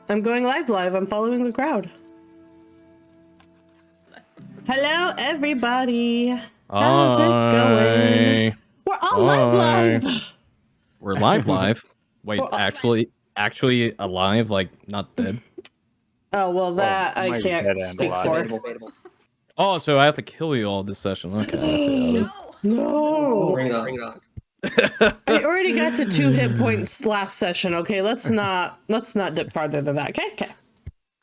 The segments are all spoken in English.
I'm going live. I'm following the crowd. Hello, everybody. How's it going? We're all live. We're live. Wait, actually alive, like not dead. Oh, well, that I can't speak for. Oh, so I have to kill you all this session. Okay, I see how it is. No. Bring it on. I already got to 2 hit points last session. Okay, let's not dip farther than that. Okay.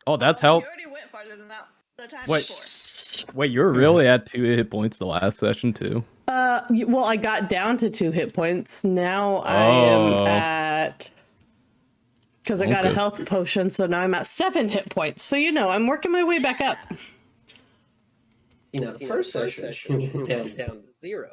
Oh, that's how. You already went farther than that the time Wait, you were really at 2 hit points the last session too? Well, I got down to 2 hit points. Now I am at... Because I got a health potion, so now I'm at 7 hit points. So, I'm working my way back up. The first session you went down to 0.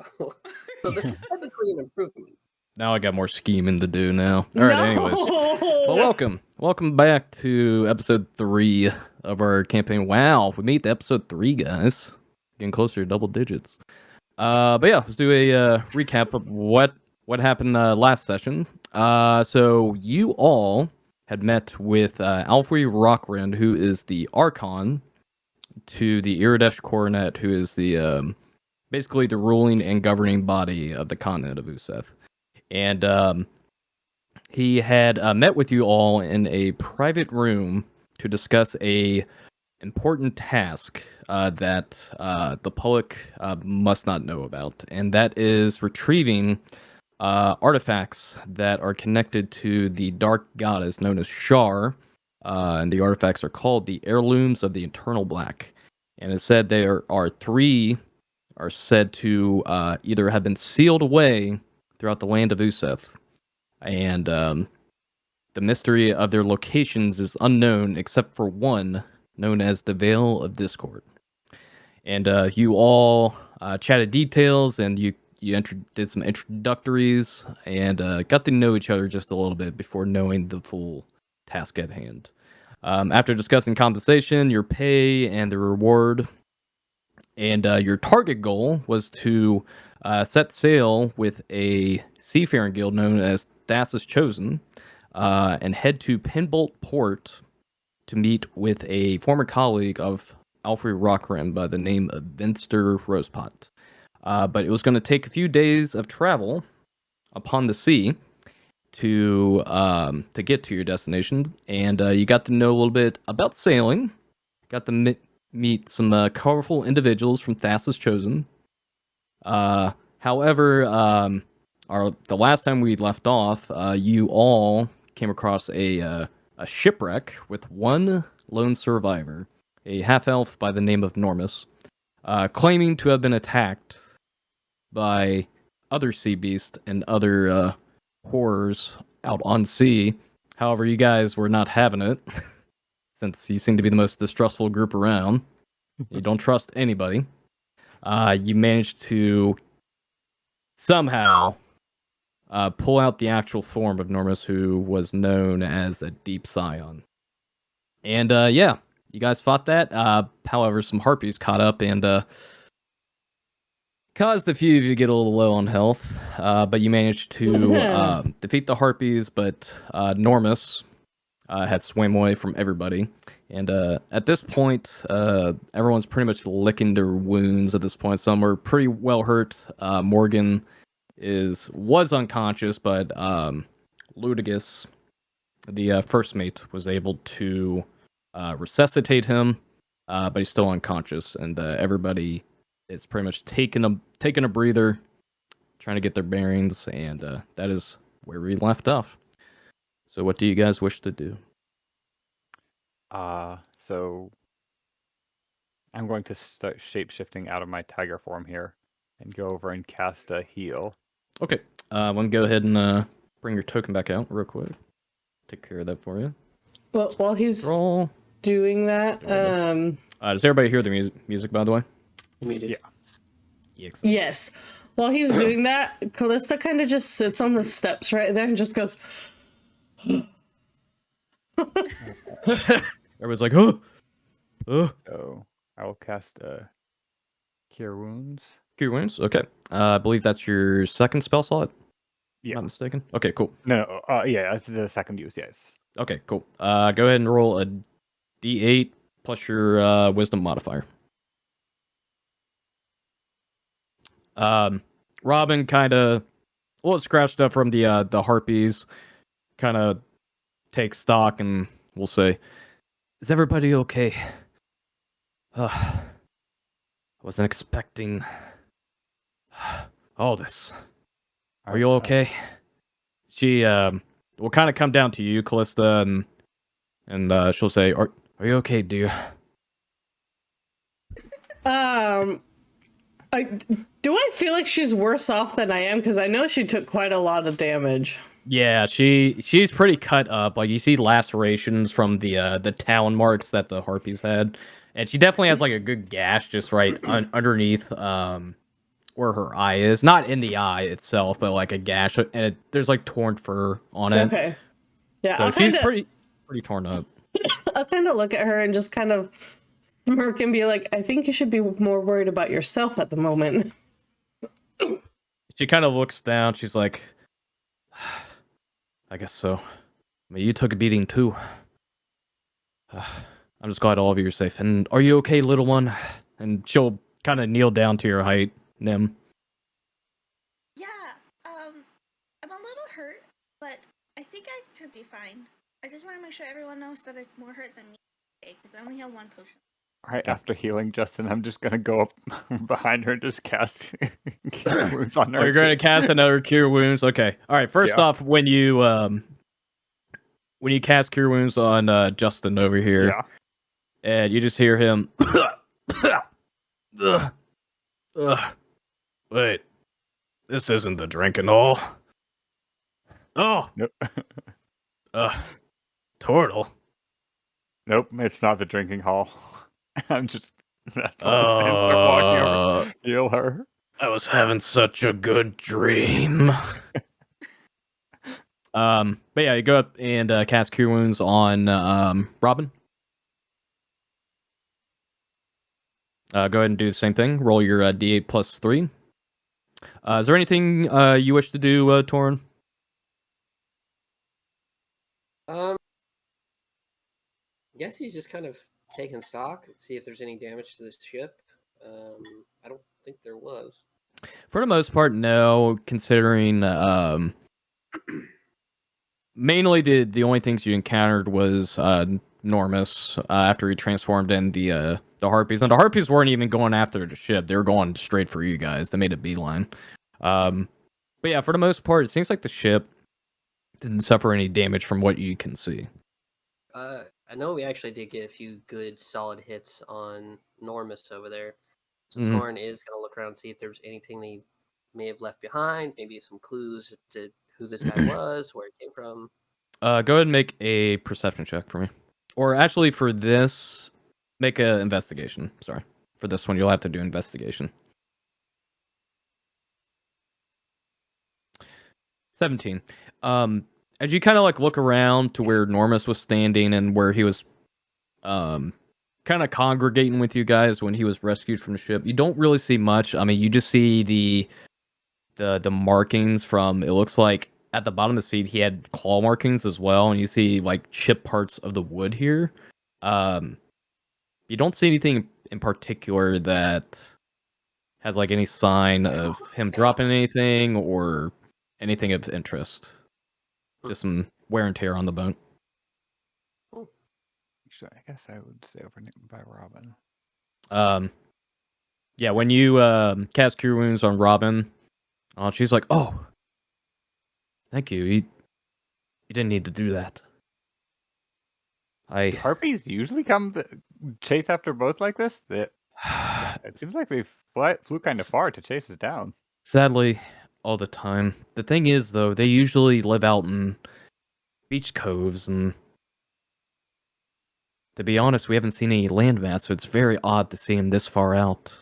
So this is technically an improvement. Now I got more scheming to do now. All right, anyways. Well, welcome back to episode 3 of our campaign. Wow, we made it to episode 3, guys. Getting closer to double digits. But yeah, let's do a recap of what happened last session. So you all had met with Alfred Rockrind, who is the Archon to the Iridesh Coronet, who is the basically the ruling and governing body of the continent of Useth. And he had met with you all in a private room to discuss a important task that the public must not know about, and that is retrieving artifacts that are connected to the dark goddess known as Shar, and the artifacts are called the Heirlooms of the Eternal Black. And it's said there are 3 are said to either have been sealed away throughout the land of Useth, and the mystery of their locations is unknown except for one, known as the Veil of Discord. And you all chatted details, and you did some introductories, and got to know each other just a little bit before knowing the full task at hand. After discussing compensation, your pay, and the reward, and your target goal was to set sail with a seafaring guild known as Thassa's Chosen, and head to Pinbolt Port to meet with a former colleague of Alfred Rockrind by the name of Vinster Rosepot. But it was going to take a few days of travel upon the sea to get to your destination, and you got to know a little bit about sailing. Got to meet some colorful individuals from Thassa's Chosen. However, the last time we left off, you all came across a shipwreck with one lone survivor, a half-elf by the name of Normus, claiming to have been attacked by other sea beasts and other horrors out on sea. However, you guys were not having it, since you seem to be the most distrustful group around. You don't trust anybody. You managed to somehow pull out the actual form of Normus, who was known as a Deep Scion. And yeah, you guys fought that. However, some harpies caught up and caused a few of you to get a little low on health. But you managed to defeat the harpies, but Normus had swam away from everybody. And at this point, everyone's pretty much licking their wounds at this point. Some are pretty well hurt. Morgan was unconscious, but Ludigus, the first mate, was able to resuscitate him, but he's still unconscious. And everybody is pretty much taking a breather, trying to get their bearings, and that is where we left off. So what do you guys wish to do? So I'm going to start shape-shifting out of my tiger form here and go over and cast a heal. Okay. Let me go ahead and bring your token back out real quick. Take care of that for you. Well, while he's doing that, does everybody hear the music, by the way? Yeah. Yes. While he's doing that, Kallista kind of just sits on the steps right there and just goes... Everybody's like, oh. So I will cast Cure Wounds. Cure Wounds? Okay. I believe that's your second spell slot. Yeah. Not mistaken. Okay, cool. No, yeah, that's the second use, yes. Okay, cool. Go ahead and roll a d8 plus your wisdom modifier. Robin kind of, well, it's scratched up from the harpies. Kind of takes stock and will say, "Is everybody okay? I wasn't expecting all this. Are you okay?" She will kind of come down to you, Kallista, and she'll say, "Are you okay, dear?" Do I feel like she's worse off than I am? Because I know she took quite a lot of damage. Yeah, she's pretty cut up. Like you see lacerations from the talon marks that the harpies had, and she definitely has like a good gash just right underneath where her eye is, not in the eye itself, but like a gash, and there's like torn fur on it. Okay. Yeah, So she's pretty torn up. I'll kind of look at her and just kind of smirk and be like, I think you should be more worried about yourself at the moment. She kind of looks down. She's like, I guess so. I mean, you took a beating too. I'm just glad all of you are safe. And are you okay, little one? And she'll kind of kneel down to your height, Nim. Yeah, I'm a little hurt, but I think I should be fine. I just want to make sure everyone knows that it's more hurt than me, because I only have one potion. Alright, after healing Justin, I'm just gonna go up behind her and just cast Cure Wounds on her. Oh, you're going to cast another Cure Wounds? Okay. All right, first off, when you cast Cure Wounds on Justin over here, and you just hear him, wait, this isn't the drink and all. Oh, nope. Turtle. Nope, it's not the drinking hall. I'm just, that's all the same. Start walking over, heal her. I was having such a good dream. But yeah, you go up and cast Cure Wounds on Robin. Go ahead and do the same thing. Roll your D8 plus 3. Is there anything you wish to do, Torin? I guess he's just kind of taking stock, see if there's any damage to the ship. I don't think there was. For the most part, no. Considering mainly the only things you encountered was Normus after he transformed in the harpies, and the harpies weren't even going after the ship; they were going straight for you guys. They made a beeline. But yeah, for the most part, it seems like the ship didn't suffer any damage from what you can see. I know we actually did get a few good solid hits on Normus over there. So Mhm. Torin is going to look around and see if there's anything they may have left behind, maybe some clues to who this guy was, where he came from. Go ahead and make a perception check for me. Or actually, for this, make an investigation. Sorry. For this one, you'll have to do investigation. 17. As you kind of like look around to where Normus was standing and where he was kind of congregating with you guys when he was rescued from the ship, you don't really see much. I mean, you just see the markings from, it looks like at the bottom of his feet he had claw markings as well, and you see like chip parts of the wood here. You don't see anything in particular that has like any sign of him dropping anything or anything of interest. Just some wear and tear on the boat. Actually, I guess I would stay over by Robin. Yeah, when you cast Cure Wounds on Robin, she's like, "Oh, thank you. You didn't need to do that." Harpies usually come chase after boats like this? It seems like they flew kind of far to chase us down. Sadly, all the time. The thing is, though, they usually live out in beach coves, and to be honest, we haven't seen any landmass, so it's very odd to see them this far out.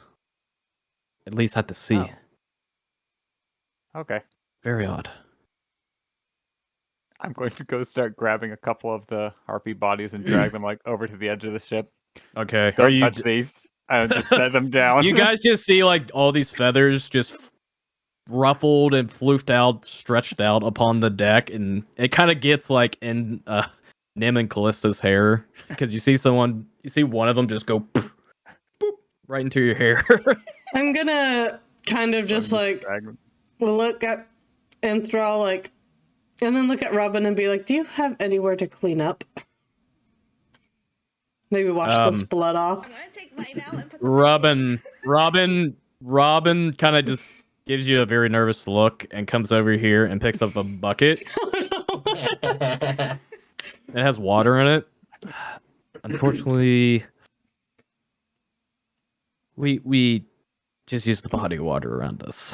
At least at the sea. Oh. Okay. Very odd. I'm going to go start grabbing a couple of the harpy bodies and drag them like over to the edge of the ship. Okay. Don't touch these. And just set them down. You guys just see like all these feathers just ruffled and floofed out, stretched out upon the deck, and it kind of gets like in Nim and Kallista's hair because you see one of them just go poof, boop, right into your hair. I'm gonna kind of just like look at Enthrall, like, and then look at Robin and be like, "Do you have anywhere to clean up? Maybe wash this blood off." I'm gonna take mine out and put the Robin kind of just gives you a very nervous look and comes over here and picks up a bucket. It has water in it. Unfortunately, we just use the body water around us.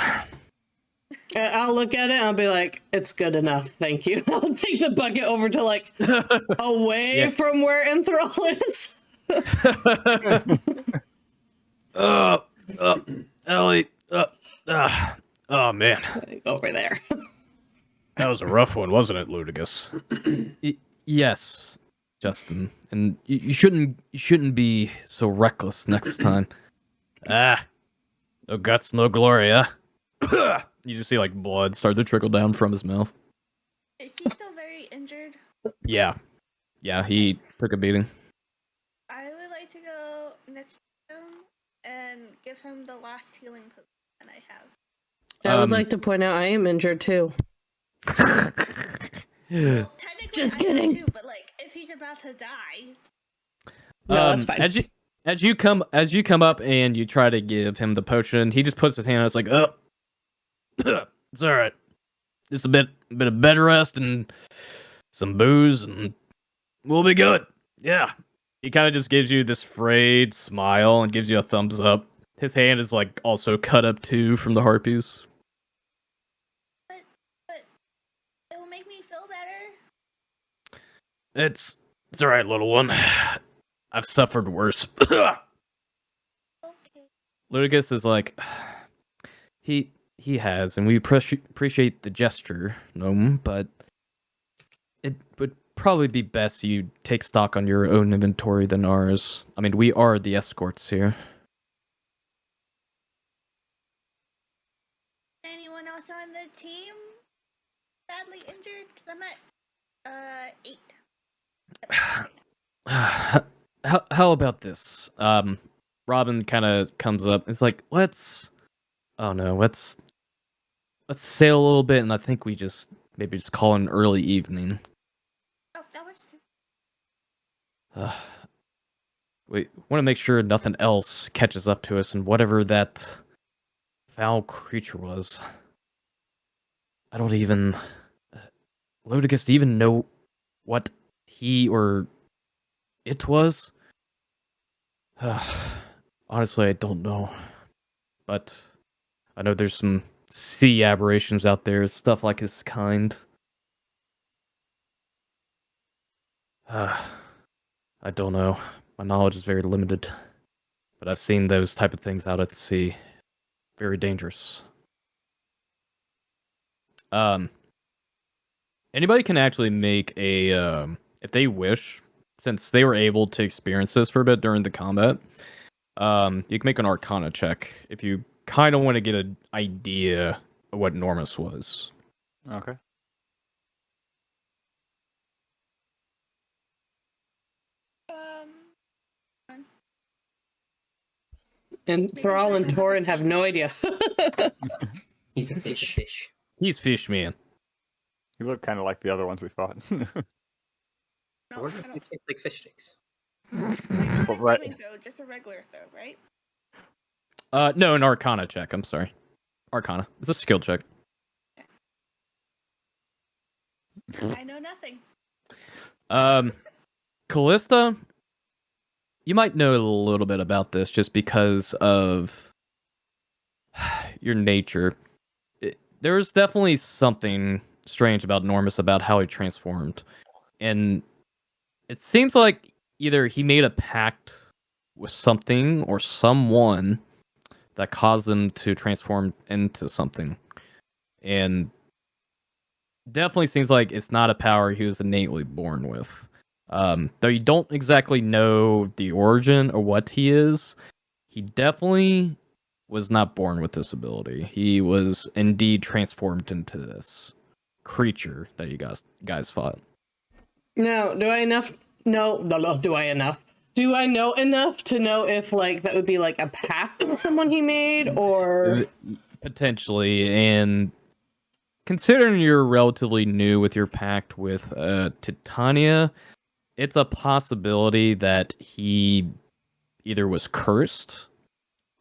I'll look at it and I'll be like, "It's good enough, thank you." I'll take the bucket over to like away from where Enthrall is. Ellie, oh man, over there. That was a rough one, wasn't it, Ludigus? Yes, Justin, and you shouldn't be so reckless next time. No guts, no glory, huh? You just see like blood start to trickle down from his mouth. Is he still very injured? Yeah, he took a beating. I would like to go next to him and give him the last healing potion that I have. I would like to point out I am injured too. Well, technically, Just I kidding. am too, but like, if he's about to die, No, that's fine. As you come up and you try to give him the potion, he just puts his hand out. It's like, it's all right. Just a bit of bed rest and some booze, and we'll be good. Yeah. He kind of just gives you this frayed smile and gives you a thumbs up. His hand is like also cut up too from the harpies. but it will make me feel better. It's all right, little one. I've suffered worse. Okay. Ludigus is like, he has, and we appreciate the gesture, Gnome, but it would probably be best you take stock on your own inventory than ours. I mean, we are the escorts here. Anyone else on the team badly injured? Because I'm at 8. How about this? Robin kind of comes up. It's like, let's sail a little bit, and I think we maybe just call it an early evening. Oh, that was too. We want to make sure nothing else catches up to us, and whatever that foul creature was. I don't even... Ludigus even know what he or it was? Honestly, I don't know. But I know there's some sea aberrations out there, stuff like this kind. I don't know. My knowledge is very limited. But I've seen those type of things out at the sea. Very dangerous. Anybody can actually make a, if they wish, since they were able to experience this for a bit during the combat, you can make an Arcana check if you kind of want to get an idea of what Normus was. Okay. And Thrall and Torin have no idea. He's a fish. He's fish man. You look kind of like the other ones we fought. No, Or I it don't. tastes like fish sticks. Like, But right- saving throw, just a regular throw, right? No, an Arcana check. I'm sorry. Arcana. It's a skill check. I know nothing. Kallista, you might know a little bit about this just because of your nature. There's definitely something strange about Normus, about how he transformed. And it seems like either he made a pact with something or someone that caused him to transform into something. And definitely seems like it's not a power he was innately born with. Though you don't exactly know the origin or what he is, he definitely was not born with this ability. He was indeed transformed into this creature that you guys fought. Now, do I enough? No, do I enough? Do I know enough to know if like that would be like a pact with someone he made, or potentially? And considering you're relatively new with your pact with Titania, it's a possibility that he either was cursed,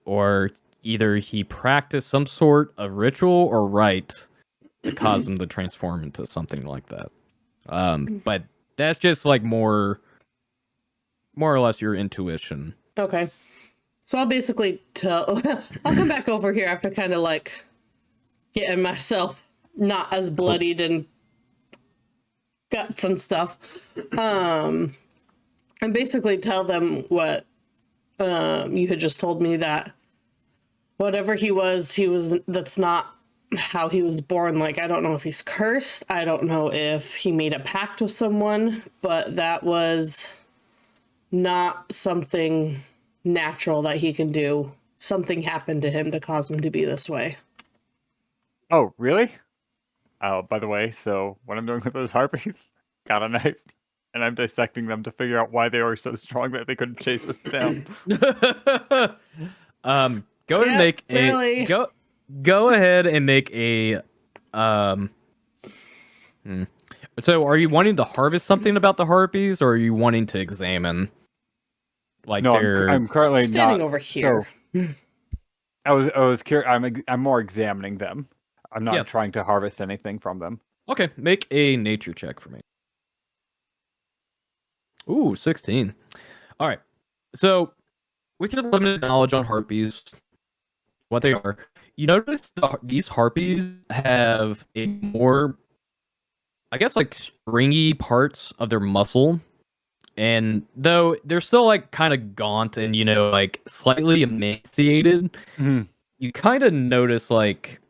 or either he practiced some sort of ritual or rite to cause him to transform into something like that. But that's just like more or less your intuition. okay. So I'll basically tell. I'll come back over here after kind of like getting myself not as bloodied and guts and stuff. And basically tell them what you had just told me, that whatever he was, that's not how he was born. Like, I don't know if he's cursed. I don't know if he made a pact with someone, but that was not something natural that he can do. Something happened to him to cause him to be this way. Oh, really? Oh, by the way, so what I'm doing with those harpies, got a knife, and I'm dissecting them to figure out why they were so strong that they couldn't chase us down. Go ahead and make really. Go ahead and make a So are you wanting to harvest something about the harpies, or are you wanting to examine? Like, no, I'm currently standing not over here. So, I was curious. I'm more examining them. I'm not trying to harvest anything from them. Okay, make a nature check for me. Ooh, 16. All right. So, with your limited knowledge on harpies, what they are, you notice these harpies have a more, I guess, like stringy parts of their muscle. And though they're still like kind of gaunt and, you know, like slightly emaciated, you kind of notice like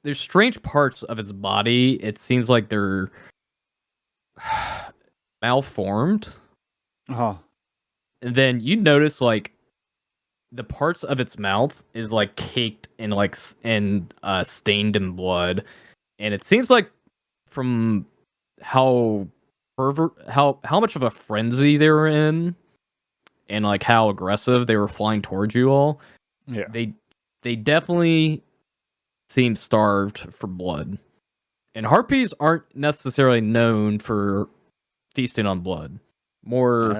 there's strange parts of its body. It seems like they're malformed. Oh. And then you notice like the parts of its mouth is like caked in like stained in blood. And it seems like from how much of a frenzy they were in, and like how aggressive they were flying towards you all. Yeah. They definitely seem starved for blood. And harpies aren't necessarily known for feasting on blood. More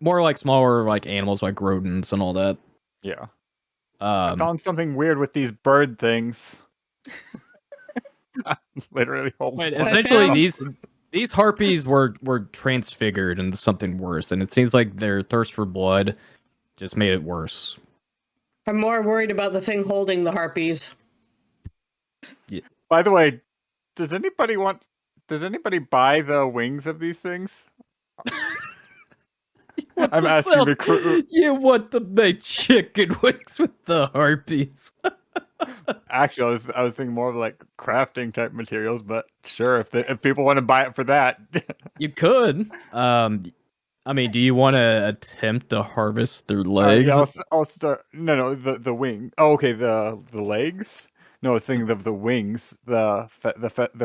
like smaller like animals like rodents and all that. Yeah. I found something weird with these bird things. Literally Wait, essentially these harpies were transfigured into something worse, and it seems like their thirst for blood just made it worse. I'm more worried about the thing holding the harpies. Yeah. By the way, does anybody buy the wings of these things? I'm asking the crew. You want to make chicken wings with the harpies? Actually, I was thinking more of like crafting type materials, but sure, if people want to buy it for that, you could. I mean, do you want to attempt to harvest their legs? Yeah, I'll start. No, the wing. Oh, okay, the legs. No, I was thinking of the wings, their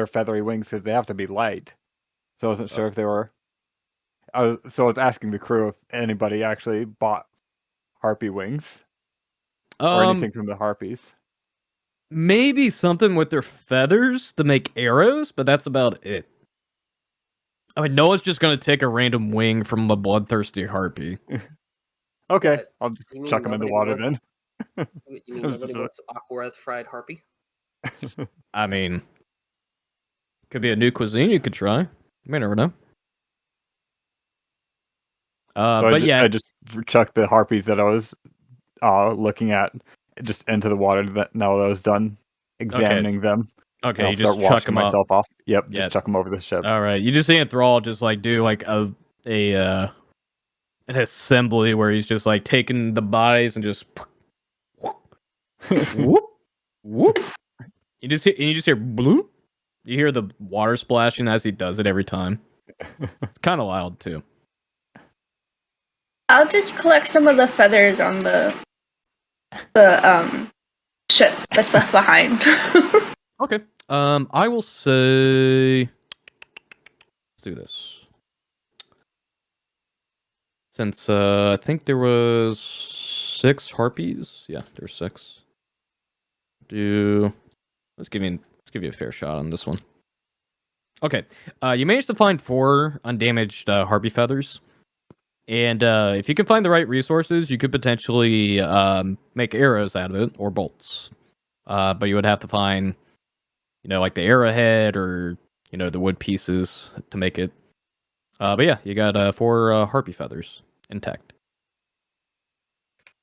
feathery wings, because they have to be light. So I wasn't sure if they were. So I was asking the crew if anybody actually bought harpy wings or anything from the harpies. Maybe something with their feathers to make arrows, but that's about it. I mean, Noah's just going to take a random wing from a bloodthirsty harpy. Okay, I'll just chuck them in the water then. You mean nobody wants Aqua's fried harpy? I mean, could be a new cuisine you could try. You may never know. I just chucked the harpies that I was looking at just into the water. Now that I was done examining them. Okay, I'll you start just chuck them myself off. Yep, Yeah. just chuck them over the ship. All right, you just see Thrall just like do like an assembly where he's just like taking the bodies and just whoop whoop. You just hear bloop. You hear the water splashing as he does it every time. It's kind of loud too. I'll just collect some of the feathers on the ship that's left behind. Okay. I will say, let's do this. Since I think there was 6 harpies. Yeah, there's 6. Let's give you a fair shot on this one. Okay. You managed to find 4 undamaged harpy feathers. And if you can find the right resources, you could potentially make arrows out of it or bolts. But you would have to find, like the arrowhead or, the wood pieces to make it. But yeah, you got 4 harpy feathers intact.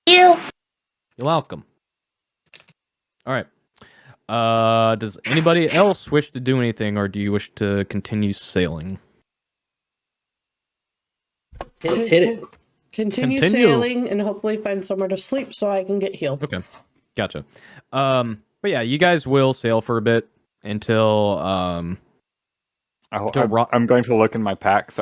You. You're welcome. All right. Does anybody else wish to do anything, or do you wish to continue sailing? Let's hit it. Continue sailing and hopefully find somewhere to sleep so I can get healed. Okay, gotcha. But yeah, you guys will sail for a bit until I'm going to look in my pack,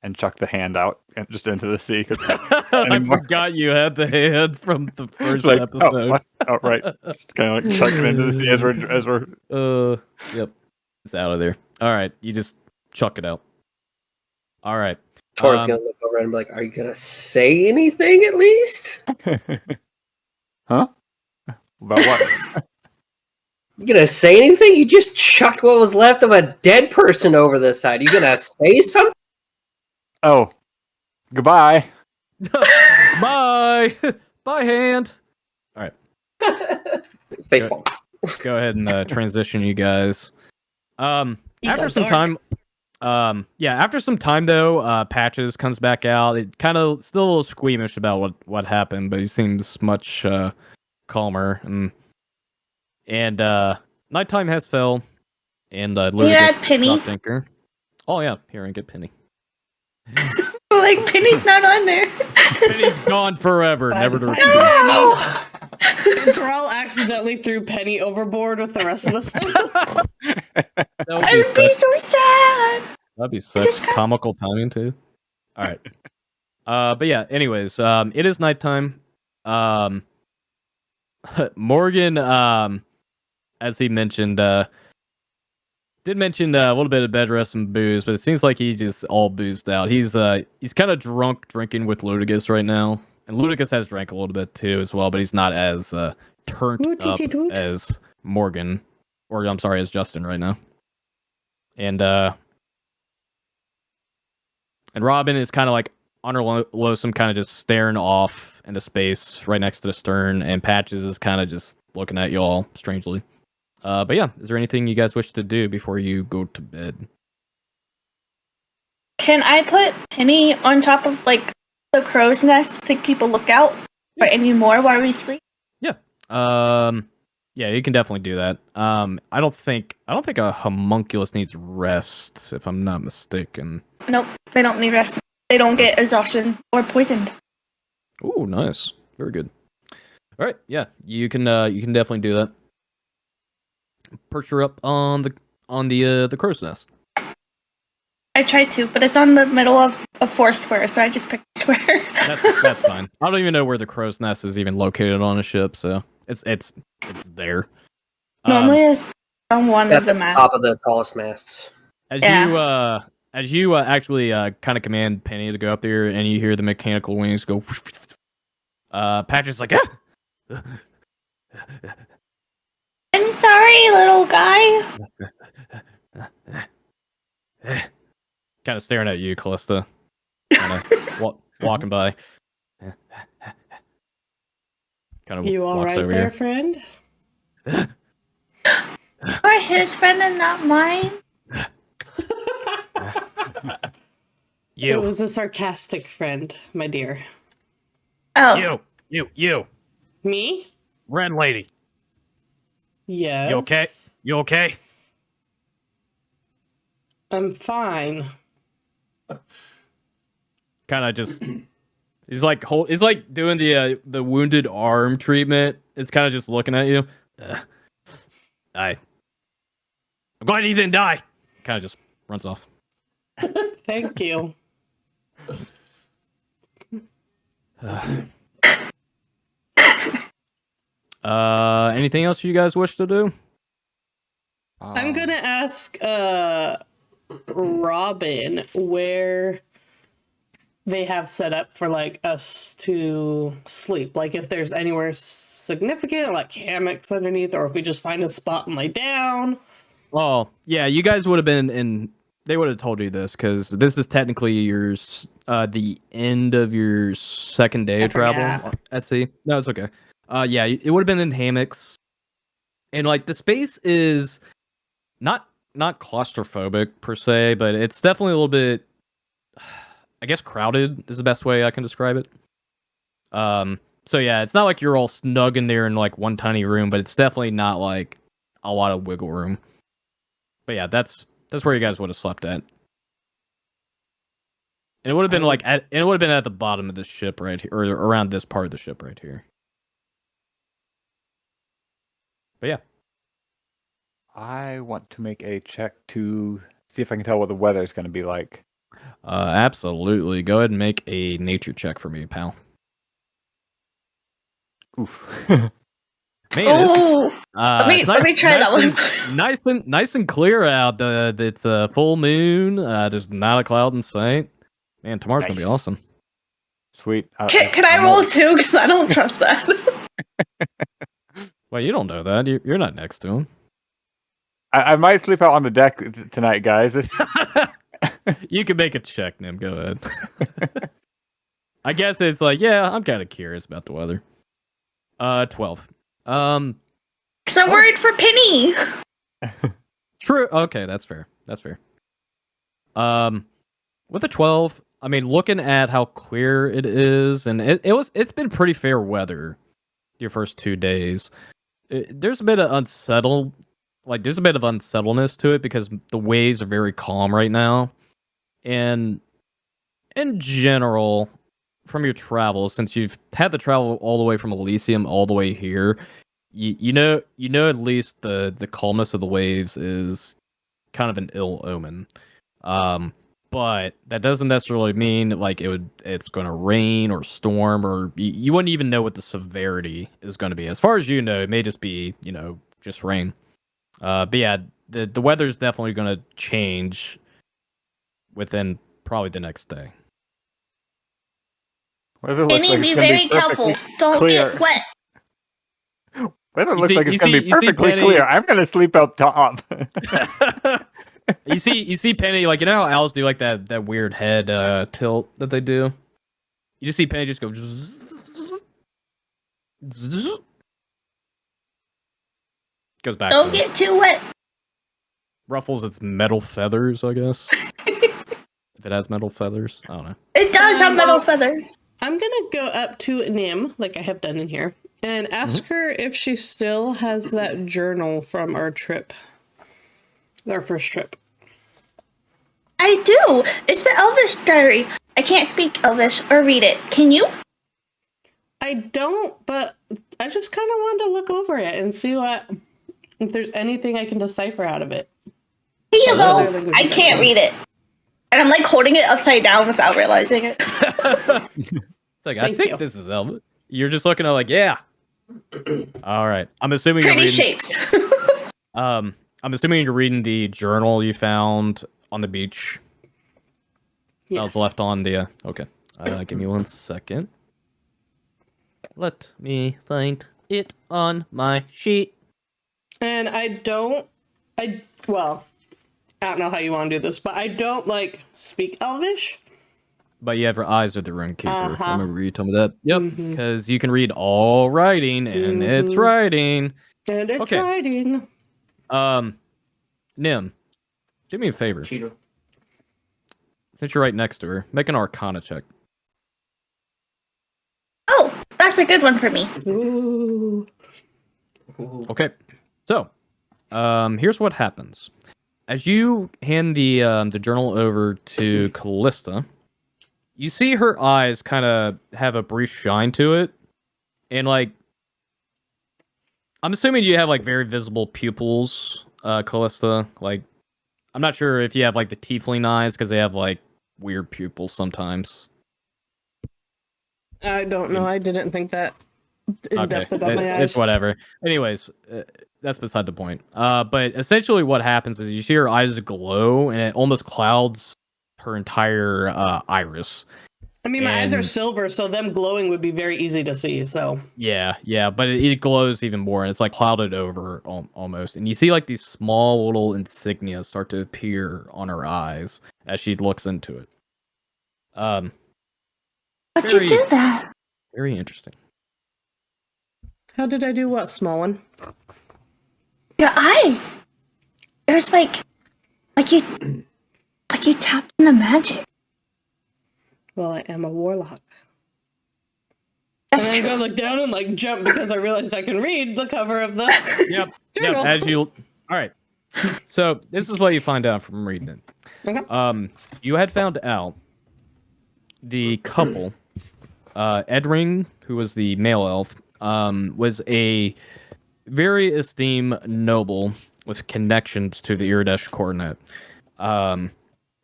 and chuck the hand out and just into the sea. I forgot you had the hand from the first episode. Oh, what? Oh, right. Just kind of like chuck it into the sea as we're. Yep, it's out of there. All right, you just chuck it out. All right. Tor's gonna look over and be like, "Are you gonna say anything at least?" Huh? About what? You gonna say anything? You just chucked what was left of a dead person over the side. You gonna say something? Oh, goodbye. Bye. Bye, hand. All right. Facepalm. Go ahead and transition, you guys. After some dark. time, after some time though, Patches comes back out. It kind of still a little squeamish about what happened, but he seems much calmer. And nighttime has fell, and literally Yeah, Penny. Anchor. Oh yeah, here and get Penny. Like, Penny's not on there. Penny's gone forever, never to return. No! Thrall accidentally threw Penny overboard with the rest of the stuff. I would be so sad. That'd be such comical timing too. All right. But yeah. Anyways, it is nighttime. Morgan, as he mentioned, did mention a little bit of bed rest and booze, but it seems like he's just all boozed out. He's kind of drunk drinking with Ludigus right now, and Ludigus has drank a little bit too as well, but he's not as turned up as Morgan, or I'm sorry, as Justin right now. And Robin is kind of like on her lonesome, kind of just staring off into space right next to the stern, and Patches is kind of just looking at y'all strangely. But yeah, is there anything you guys wish to do before you go to bed? Can I put Penny on top of, like, the crow's nest to keep a lookout for any more while we sleep? Yeah. Yeah, you can definitely do that. I don't think a homunculus needs rest, if I'm not mistaken. Nope, they don't need rest. They don't get exhaustion or poisoned. Ooh, nice. Very good. All right, yeah, you can definitely do that. Perch her up on the crow's nest. I tried to, but it's on the middle of a 4 square, so I just picked a square. That's fine. I don't even know where the crow's nest is even located on a ship, so it's there. Normally it's on one of the masts. Top of the tallest masts. As you actually kind of command Penny to go up there, and you hear the mechanical wings go. Patrick's like, ah! I'm sorry, little guy. Kind of staring at you, Kallista. Kind of walking by. Kind of You all right over there, here. friend? You're his friend and not mine. It was a sarcastic friend, my dear. Oh. You. Me? Red lady. Yes. You okay? You okay? I'm fine. Kind of just. He's like doing the wounded arm treatment. It's kind of just looking at you. I'm glad you didn't die. Kind of just runs off. Thank you. Anything else you guys wish to do? I'm gonna ask Robin where they have set up for like us to sleep. Like if there's anywhere significant, like hammocks underneath, or if we just find a spot and lay down. Oh, yeah, you guys would have been in. They would have told you this because this is technically your the end of your second day of travel at sea. No, it's okay. Yeah, it would have been in hammocks, and like the space is not claustrophobic per se, but it's definitely a little bit, I guess, crowded is the best way I can describe it. So yeah, it's not like you're all snug in there in like one tiny room, but it's definitely not like a lot of wiggle room. But yeah, that's where you guys would have slept at. And it would have been like it would have been at the bottom of the ship right here, or around this part of the ship right here. But yeah. I want to make a check to see if I can tell what the weather is going to be like. Absolutely. Go ahead and make a nature check for me, pal. Oof. Man, Oh, let me try that one. Nice and clear out. It's a full moon. There's not a cloud in sight. Man, tomorrow's gonna be Nice. awesome. Sweet. Can I roll too? Because I don't trust that. Well, you don't know that. You're not next to him. I might sleep out on the deck tonight, guys. You can make a check, Nim. Go ahead. I guess it's like, yeah, I'm kind of curious about the weather. 12. Because I'm worried for Penny. True. Okay, that's fair. That's fair. With a 12, I mean, looking at how clear it is, and it's been pretty fair weather your first 2 days. There's a bit of there's a bit of unsettledness to it because the waves are very calm right now. And in general, from your travels, since you've had to travel all the way from Elysium all the way here, you know at least the calmness of the waves is kind of an ill omen. But that doesn't necessarily mean like it's going to rain or storm, or you wouldn't even know what the severity is going to be. As far as you know, it may just be, just rain. But yeah, the weather's definitely going to change within probably the next day. Penny, be very careful. Don't get wet. Weather looks like it's going to be perfectly clear. I'm going to sleep out top. You see Penny, like, you know how owls do like that weird head tilt that they do? You just see Penny just go goes back. Don't get too wet. Ruffles its metal feathers, I guess. If it has metal feathers, I don't know. It does have metal feathers. I'm gonna go up to Nim, like I have done in here, and ask her if she still has that journal from our trip. Our first trip. I do. It's the Elvis Diary. I can't speak Elvis or read it. Can you? I don't, but I just kind of wanted to look over it and see if there's anything I can decipher out of it. Here you go. I can't read it. And I'm like holding it upside down without realizing it. It's like, I think this is Elvis. You're just looking at like, yeah. All right. I'm assuming pretty shapes. I'm assuming you're reading the journal you found on the beach. Yes. That was left on the okay. Give me 1 second. Let me find it on my sheet. And I don't know how you want to do this, but I don't speak Elvish. But you have your eyes are the runekeeper. I remember you told me that. Yep, because you can read all writing, and it's writing. And it's writing. Nim, do me a favor. Cheater. Since you're right next to her, make an Arcana check. Oh, that's a good one for me. Ooh. Okay, so here's what happens. As you hand the journal over to Kallista, you see her eyes kind of have a brief shine to it, and I'm assuming you have very visible pupils, Kallista. I'm not sure if you have the tiefling eyes because they have weird pupils sometimes. I don't know. I didn't think that in depth about my eyes. It's whatever. Anyways, that's beside the point. But essentially what happens is you see her eyes glow, and it almost clouds her entire iris. I mean, my eyes are silver, so them glowing would be very easy to see, so... Yeah, but it glows even more, and it's like clouded over almost. And you see like these small little insignia start to appear on her eyes as she looks into it. How'd you do that? Very interesting. How did I do what, small one? Your eyes. There's like you tapped into magic. Well, I am a warlock. That's and true. I go look down and like jump because I realized I can read the cover of the journal. Yep. All right. So this is what you find out from reading it. Okay. You had found out the couple, Edring, who was the male elf, was a very esteemed noble with connections to the Iridesh coronet.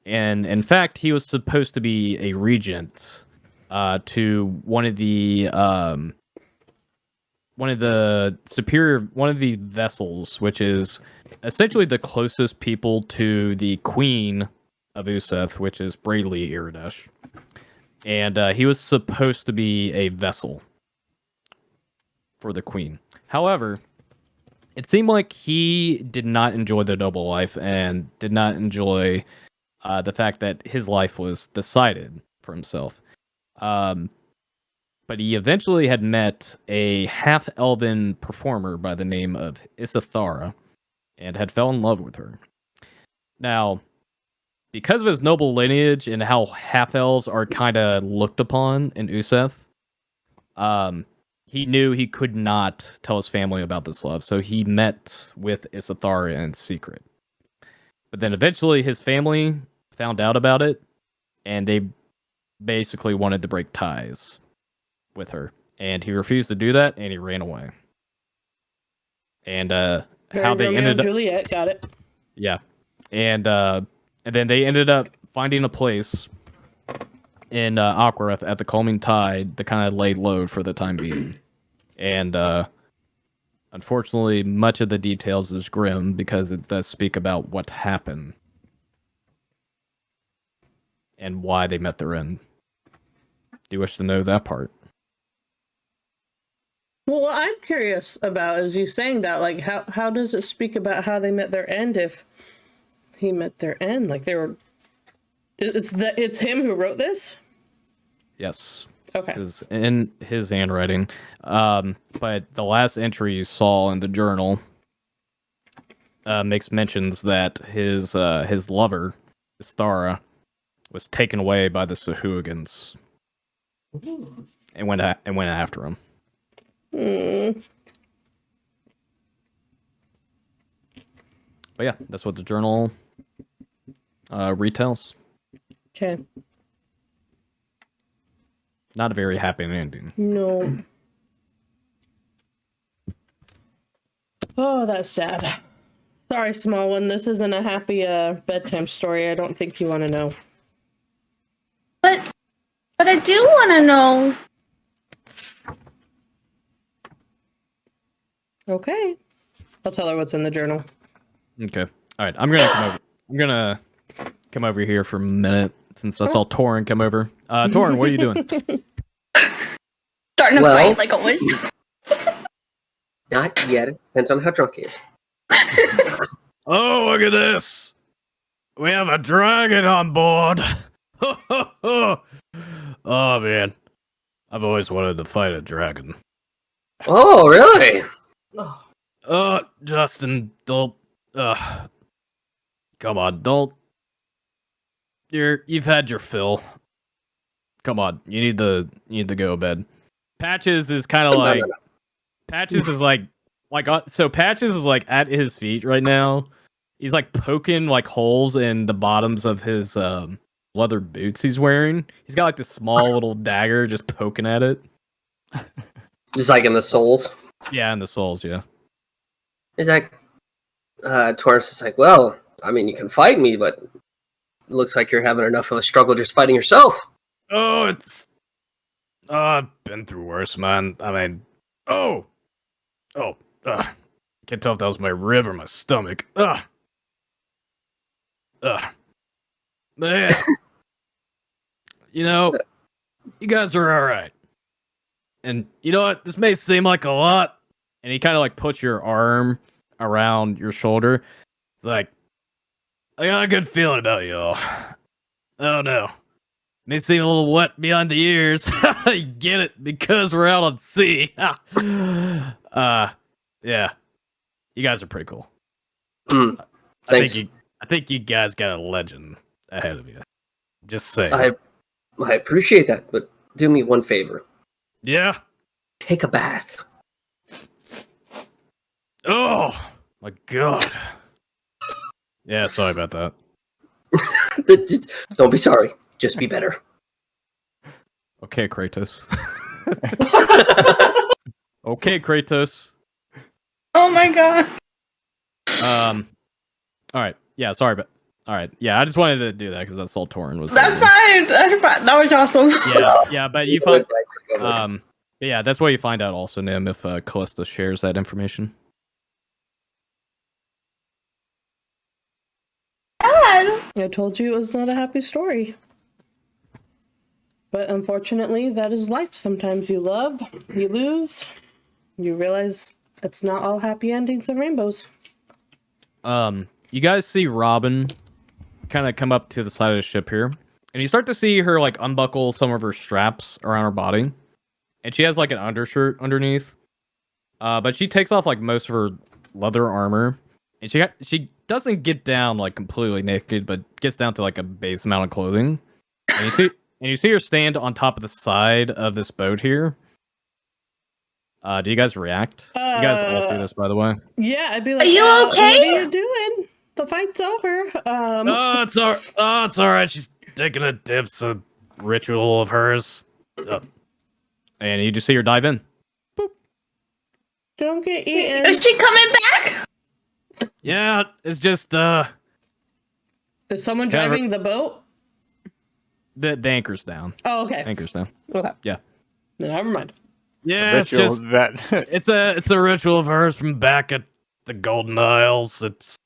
And in fact, he was supposed to be a regent to one of the vessels, which is essentially the closest people to the queen of Useth, which is Braidley Iridesh. And he was supposed to be a vessel for the queen. However, it seemed like he did not enjoy the noble life and did not enjoy the fact that his life was decided for himself. But he eventually had met a half-elven performer by the name of Issithara and had fell in love with her. Now, because of his noble lineage and how half-elves are kind of looked upon in Useth, he knew he could not tell his family about this love, so he met with Issithara in secret. But then eventually his family found out about it, and they basically wanted to break ties with her. And he refused to do that, and he ran away. And how they ended up... Juliet, got it. Yeah. And then they ended up finding a place in Aquareth at the Calming Tide to kind of lay low for the time being. And unfortunately, much of the details is grim because it does speak about what happened and why they met their end. Do you wish to know that part? Well, what I'm curious about is you saying that, like, how does it speak about how they met their end if he met their end? Like, they were... It's him who wrote this? Yes. Okay. It's in his handwriting. But the last entry you saw in the journal makes mentions that his lover, Istara, was taken away by the Sahuagins and went after him. But yeah, that's what the journal retells. Okay. Not a very happy ending. No. Oh, that's sad. Sorry, small one. This isn't a happy bedtime story. I don't think you want to know. But I do want to know. Okay. I'll tell her what's in the journal. Okay. All right. I'm gonna come over here for a minute since I saw Torin come over. Torin, what are you doing? Starting to fight like always. Not yet. It depends on how drunk he is. Oh, look at this! We have a dragon on board. Oh man, I've always wanted to fight a dragon. Oh, really? Justin, don't. Come on, don't. You've had your fill. Come on, you need to go to bed. Patches is kind of like. No. Patches is so Patches is like at his feet right now. He's like poking like holes in the bottoms of his leather boots he's wearing. He's got like this small little dagger just poking at it. Just like in the soles. Yeah, in the soles, yeah. Is that Taurus is like, well, I mean, you can fight me, but it looks like you're having enough of a struggle just fighting yourself. Oh, I've been through worse, man. I mean, oh, can't tell if that was my rib or my stomach. Man, you know, you guys are all right. And you know what? This may seem like a lot. And he kind of like puts your arm around your shoulder. It's like, I got a good feeling about y'all. Oh no. May seem a little wet behind the ears. I get it, because we're out on sea. Yeah. You guys are pretty cool. Thanks. I think you guys got a legend ahead of you. Just say. I appreciate that, but do me one favor. Yeah. Take a bath. Oh my god. Yeah, sorry about that. Don't be sorry. Just be better. Okay, Kratos. Okay, Kratos. Oh my god. All right. Yeah, sorry, but all right. Yeah, I just wanted to do that because that's all Torin was. That's fine. That's fine. That was awesome. Yeah, but you find yeah, that's where you find out also, Nim, if Kallista shares that information. God. I told you it was not a happy story. But unfortunately, that is life. Sometimes you love, you lose, you realize it's not all happy endings and rainbows. You guys see Robin kind of come up to the side of the ship here, and you start to see her like unbuckle some of her straps around her body, and she has like an undershirt underneath. But she takes off like most of her leather armor, and she doesn't get down like completely naked, but gets down to like a base amount of clothing. And you see her stand on top of the side of this boat here. Do you guys react? You guys all see this, by the way. Yeah, I'd be like, Are you okay? What are you doing? The fight's over. Oh, it's all right. She's taking a dip. It's a ritual of hers. And you just see her dive in. Boop. Don't get eaten. Is she coming back? Yeah, it's just Is someone Never- driving the boat? the anchor's down. Oh, okay. Anchor's down. Okay. Yeah. No, never mind. Yeah, it's Ritual just that it's a ritual of hers from back at the Golden Isles. It's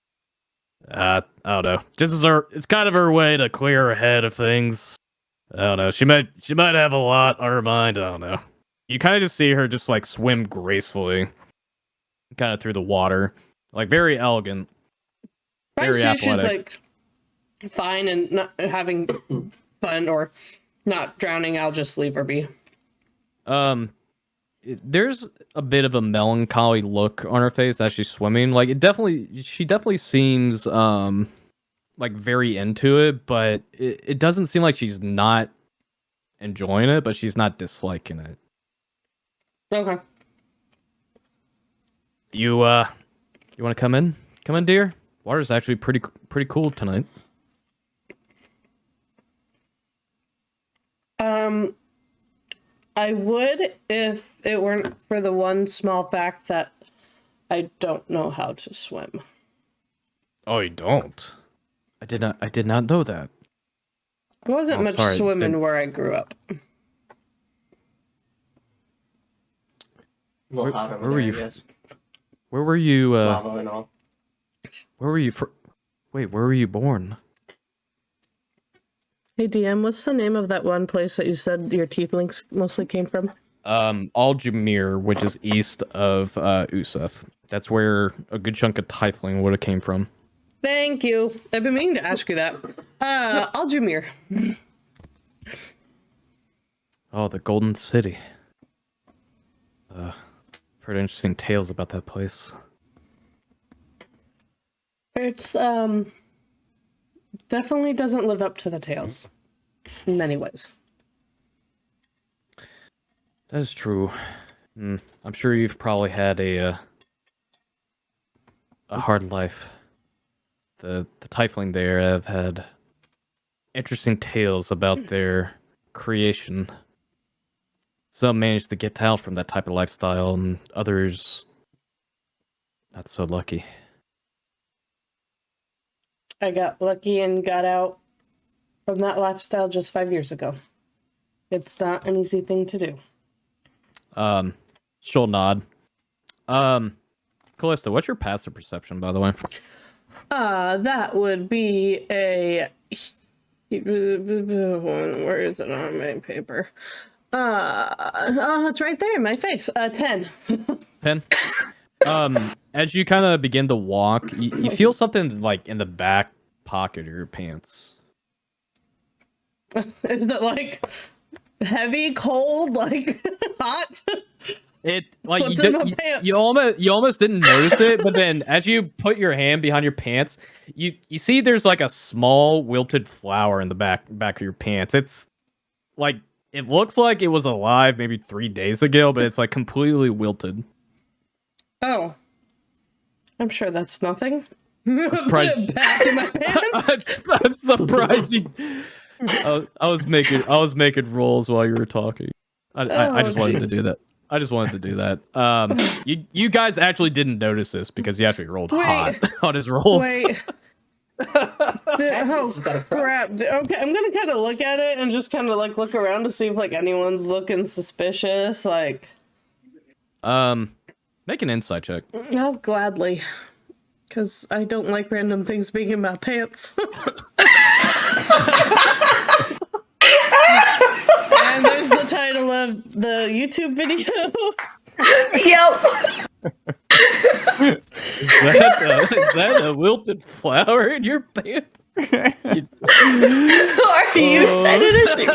I don't know. It's kind of her way to clear her head of things. I don't know. She might have a lot on her mind. I don't know. You kind of just see her just like swim gracefully, kind of through the water, like very elegant, very Right, she's athletic. like fine and not having fun or not drowning. I'll just leave her be. There's a bit of a melancholy look on her face as she's swimming. Like she definitely seems like very into it, but it doesn't seem like she's not enjoying it, but she's not disliking it. Okay. You want to come in? Come in, dear. Water's actually pretty cool tonight. I would if it weren't for the one small fact that I don't know how to swim. Oh, you don't? I did not know that. There wasn't much sorry, swimming where I grew up. A little hot over where were there, you I guess. Where were you? Lava and all. Where were you? Wait, where were you born? Hey DM, what's the name of that one place that you said your tieflings mostly came from? Aljamir, which is east of Usef. That's where a good chunk of Tiefling would have came from. Thank you. I've been meaning to ask you that. Aljamir. Oh, the Golden City. I've heard interesting tales about that place. It's definitely doesn't live up to the tales in many ways. That is true. I'm sure you've probably had a hard life. The Tiefling there have had interesting tales about their creation. Some managed to get out from that type of lifestyle, and others not so lucky. I got lucky and got out from that lifestyle just 5 years ago. It's not an easy thing to do. She'll nod. Kallista, what's your passive perception, by the way? That would be a... Where is it on my paper? It's right there in my face. 10. 10. As you kind of begin to walk, you feel something like in the back pocket of your pants. Is it like heavy, cold, like hot? It like What's in my pants? you almost didn't notice it, but then as you put your hand behind your pants, you see there's like a small wilted flower in the back of your pants. It's like it looks like it was alive maybe 3 days ago, but it's like completely wilted. Oh, I'm sure that's nothing. Surprised- Put it back in my pants. I'm surprised you. I was making rolls while you were talking. I just wanted to do that. I just wanted to do that. You guys actually didn't notice this because he actually rolled hot on his rolls. Wait. Oh crap! Okay, I'm gonna kind of look at it and just kind of like look around to see if like anyone's looking suspicious. Like, make an insight check. no, gladly, because I don't like random things being in my pants. And there's the title of the YouTube video. Yep. Is that a wilted flower in your pants? Are you excited to see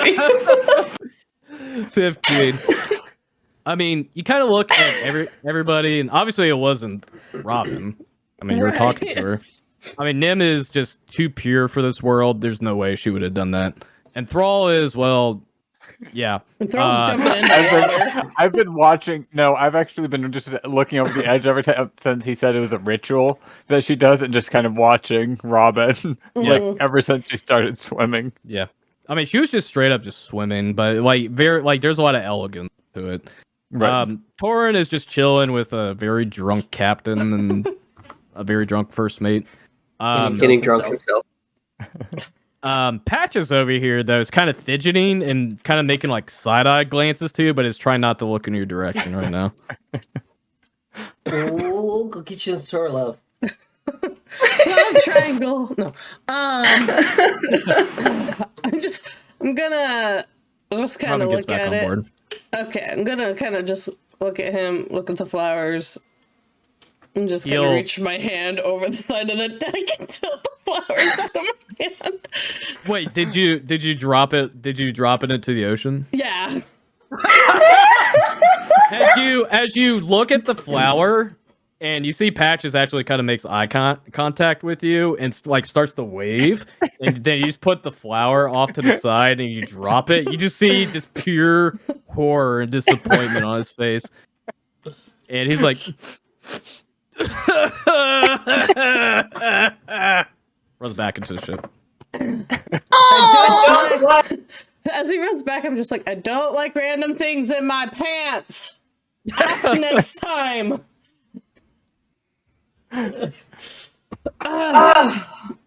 me? 15. I mean, you kind of look at everybody, and obviously it wasn't Robin. I mean, you were talking to her. I mean, Nim is just too pure for this world. There's no way she would have done that. And Thrall is, well, yeah. Thrall's jumping in the water. I've been watching. No, I've actually been just looking over the edge every time since he said it was a ritual that she does, and just kind of watching Robin like ever since she started swimming. Yeah. I mean, she was just straight up just swimming, but like there's a lot of elegance to it. Right. Torin is just chilling with a very drunk captain and a very drunk first mate. Getting drunk himself. Patches over here though is kind of fidgeting and kind of making like side-eye glances to you, but is trying not to look in your direction right now. Oh, go get you some sore love. Love triangle. No. I'm gonna just kind of look at it. Board. Okay, I'm gonna kind of just look at him, look at the flowers, and just kind of reach my hand over the side of the deck and tilt the flowers out of my hand. Wait, did you drop it? Did you drop it into the ocean? Yeah. As you look at the flower, and you see Patches actually kind of makes eye contact with you and like starts to wave, and then you just put the flower off to the side and you drop it. You just see just pure horror and disappointment on his face, and he's like, runs back into the ship. As he runs back, I'm just like, I don't like random things in my pants. Ask next time.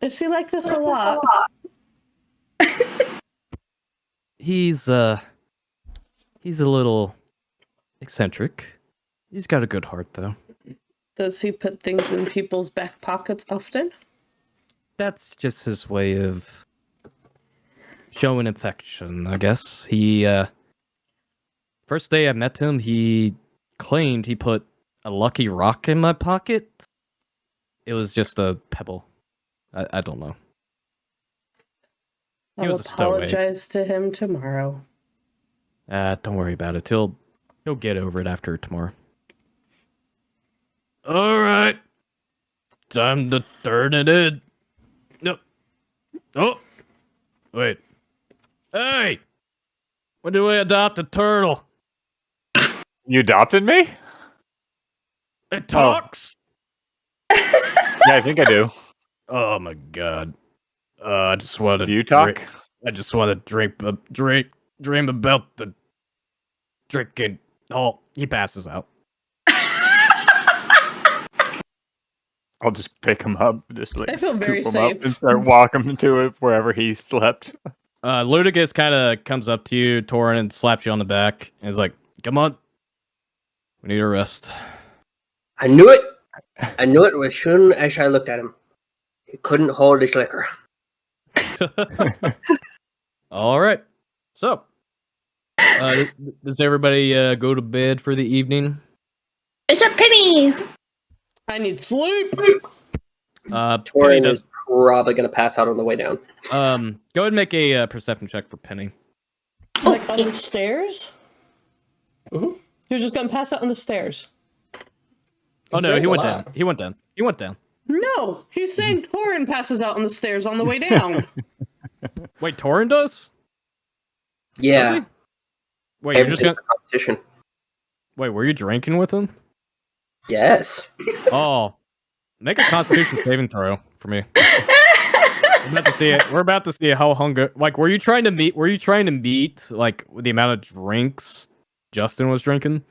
Is he like this a lot? He's a little eccentric. He's got a good heart though. Does he put things in people's back pockets often? That's just his way of showing affection, I guess. He first day I met him, he claimed he put a lucky rock in my pocket. It was just a pebble. I don't know. I'll apologize to him tomorrow. Don't worry about it. He'll get over it after tomorrow. All right. Time to turn it in. No. Oh. Wait. Hey. When do we adopt a turtle? You adopted me? It talks. Yeah, I think I do. Oh my god. I just want to. Do you talk? I just want to dream about the drinking. Oh, he passes out. I'll just pick him up, just like I feel very scoop him up safe. and start walking him to it wherever he slept. Ludicus kind of comes up to you, Torin, and slaps you on the back, and is like, "Come on, we need a rest." I knew it. I knew it as soon as I looked at him. He couldn't hold his liquor. All right. So, does everybody go to bed for the evening? It's a penny. I need sleep. Penny Torin does. is probably going to pass out on the way down. Go ahead and make a perception check for Penny. Like on the stairs? Mhm. You're just gonna pass out on the stairs. Oh no, drank he a went lot. down. He went down. He went down. No, he's saying Torin passes out on the stairs on the way down. Wait, Torin does? Does Yeah. he? Wait, you're just Everything's gonna. a competition. Wait, were you drinking with him? Yes. Oh, make a Constitution saving throw for me. We're about to see it. We're about to see how hunger. Like, were you trying to meet? Were you trying to meet like the amount of drinks Justin was drinking?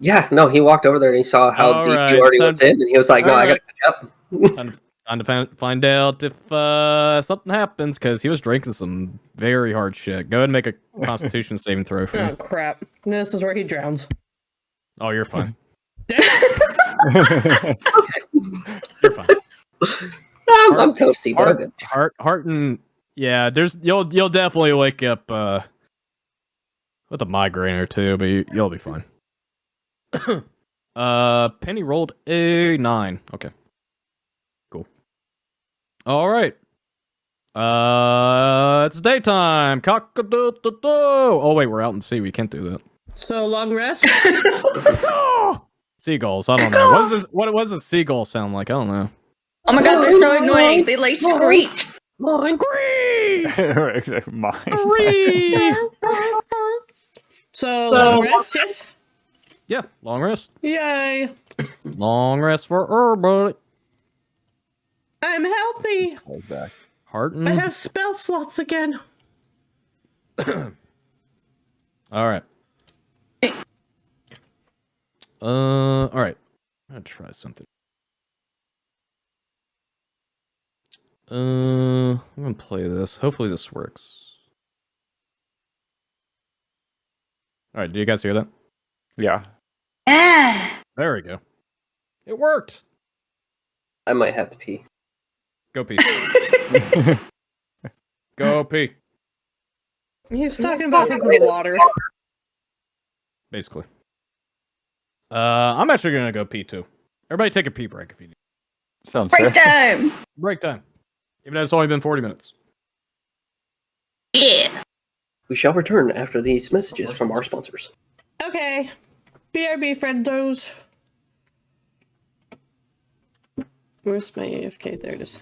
Yeah, no, he walked over there and he saw how All deep right, you already time- was in, and he was like, no, all I right. gotta catch up. Time to find out if something happens because he was drinking some very hard shit. Go ahead and make a Constitution saving throw for me. Oh crap! This is where he drowns. Oh, you're fine. Damn it! You're fine. I'm toasty, but I'm good. Heart and yeah, you'll definitely wake up with a migraine or two, but you'll be fine. Penny rolled a 9. Okay, cool. All right. It's daytime. Cock-a-doodle-doo. Oh wait, we're out in sea. We can't do that. So long rest. Seagulls. I don't know. What does a seagull sound like? I don't know. Oh my god, they're so annoying. They like screech. Exactly. Mine. So long rest, yes. Yeah, long rest. Yay! Long rest for everybody. I'm healthy. Hold back. Heart and I have spell slots again. all right. All right. I'm gonna try something. I'm gonna play this. Hopefully this works. All right. Do you guys hear that? Yeah. Yeah. There we go. It worked. I might have to pee. Go pee. Go pee. He's talking about the water. Basically. I'm actually gonna go pee too. Everybody take a pee break if you need. Sounds Break fair. time. Break time. Even though it's only been 40 minutes. Yeah. We shall return after these messages from our sponsors. Okay. BRB friendos. Where's my AFK? There it is.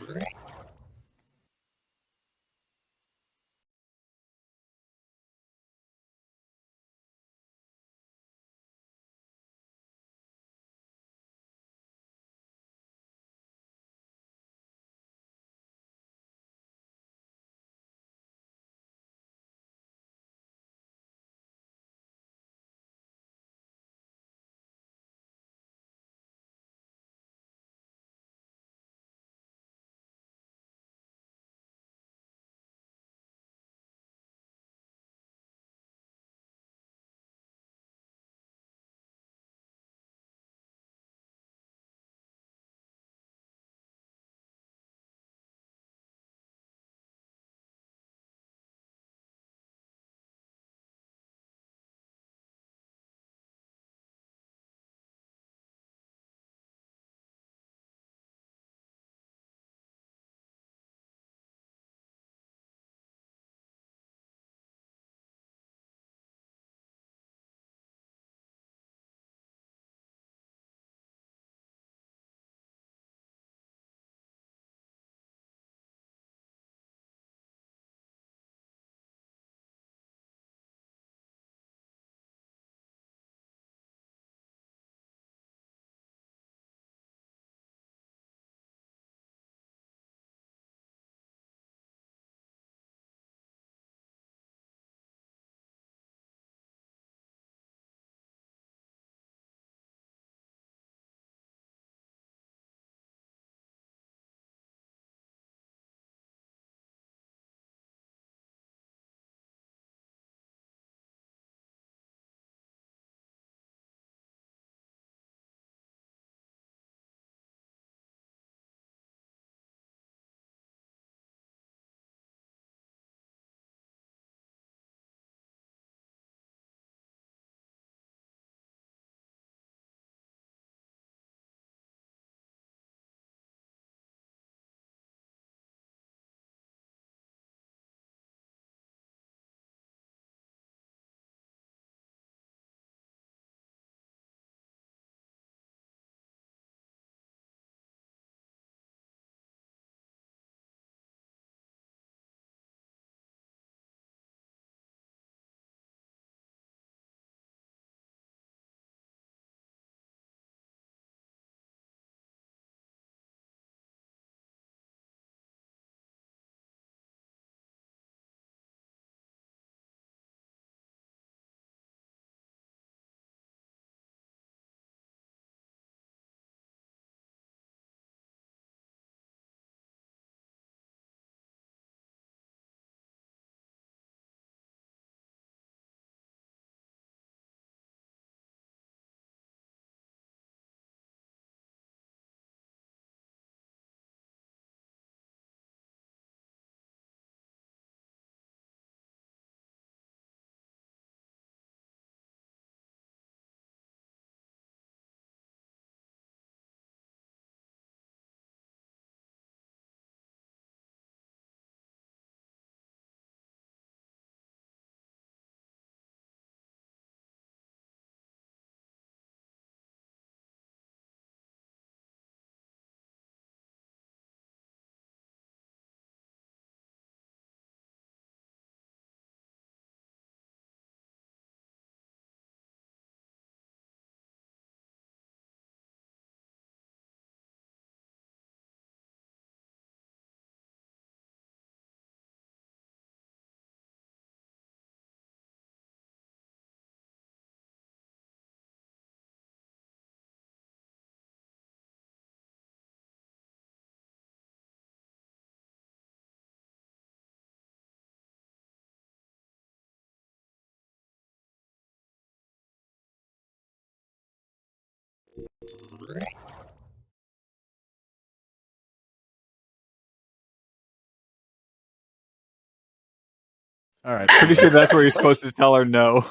All right. Pretty sure that's where you're supposed to tell her no.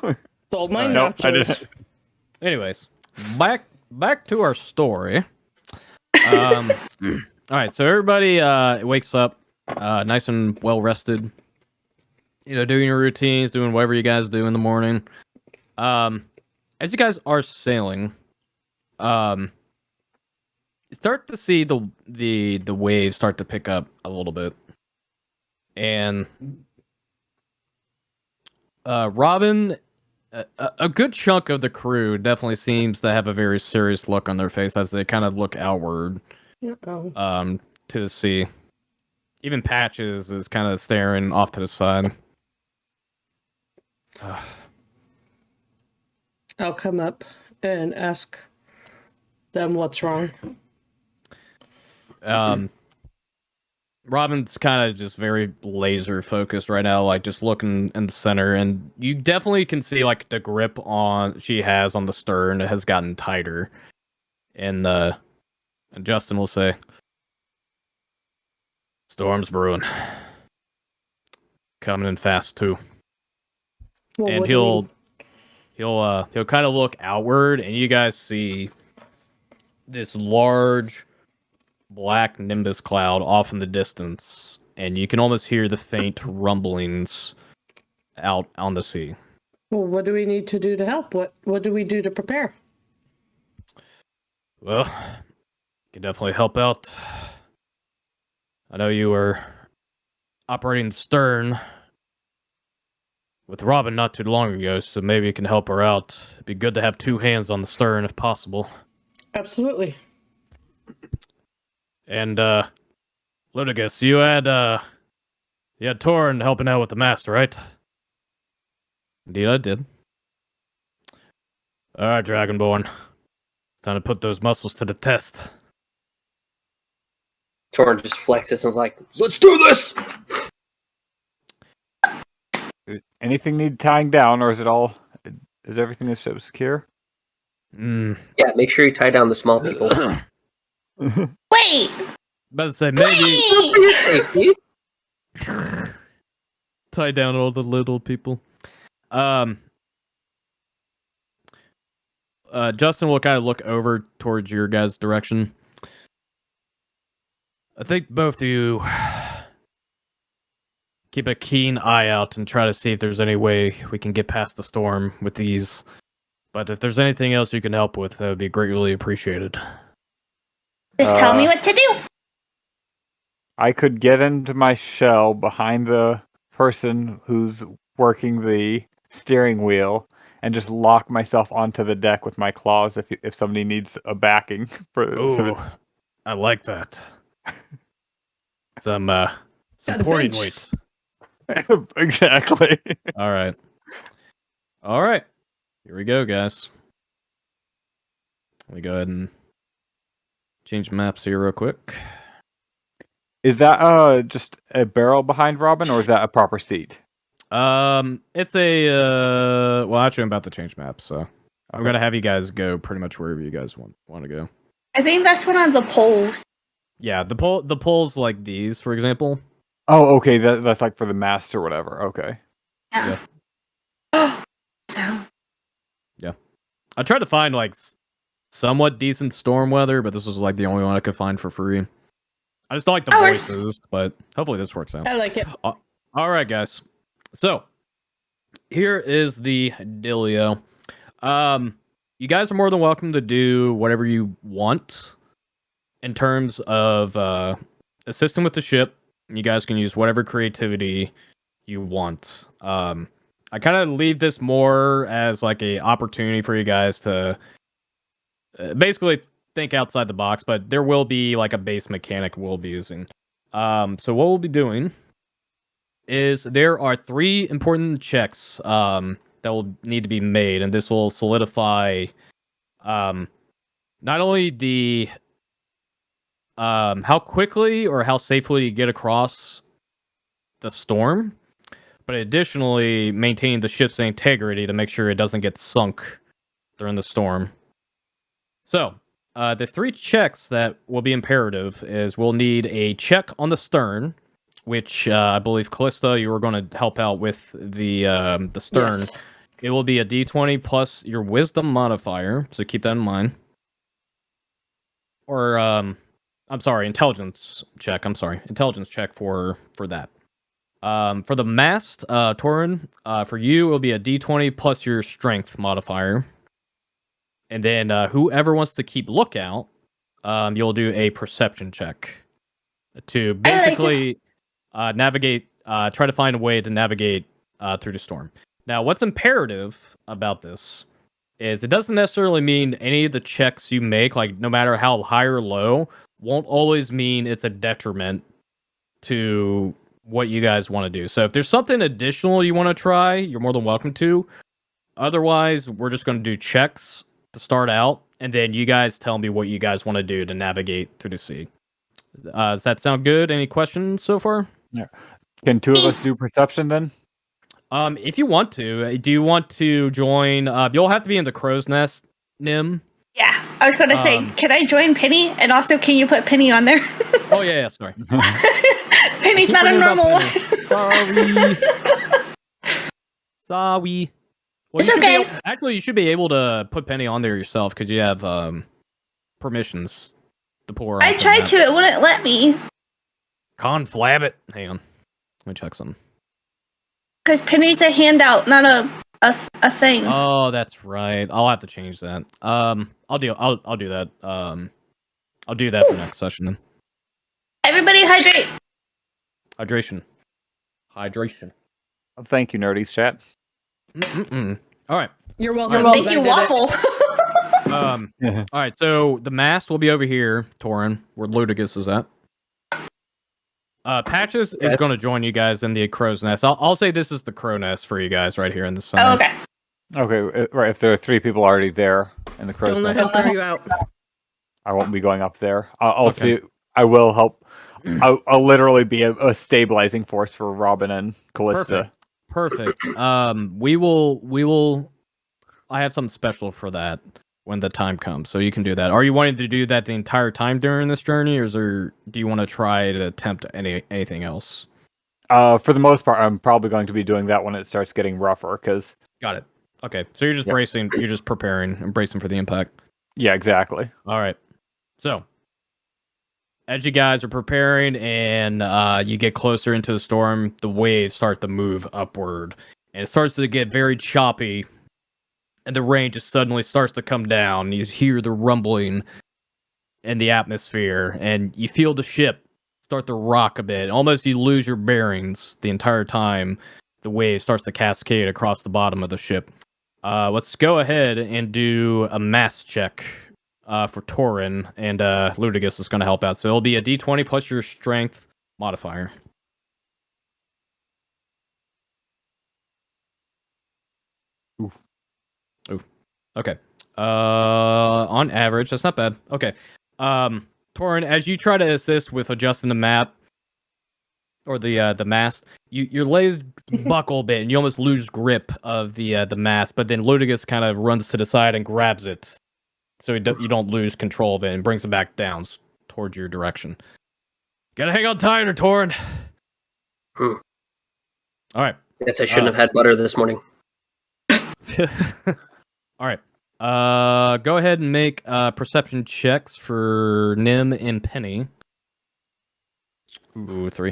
Stole my Alright. Nope, I nachos. didn't. Anyways, back to our story. All right, so everybody wakes up nice and well rested. You know, doing your routines, doing whatever you guys do in the morning. As you guys are sailing, you start to see the waves start to pick up a little bit, and Robin, a good chunk of the crew definitely seems to have a very serious look on their face as they kind of look outward Uh-oh. to the sea. Even Patches is kind of staring off to the side. I'll come up and ask them what's wrong. Robin's kind of just very laser focused right now, like just looking in the center, and you definitely can see like the grip she has on the stern has gotten tighter. And Justin will say, "Storm's brewing, coming in fast too." Well, And what do he'll kind of look outward, and you guys see this large black nimbus cloud off in the distance, and you can almost hear the faint rumblings out on the sea. well, what do we need to do to help? What do we do to prepare? Well, can definitely help out. I know you were operating the stern with Robin not too long ago, so maybe you can help her out. It'd be good to have two hands on the stern if possible. Absolutely. And Ludigus, you had Torn helping out with the master, right? Indeed, I did. All right, Dragonborn. It's time to put those muscles to the test. Torn just flexes and was like, "Let's do this!" Anything need tying down, or is everything is so secure? Mm. Yeah, make sure you tie down the small people. Wait! About to say, maybe For your safety. tie down all the little people. Justin will kind of look over towards your guys' direction. I think both of you keep a keen eye out and try to see if there's any way we can get past the storm with these. But if there's anything else you can help with, that would be greatly appreciated. Just tell me what to do. I could get into my shell behind the person who's working the steering wheel and just lock myself onto the deck with my claws if somebody needs a backing for Ooh, I like that. Some supporting weight. Exactly. All right. Here we go, guys. Let me go ahead and change maps here real quick. Is that just a barrel behind Robin, or is that a proper seat? It's a well, actually, I'm about to change maps, so I'm gonna have you guys go pretty much wherever you guys want to go. I think that's one of the poles. Yeah, the poles like these, for example. Oh, okay. That's like for the mast or whatever. Okay. Yeah. So. Yeah, I tried to find like somewhat decent storm weather, but this was like the only one I could find for free. I just don't like the voices, but hopefully this works out. I like it. All right, guys. So here is the dealio. You guys are more than welcome to do whatever you want in terms of assisting with the ship. You guys can use whatever creativity you want. I kind of leave this more as like a opportunity for you guys to basically think outside the box, but there will be like a base mechanic we'll be using. So what we'll be doing is there are 3 important checks that will need to be made, and this will solidify not only the how quickly or how safely you get across the storm, but additionally maintaining the ship's integrity to make sure it doesn't get sunk during the storm. So, the 3 checks that will be imperative is we'll need a check on the stern, which I believe Kallista, you were going to help out with the stern. Yes. It will be a D20 plus your wisdom modifier, so keep that in mind. Or I'm sorry, intelligence check. Intelligence check for that. For the mast, Torin, for you it'll be a D20 plus your strength modifier. And then whoever wants to keep lookout, you'll do a perception check to basically navigate, try to find a way to navigate through the storm. Now, what's imperative about this is it doesn't necessarily mean any of the checks you make, like no matter how high or low, won't always mean it's a detriment to what you guys want to do. So if there's something additional you want to try, you're more than welcome to. Otherwise, we're just going to do checks to start out, and then you guys tell me what you guys want to do to navigate through the sea. Does that sound good? Any questions so far? Yeah. Can 2 of us do perception then? If you want to, do you want to join? You'll have to be in the crow's nest, Nim. Yeah, I was going to say, can I join Penny? And also, can you put Penny on there? Oh yeah, sorry. Penny's not a normal one. Sorry. Well, It's okay. Actually, you should be able to put Penny on there yourself because you have permissions to pour. I tried to, it wouldn't let me. Conflab it. Hang on. Let me check something. Because Penny's a handout, not a thing. Oh, that's right. I'll have to change that. I'll do that. I'll do that for next session then. Everybody hydrate. Hydration. Thank you, nerdies chat. All right. You're welcome. Thank you, Waffle. All right. So the mast will be over here, Torin, where Ludigus is at. Patches is going to join you guys in the crow's nest. I'll say this is the crow nest for you guys right here in the center. Oh, okay. Okay, right. If there are 3 people already there in the crow's Don't let nest, him throw you out. I won't be going up there. I'll Okay. see. I will help. I'll literally be a stabilizing force for Robin and Kallista. Perfect. We will. I have something special for that when the time comes, so you can do that. Are you wanting to do that the entire time during this journey, or do you want to try to attempt anything else? For the most part, I'm probably going to be doing that when it starts getting rougher. Cause Got it. Okay, so you're just bracing. You're just preparing and bracing for the impact. yeah, exactly. All right. So, as you guys are preparing and you get closer into the storm, the waves start to move upward, and it starts to get very choppy. And the rain just suddenly starts to come down. You hear the rumbling in the atmosphere, and you feel the ship start to rock a bit. Almost you lose your bearings the entire time the wave starts to cascade across the bottom of the ship. Let's go ahead and do a mass check for Torin, and Ludigus is going to help out. So it'll be a D20 plus your strength modifier. Oof. Okay. On average, that's not bad. Okay. Torin, as you try to assist with adjusting the map or the mast, your legs buckle a bit, and you almost lose grip of the mast. But then Ludigus kind of runs to the side and grabs it, so you don't lose control of it, and brings it back down towards your direction. Gotta hang on tighter, Torin. All right. Guess I shouldn't have had butter this morning. All right. Go ahead and make perception checks for Nim and Penny. Ooh, 3.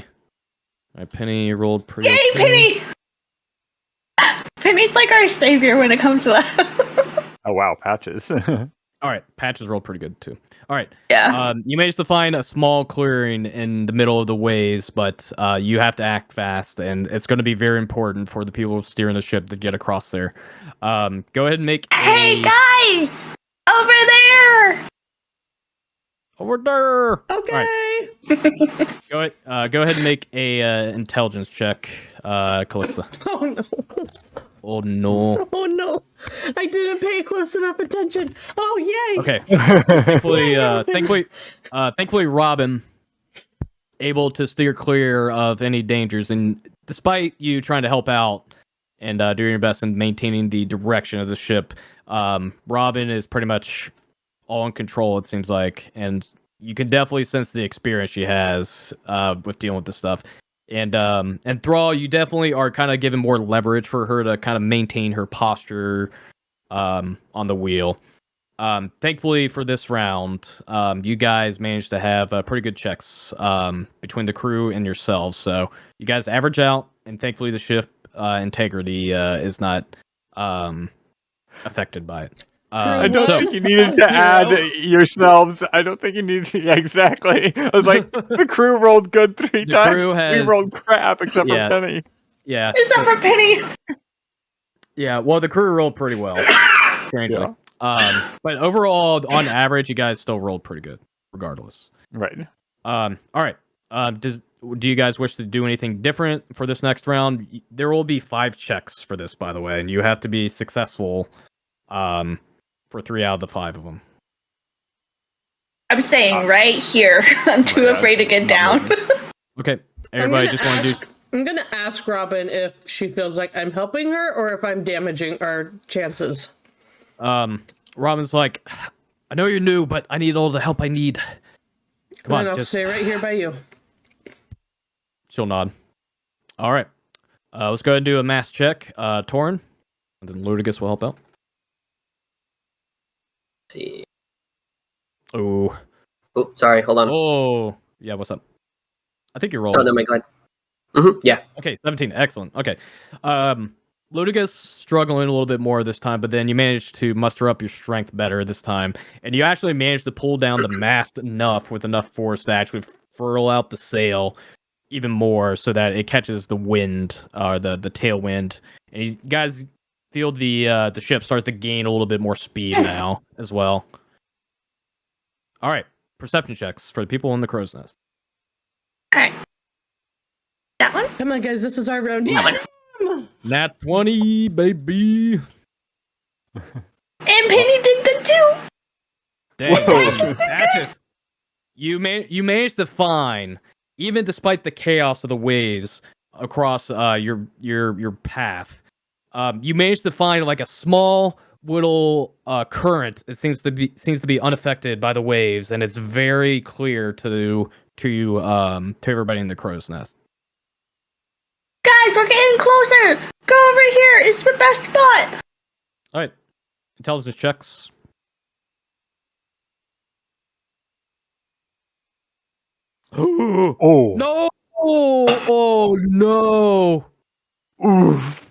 All right, Penny rolled pretty. Yay, okay. Penny! Penny's like our savior when it comes to that. Oh wow, Patches. All right, Patches rolled pretty good too. All right. Yeah. You managed to find a small clearing in the middle of the waves, but you have to act fast, and it's going to be very important for the people steering the ship to get across there. Go ahead and make. Hey guys, over there. Over there. Okay. Right. Go ahead and make a intelligence check, Kallista. Oh no. Oh no. Oh no. I didn't pay close enough attention. Oh yay. Okay. Thankfully, Robin able to steer clear of any dangers, and despite you trying to help out and doing your best in maintaining the direction of the ship, Robin is pretty much all in control, it seems like, and you can definitely sense the experience she has with dealing with this stuff. And Thrall, you definitely are kind of giving more leverage for her to kind of maintain her posture on the wheel. Thankfully for this round, you guys managed to have pretty good checks between the crew and yourselves. So you guys average out, and thankfully the ship integrity is not affected by it. I don't So- think you needed to add yourselves. I don't think you needed to. Yeah, exactly. I was like, the crew rolled good 3 The times. crew We has- rolled crap except Yeah. for Penny. Yeah. Except for Penny. Yeah, well, the crew rolled pretty well, strangely. Yeah. But overall, on average, you guys still rolled pretty good, regardless. Right. All right. Do you guys wish to do anything different for this next round? There will be 5 checks for this, by the way, and you have to be successful for 3 out of the 5 of them. I'm staying right here. I'm too God. afraid to get down. Okay, everybody gonna just want to do... I'm gonna ask Robin if she feels like I'm helping her or if I'm damaging our chances. Robin's like, I know you're new, but I need all the help I need. Come And on, I'll just... stay right here by you. She'll nod. All right. Let's go ahead and do a mass check. Torrin, and then Ludigus will help out. See. Oh. Oh, sorry. Hold on. Oh. Yeah, what's up? I think you're Oh, rolling. no, my God. Mm-hmm. Yeah. Okay, 17. Excellent. Okay. Ludigus struggling a little bit more this time, but then you managed to muster up your strength better this time. And you actually managed to pull down the mast enough with enough force to actually furl out the sail even more so that it catches the wind, the tailwind. And you guys feel the ship start to gain a little bit more speed now as well. All right. Perception checks for the people in the crow's nest. Alright. That one? Come on, guys, this is our round. Nat 20, baby. And Penny did good too. Dang. Whoa. That's it. You managed to find, even despite the chaos of the waves across your path, you managed to find like a small little current. It seems to be unaffected by the waves, and it's very clear to everybody in the crow's nest. Guys, we're getting closer. Go over here. It's the best spot. All right, intelligence checks. Oh. No! Oh no! Oof.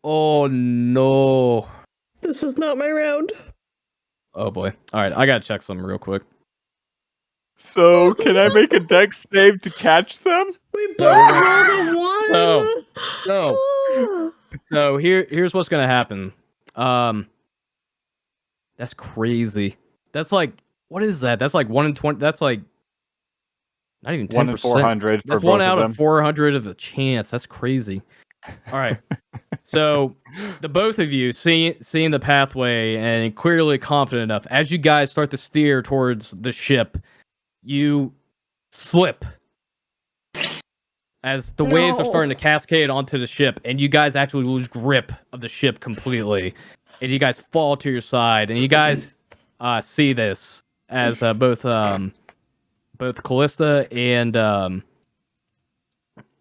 Oh no! This is not my round. Oh boy! All right, I gotta check something real quick. So, can I make a dex save to catch them? We both rolled a 1. So here's what's gonna happen. That's crazy. That's like, what is that? That's like 1 in 20. That's like not even 10%. 1 in 400 for That's both 1 out of of them. 400 of a chance. That's crazy. All right. So the both of you seeing the pathway and clearly confident enough, as you guys start to steer towards the ship, you slip as the waves are No. starting to cascade onto the ship, and you guys actually lose grip of the ship completely, and you guys fall to your side, and you guys see this as both Kallista and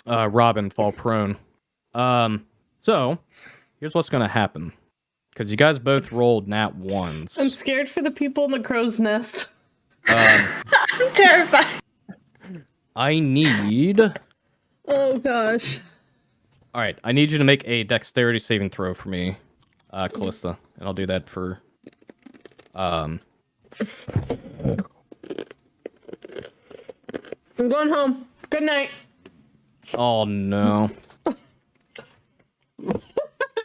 Robin fall prone. So here's what's gonna happen, because you guys both rolled nat 1s. I'm scared for the people in the crow's nest. I'm terrified. I need. Oh gosh. All right, I need you to make a dexterity saving throw for me, Kallista, and I'll do that for. I'm going home. Good night. Oh no.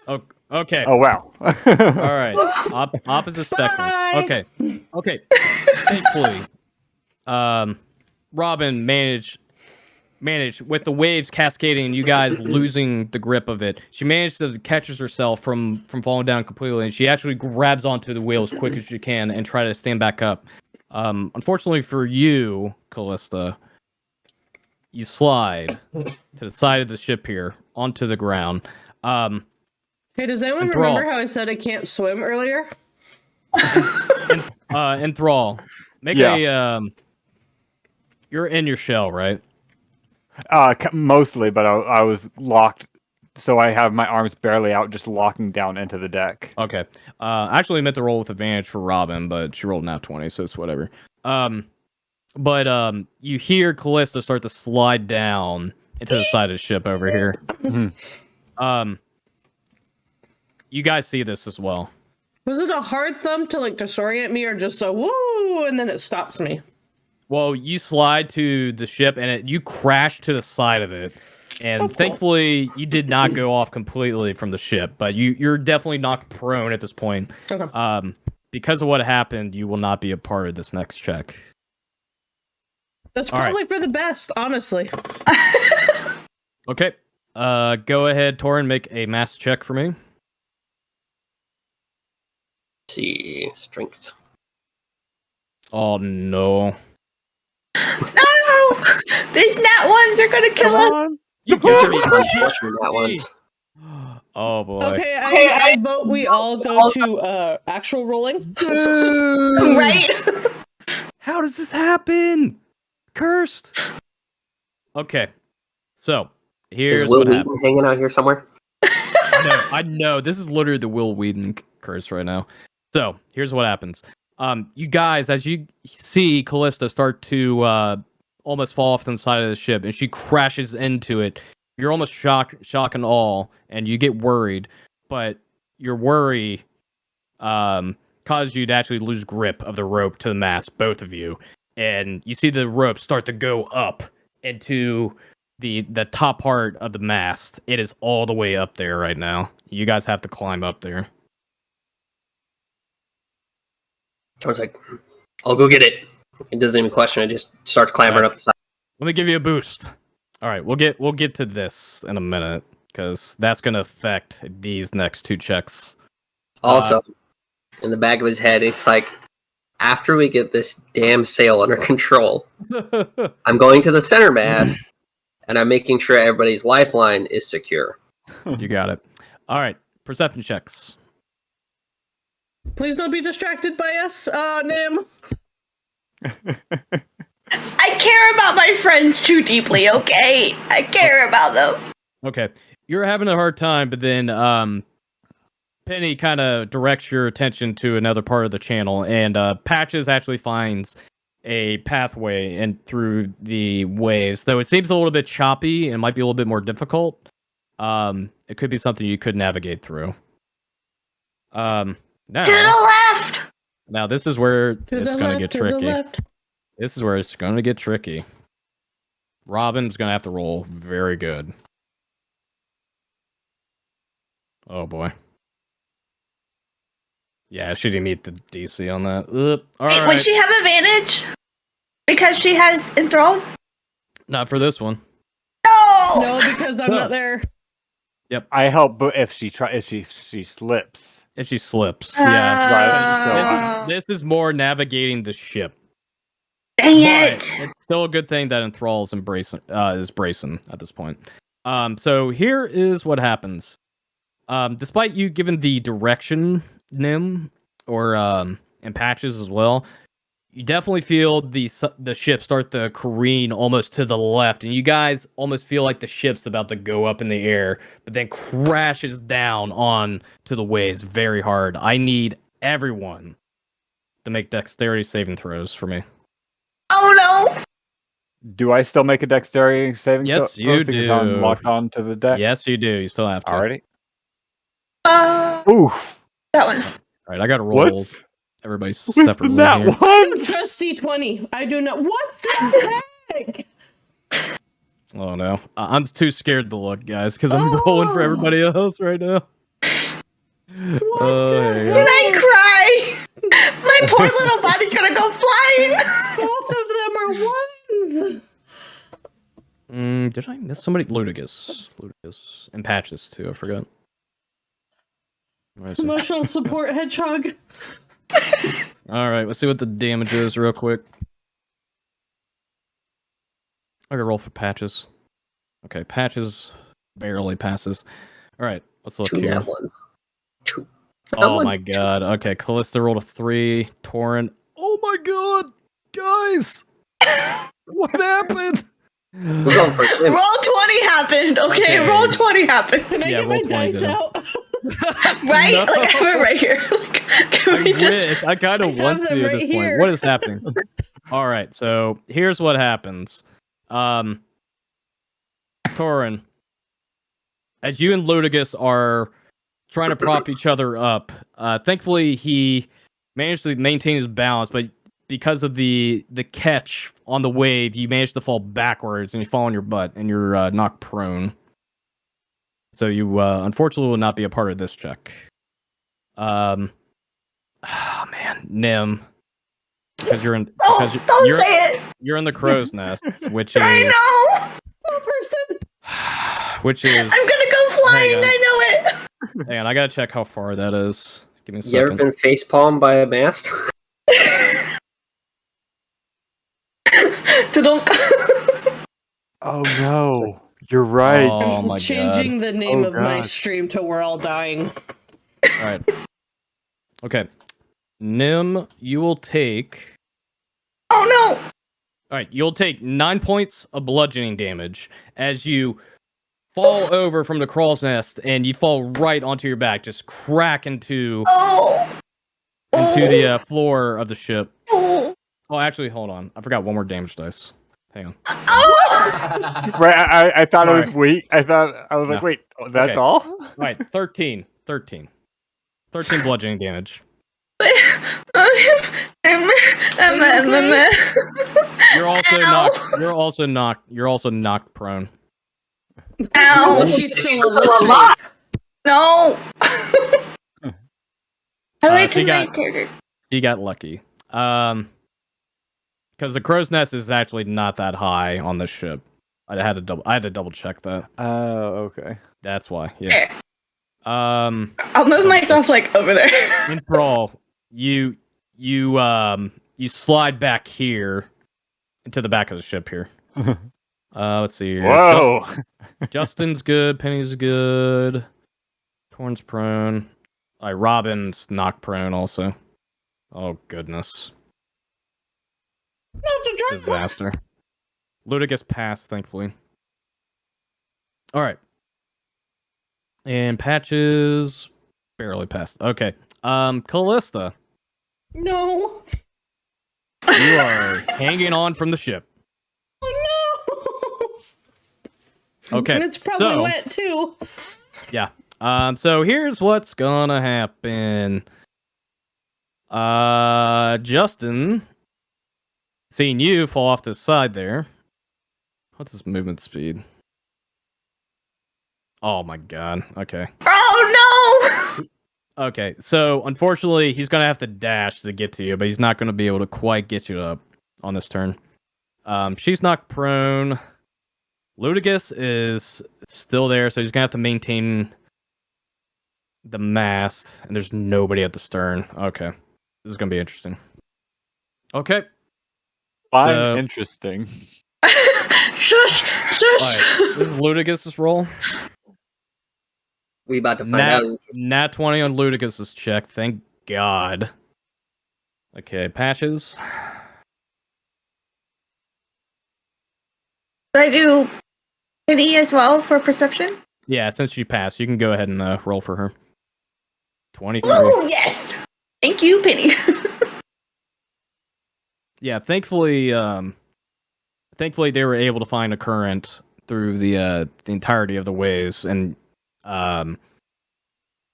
Oh, okay. Oh, wow. All right. Opposite spectrums. Okay. Thankfully, Robin managed with the waves cascading and you guys losing the grip of it. She managed to catch herself from falling down completely, and she actually grabs onto the wheel as quick as she can and try to stand back up. Unfortunately for you, Kallista, you slide to the side of the ship here onto the ground. Hey, does anyone And Thrall. remember how I said I can't swim earlier? Enthrall, make a you're in your shell, right? Mostly, but I was locked, so I have my arms barely out, just locking down into the deck. Okay. I actually meant to roll with advantage for Robin, but she rolled now 20, so it's whatever. But you hear Kallista start to slide down into the side of the ship over here. You guys see this as well. Was it a hard thump to like disorient me, or just a woo, and then it stops me? Well, you slide to the ship, and you crash to the side of it. And thankfully, you did not go off completely from the ship, but you're definitely knocked prone at this point. Okay. Because of what happened, you will not be a part of this next check. That's probably for the best, honestly. Okay. Go ahead, Torin, make a mass check for me. Let's see, strength. Oh, no. No! These nat ones are gonna kill us. You These are the unfortunate nat ones. Oh, boy. Okay, I vote we all go to actual rolling. Right? How does this happen? Cursed. Okay. So, here's Is Will what Wheaton happened. hanging out here somewhere? I know. This is literally the Will Wheaton curse right now. So, here's what happens. You guys, as you see Kallista start to almost fall off the side of the ship, and she crashes into it, you're almost shock and awe, and you get worried. But your worry causes you to actually lose grip of the rope to the mast, both of you. And you see the rope start to go up into the top part of the mast. It is all the way up there right now. You guys have to climb up there. I was like, I'll go get it. It doesn't even question it, just starts clambering up the side. Let me give you a boost. All right, we'll get to this in a minute because that's going to affect these next two checks. Also, in the back of his head, he's like, after we get this damn sail under control, I'm going to the center mast, and I'm making sure everybody's lifeline is secure. You got it. All right, perception checks. Please don't be distracted by us, Nim. I care about my friends too deeply, okay? I care about them. Okay, you're having a hard time, but then Penny kind of directs your attention to another part of the channel, and Patches actually finds a pathway and through the waves, though it seems a little bit choppy and might be a little bit more difficult. It could be something you could navigate through. Now, To the left! now this is where it's going to get to the tricky. left. This is where it's going to get tricky. Robin's going to have to roll very good. Oh boy. Yeah, she didn't meet the DC on that. All Wait, right. would she have advantage? Because she has enthralled? Not for this one. No! No, because I'm not there. I help, but if she slips. If she slips. Uh, Yeah. This is more navigating the ship. Dang But it! it's still a good thing that Enthrall is bracing at this point. So here is what happens. Despite you giving the direction, Nim, or and Patches as well, you definitely feel the ship start to careen almost to the left, and you guys almost feel like the ship's about to go up in the air, but then crashes down on to the waves very hard. I need everyone to make dexterity saving throws for me. Oh no! Do I still make a dexterity saving? Yes, throw you because do. I'm locked on to the deck. Yes, you do. You still have to. Alrighty. Oof. That one. All right, I got to roll. What? Everybody With separately that here. one? Trusty 20. I do not. What the heck? Oh no, I'm too scared to look, guys, because I'm rolling for everybody else right now. What the there you Can go. I cry? My poor little body's gonna go flying! Both of them are ones. Did I miss somebody? Ludigus, and Patches too. I forgot. Where is it? Emotional support hedgehog. All right, let's see what the damage is real quick. I can roll for Patches. Okay, Patches barely passes. All right, let's look Two here. nat ones. Two. Oh my god. Okay, Kallista rolled a 3. Torrent. Oh my god, guys, what happened? We're going for him. Roll 20 happened. Okay, Okay. roll 20 happened. Can I Yeah, get my roll 20 dice then. out? Right? No. Like, I have it right here. Like, can I we just... wish. I kind of I want have to them at right this here. point. What is happening? All right, so here's what happens. Torin, as you and Ludigus are trying to prop each other up, thankfully he managed to maintain his balance, but because of the catch on the wave, you managed to fall backwards and you fall on your butt and you're knocked prone. So you unfortunately will not be a part of this check. Oh man, Nim, because you're in. Because Don't you're, say it! You're in the crow's nest, which is. I know! Little person. Which is. I'm gonna go flying, Hang on. I know it! Hang on, I gotta check how far that is. Give me a You ever second. been facepalmed by a mast? Don't... Oh no, you're right. Oh my Changing the name Oh, of my gosh. stream to We're All Dying. god. All right. Okay. Nim, you will take. Oh no! All right, you'll take 9 points of bludgeoning damage as you fall over from the crawl's nest and you fall right onto your back, just crack into Oh! the floor of the ship. Oh! Oh, actually, hold on. I forgot one more damage dice. Hang on. Oh! Right, I thought it was Sorry. weak. I was like, No. wait, that's Okay. all? All right, 13 bludgeoning damage. You're also knocked prone. Ow! She's still a lot. No! How do I she turn my got- character? You got lucky. Because the crow's nest is actually not that high on this ship. I had to double check that. Oh, okay. That's why. Yeah. I'll move myself like over there. In brawl, you slide back here into the back of the ship here. Let's see here. Whoa! Justin's good. Penny's good. Torn's prone. Robin's knocked prone also. Oh goodness. Not to drive. Disaster. Ludigus passed, thankfully. Alright. And Patches barely passed. Okay. Kallista, No. you are hanging on from the ship. Oh no. Okay. And it's probably so, wet too. Yeah. So here's what's gonna happen. Justin, seeing you fall off to the side there. What's his movement speed? Oh my god. Okay. Oh no! Okay. So unfortunately, he's gonna have to dash to get to you, but he's not gonna be able to quite get you up on this turn. She's knocked prone. Ludigus is still there, so he's gonna have to maintain the mast, and there's nobody at the stern. Okay. This is gonna be interesting. Okay. Fine, So- interesting. Shush! Shush! Alright. This is Ludicus's roll. We about to find out. Nat 20 on Ludicus's check. Thank God. Okay, Patches. Do I do pity as well for perception? Yeah, since you passed, you can go ahead and roll for her. 23. Oh yes! Thank you, Penny. Yeah, thankfully they were able to find a current through the entirety of the waves, and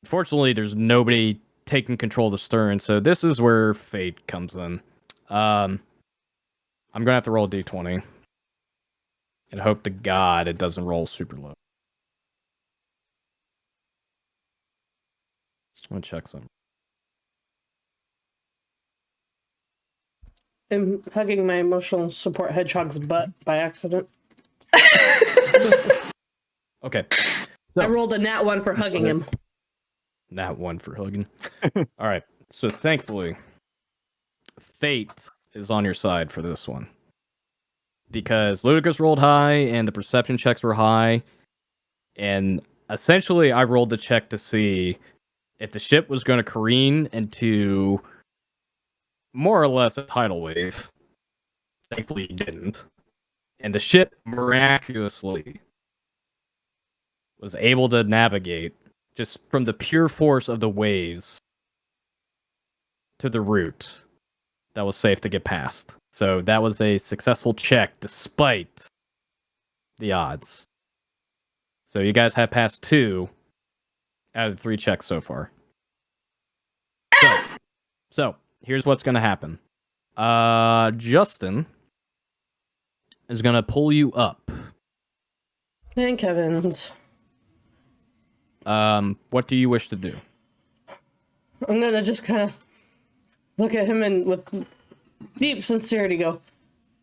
fortunately there's nobody taking control of the stern, so this is where fate comes in. I'm gonna have to roll a d20 and hope to God it doesn't roll super low. I'm gonna check something. I'm hugging my emotional support hedgehog's butt by accident. Okay. I rolled a nat 1 for hugging him. Nat 1 for hugging. Alright, so thankfully, fate is on your side for this one. Because Ludicus rolled high, and the perception checks were high, and essentially I rolled the check to see if the ship was going to careen into more or less a tidal wave, thankfully it didn't. And the ship miraculously was able to navigate just from the pure force of the waves to the route that was safe to get past. So that was a successful check despite the odds. So you guys have passed 2 out of the 3 checks so far. So here's what's going to happen. Justin is going to pull you up. Thank heavens. What do you wish to do? I'm gonna just kind of look at him and with deep sincerity go,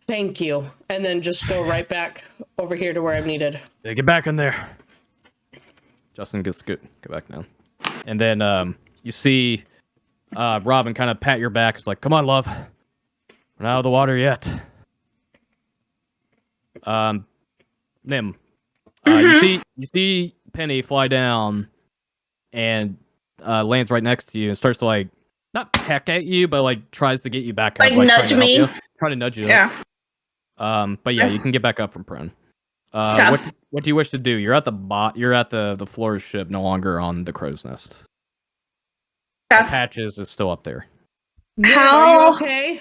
thank you. And then just go right back over here to where I'm needed. Yeah, get back in there. Justin gets good. Go back now. And then you see Robin kind of pat your back. It's like, come on, love. We're not out of the water yet. Nim. You see Penny fly down and lands right next to you and starts to like not peck at you, but like tries to get you back up. Like nudge me. Trying to nudge you. Yeah. But yeah, you can get back up from prone. Yeah. What do you wish to do? You're at the floor of the ship, no longer on the crow's nest. Yeah. The Patches is still up there. How? Are you okay?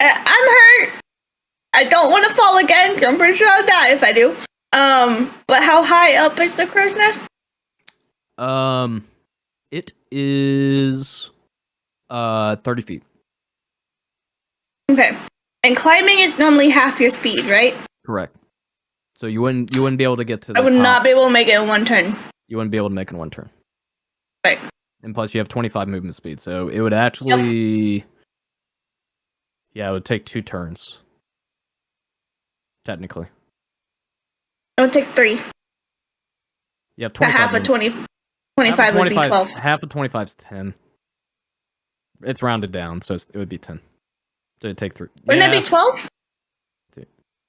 I'm hurt. I don't want to fall again, 'cause I'm pretty sure I'll die if I do. But how high up is the crow's nest? It is 30 feet. Okay. And climbing is normally half your speed, right? Correct. So you wouldn't be able to get to the I would top. not be able to make it in one turn. You wouldn't be able to make it in one turn. Right. And plus you have 25 movement speed, so it would actually yeah, it would take 2 turns. Technically. It would take 3. You have A 25 half of movement. 25 would be 12. Half of 25 is 10. It's rounded down, so it would be 10. So it'd take 3. Wouldn't it be 12?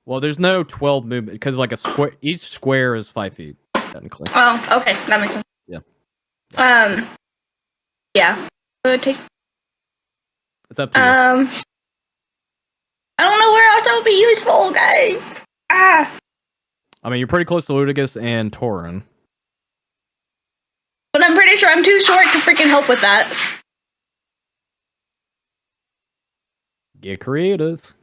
Well, there's no 12 movement because like a square, each square is 5 feet technically. Oh, okay, that makes sense. Yeah. Yeah. It would take. It's up to you. I don't know where else that would be useful, guys. I mean, you're pretty close to Ludicus and Torin. But I'm pretty sure I'm too short to freaking help with that. Get creative.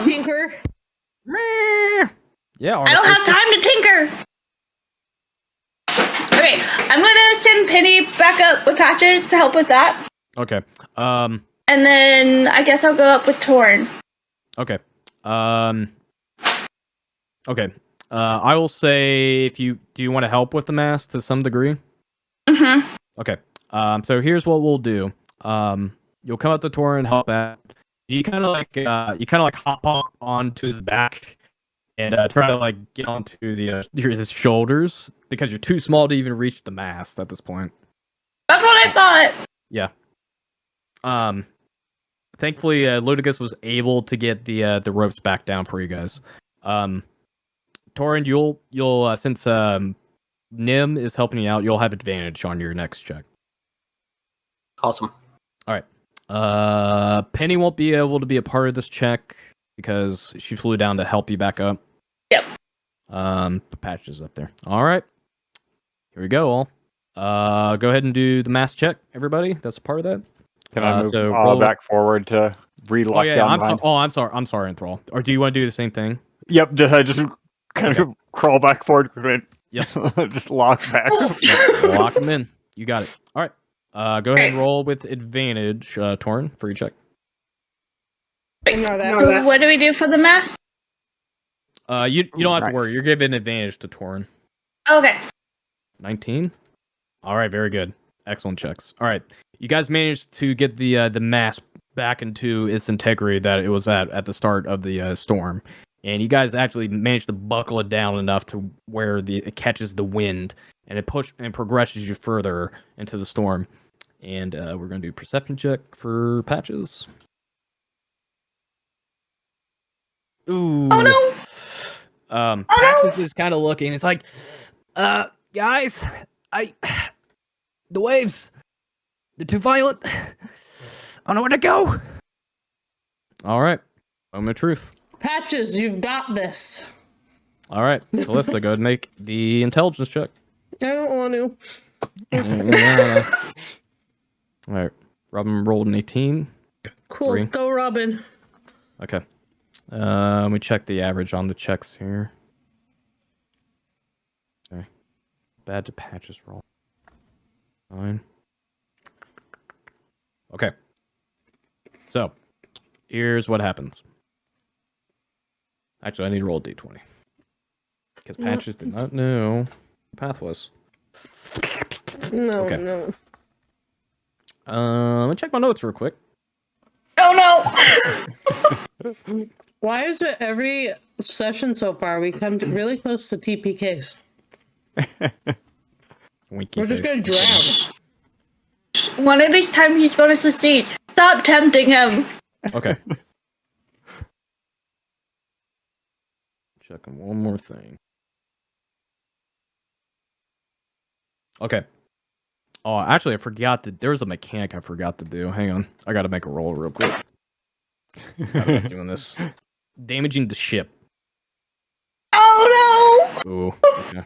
Tinker. Yeah. I don't have time to tinker. Okay, I'm gonna send Penny back up with Patches to help with that. Okay. And then I guess I'll go up with Torn. Okay. Okay. I will say do you want to help with the mask to some degree? Mm-hmm. Okay. So here's what we'll do. You'll come up to Torin and help out. You kind of like hop onto his back and try to like get onto his shoulders because you're too small to even reach the mast at this point. That's what I thought. Yeah. Thankfully, Ludicus was able to get the ropes back down for you guys. Torin, you'll since Nim is helping you out, you'll have advantage on your next check. Awesome. All right. Penny won't be able to be a part of this check because she flew down to help you back up. Yep. The patch is up there. All right. Here we go, all. Go ahead and do the mass check, everybody. That's a part of that. Can I move roll back forward to relock Oh yeah, down mine? I'm sorry, Enthrall. Or do you want to do the same thing? Yep, just kind of crawl back forward quickly. Yep. Just lock back. Yep, lock them in. You got it. All right. Go ahead and roll with advantage, Torin, for your check. Ignore that. So what do we do for the mask? You don't have to Nice. worry. You're giving advantage to Torin. Okay. 19. All right, very good. Excellent checks. All right, you guys managed to get the mask back into its integrity that it was at the start of the storm, and you guys actually managed to buckle it down enough to where it catches the wind and it progresses you further into the storm. And we're gonna do a perception check for Patches. Ooh. Oh no! Patches is kind of looking. It's like, Guys, the waves, they're too violent. I don't know where to go. All right, moment of truth. Patches, you've got this. All right, Kallista, go ahead and make the intelligence check. I don't want to. All right, Robin rolled an 18. Cool. 3. Go, Robin. Okay. Let me check the average on the checks here. Okay. Bad to Patches roll. 9. Okay. So, here's what happens. Actually, I need to roll a d20. Because Patches did not know what the path was. No, Okay. no. Let me check my notes real quick. Oh no! Why is it every session so far we come to really close to TPKs? Winky We're just face. gonna drown. One of these times he's gonna succeed. Stop tempting him. Okay. Checking one more thing. Okay. Oh, actually, I forgot to. There's a mechanic I forgot to do. Hang on. I gotta make a roll real quick. Gotta be doing this. Damaging the ship. Oh no! Ooh. Okay.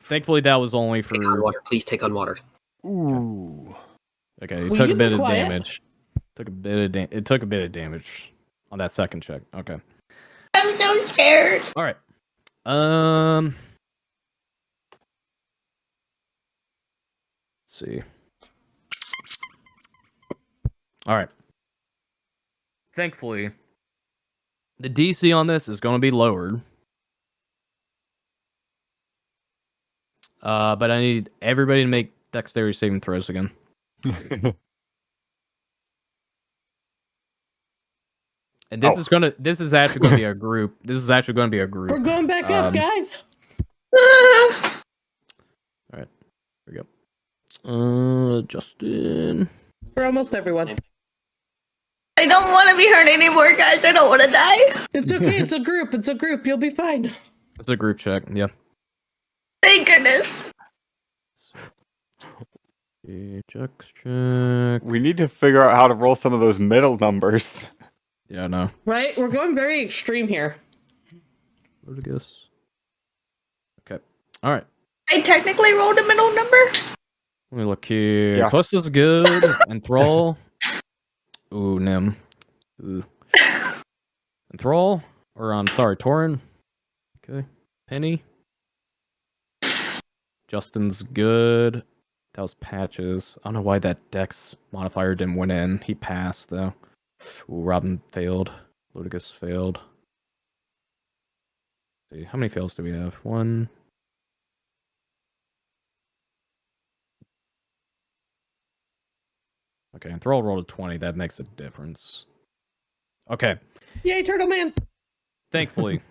Thankfully, that was only for. Take on water. Please take on water. Ooh. Okay, it Will took you a be bit of quiet? damage. It took a bit of damage on that second check. Okay. I'm so scared. All right. Let's see. All right. Thankfully, the DC on this is going to be lowered. But I need everybody to make dexterity saving throws again. And this is actually gonna be a group. This is actually gonna be a group. We're going back up, guys. Alright. Here we go. Justin. For almost everyone. I don't want to be hurt anymore, guys. I don't want to die. It's okay, it's a group, it's a group. You'll be fine. It's a group check, yeah. Thank goodness. Okay, check. We need to figure out how to roll some of those middle numbers. Yeah, no. Right? We're going very extreme here. What I guess. Okay. Alright. I technically rolled a middle number. Let me look here. Yeah. Callista's good. Enthrall. Ooh, Nim. Ooh. Enthrall. Or I'm sorry, Torin. Okay. Penny. Justin's good. That was Patches. I don't know why that Dex modifier didn't went in. He passed though. Ooh, Robin failed. Ludicus failed. Let's see, how many fails do we have? 1. Okay, and Thrall rolled a 20. That makes a difference. Okay. Yay, Turtle Man! Thankfully,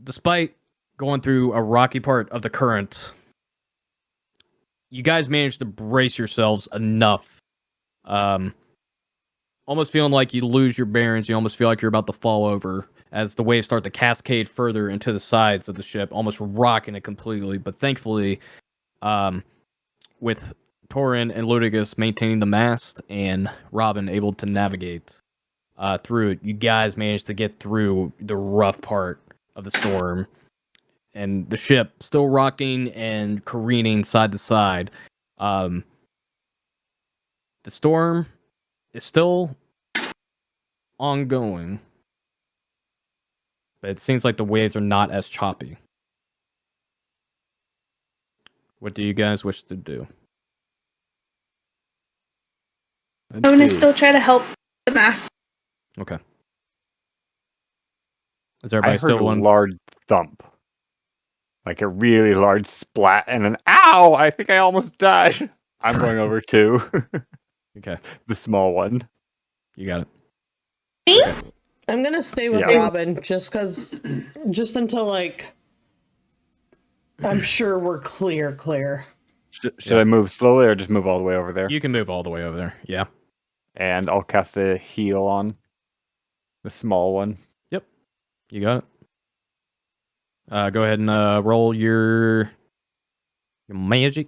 despite going through a rocky part of the current, you guys managed to brace yourselves enough. Almost feeling like you lose your bearings. You almost feel like you're about to fall over as the waves start to cascade further into the sides of the ship, almost rocking it completely. But thankfully, with Torin and Ludicus maintaining the mast and Robin able to navigate through it, you guys managed to get through the rough part of the storm. And the ship still rocking and careening side to side. The storm is still ongoing, but it seems like the waves are not as choppy. What do you guys wish to do? I'm gonna still try to help the mask. Okay. Is I everybody heard still a one? large thump. Like a really large splat and an ow! I think I almost died. I'm going over to Okay, the small one. you got it. Me? Okay. I'm gonna stay with Yeah. Robin just until like I'm sure we're clear. Should I move slowly or just move all the way over there? You can move all the way over there. Yeah. And I'll cast a heal on the small one. You got it. Go ahead and roll your magic.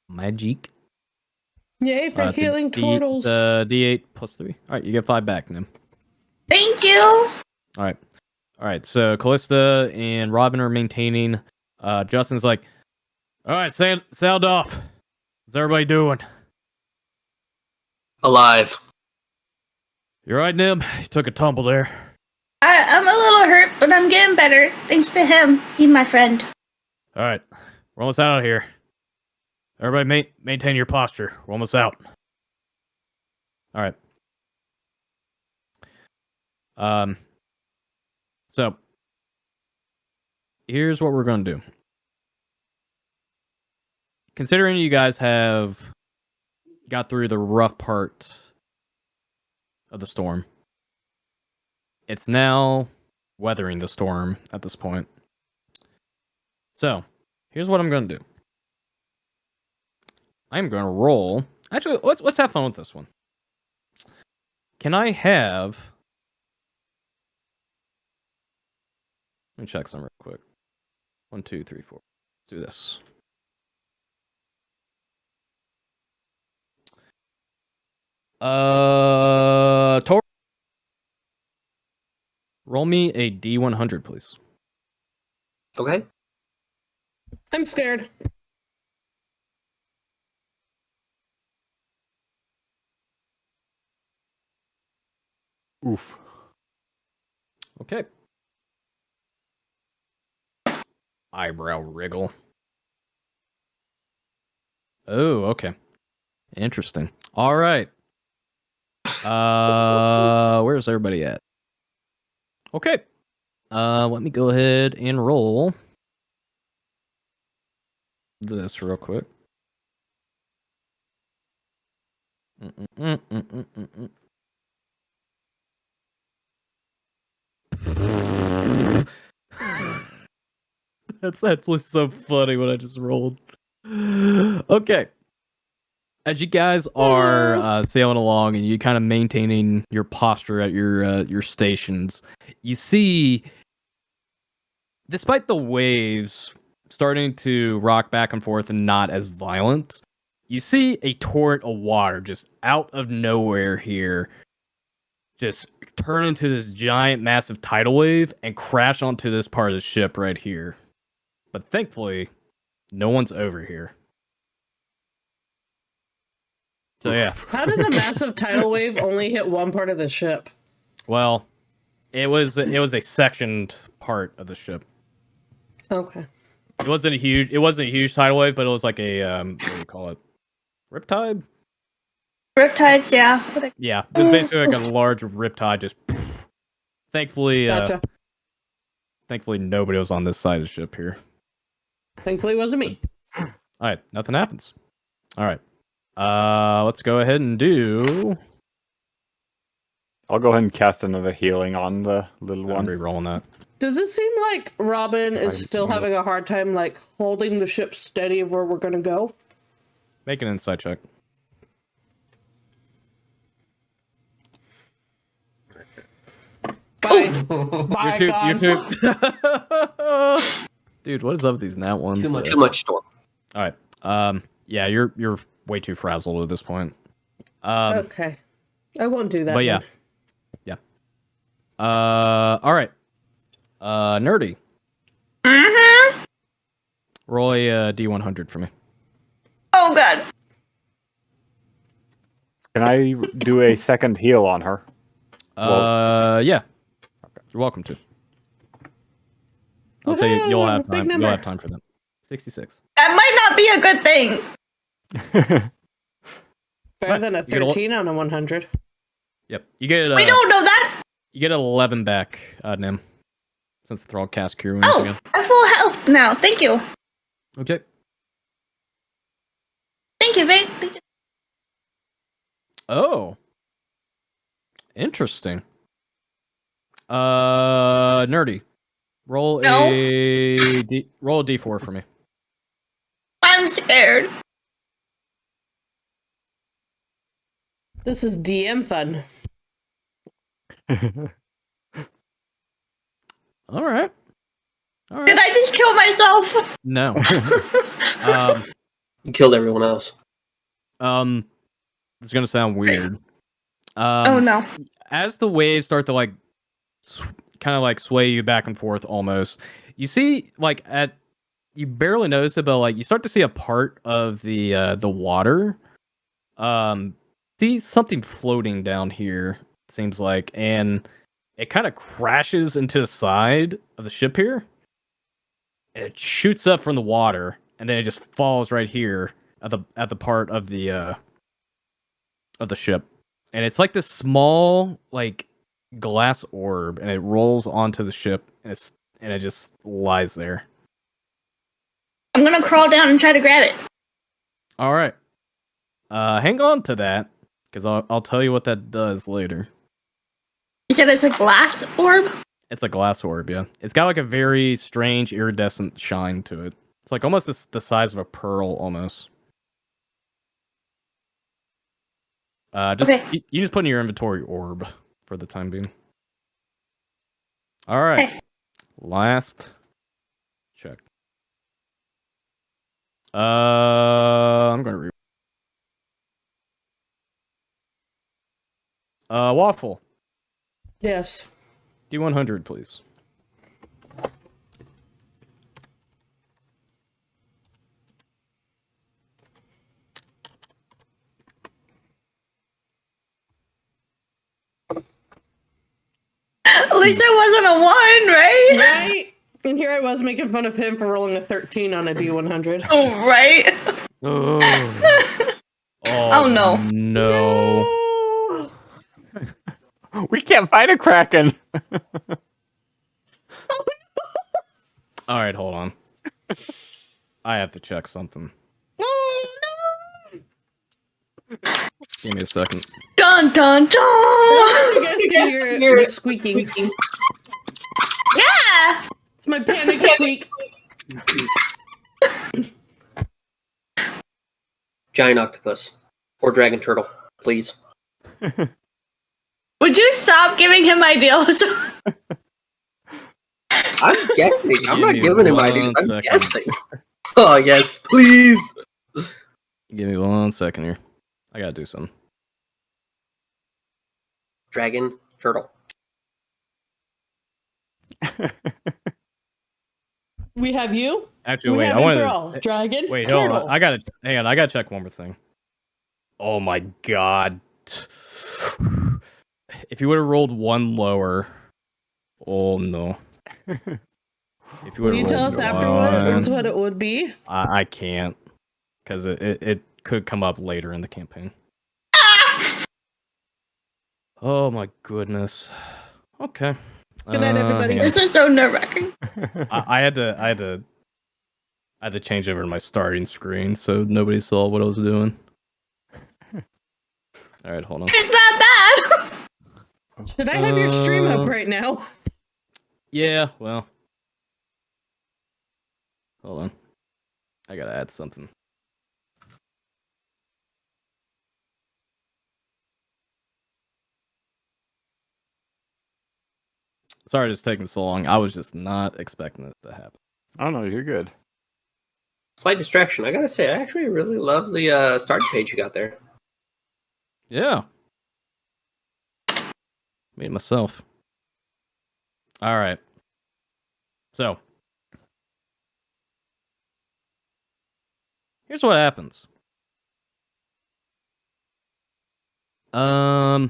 Magic. Yay for It's a healing turtles. D8 plus 3. All right, you get 5 back, Nim. Thank you. All right. So Kallista and Robin are maintaining. Justin's like, all right, sound off. What's everybody doing? Alive. You're right, Nim. You took a tumble there. I'm a little hurt, but I'm getting better. Thanks to him. He's my friend. All right, we're almost out of here. Everybody, maintain your posture. We're almost out. All right. So here's what we're gonna do. Considering you guys have got through the rough part of the storm, it's now weathering the storm at this point. So here's what I'm gonna do. I'm gonna roll. Actually, let's have fun with this one. Can I have? Let me check some real quick. 1, 2, 3, 4. Let's do this. Tor, roll me a D100, please. Okay. I'm scared. Oof. Okay. Eyebrow wriggle. Oh, okay. Interesting. All right. Where's everybody at? Okay. Let me go ahead and roll this real quick. That's actually so funny what I just rolled. Okay. As you guys are sailing along and you kind of maintaining your posture at your stations, you see, despite the waves starting to rock back and forth and not as violent, you see a torrent of water just out of nowhere here just turn into this giant, massive tidal wave and crash onto this part of the ship right here. But thankfully, no one's over here. So yeah. How does a massive tidal wave only hit one part of the ship? Well, it was a sectioned part of the ship. Okay. It wasn't a huge tidal wave, but it was like a what do you call it? Riptide? Riptides, yeah. Yeah, it was basically like a large riptide. Just thankfully, Gotcha. thankfully nobody was on this side of the ship here. Thankfully, it wasn't me. All right, nothing happens. All right, let's go ahead and do. I'll go ahead and cast another healing on the little I'm one. re-rolling that. Does it seem like Robin is still having a hard time, like, holding the ship steady of where we're gonna go? Make an insight check. Bye. Bye, You God. too. Dude, what is up with these nat ones? Too much storm. All right. Yeah, you're way too frazzled at this point. Okay. I won't do that. But yeah. then. All right. Nerdy. Mm-hmm. Roll a D100 for me. Oh, God. Can I do a second heal on her? Yeah. You're welcome to. I'll say you'll have Big time. You'll number. have time for that. 66. That might not be a good thing. Better than a You get a- 13 on a 100. Yep. You get We don't know that. you get 11 back, Nim. Since the Thrall cast Cure Wounds Oh, again. I'm full health now. Thank you. Okay. Thank you, Vic. Thank you. Oh. Interesting. Nerdy. Roll No. roll a D4 for me. I'm scared. This is DM fun. All right. All right. Did I just kill myself? No. You killed everyone else. It's gonna sound weird. Oh no. As the waves start to like, kind of like sway you back and forth, almost, you see like you barely notice it, but like you start to see a part of the water. See something floating down here. It seems like, and it kind of crashes into the side of the ship here, and it shoots up from the water, and then it just falls right here at the part of the ship, and it's like this small like glass orb, and it rolls onto the ship, and it just lies there. I'm gonna crawl down and try to grab it. All right, hang on to that, because I'll tell you what that does later. You said it's a glass orb? It's a glass orb, yeah. It's got like a very strange iridescent shine to it. It's like almost the size of a pearl, almost. Just Okay. you just put in your inventory orb for the time being. All right, Okay. last check. I'm gonna read. Waffle. Yes. D100, please. At least it wasn't a 1, right? Right? And here I was making fun of him for rolling a 13 on a D100. Oh, right. Oh, Oh, no. No. We can't fight a kraken. All right, hold on. I have to check something. Oh, Give me a second. Dun dun dun! no! You guys can hear it squeaking. Yeah! It's my panic squeak. Giant octopus. Or dragon turtle, please. Would you stop giving him ideals? I'm guessing. I'm not Give me giving him one ideas. I'm second. guessing. Oh, yes, please. Give me 1 second here. I gotta do something. Dragon turtle. We have you. Actually, We wait. have I wanted Enthrall. to. Dragon. Wait, hold Turtle. on. I gotta hang on. I gotta check one more thing. Oh my god! If you would have rolled 1 lower, oh no. If you Will you tell us afterwards what it would be? I can't, because it could come up later in the campaign. Oh my goodness. Okay. Good night, everybody. hang on. This is so nerve-wracking. I had to change over to my starting screen so nobody saw what I was doing. All right, hold on. It's not bad. Should I have your stream up right now? Yeah, well. Hold on. I gotta add something. Sorry it's taking so long. I was just not expecting it to happen. Oh no, you're good. Slight distraction. I gotta say, I actually really love the start page you got there. Yeah. Made it myself. Alright. So. Here's what happens. As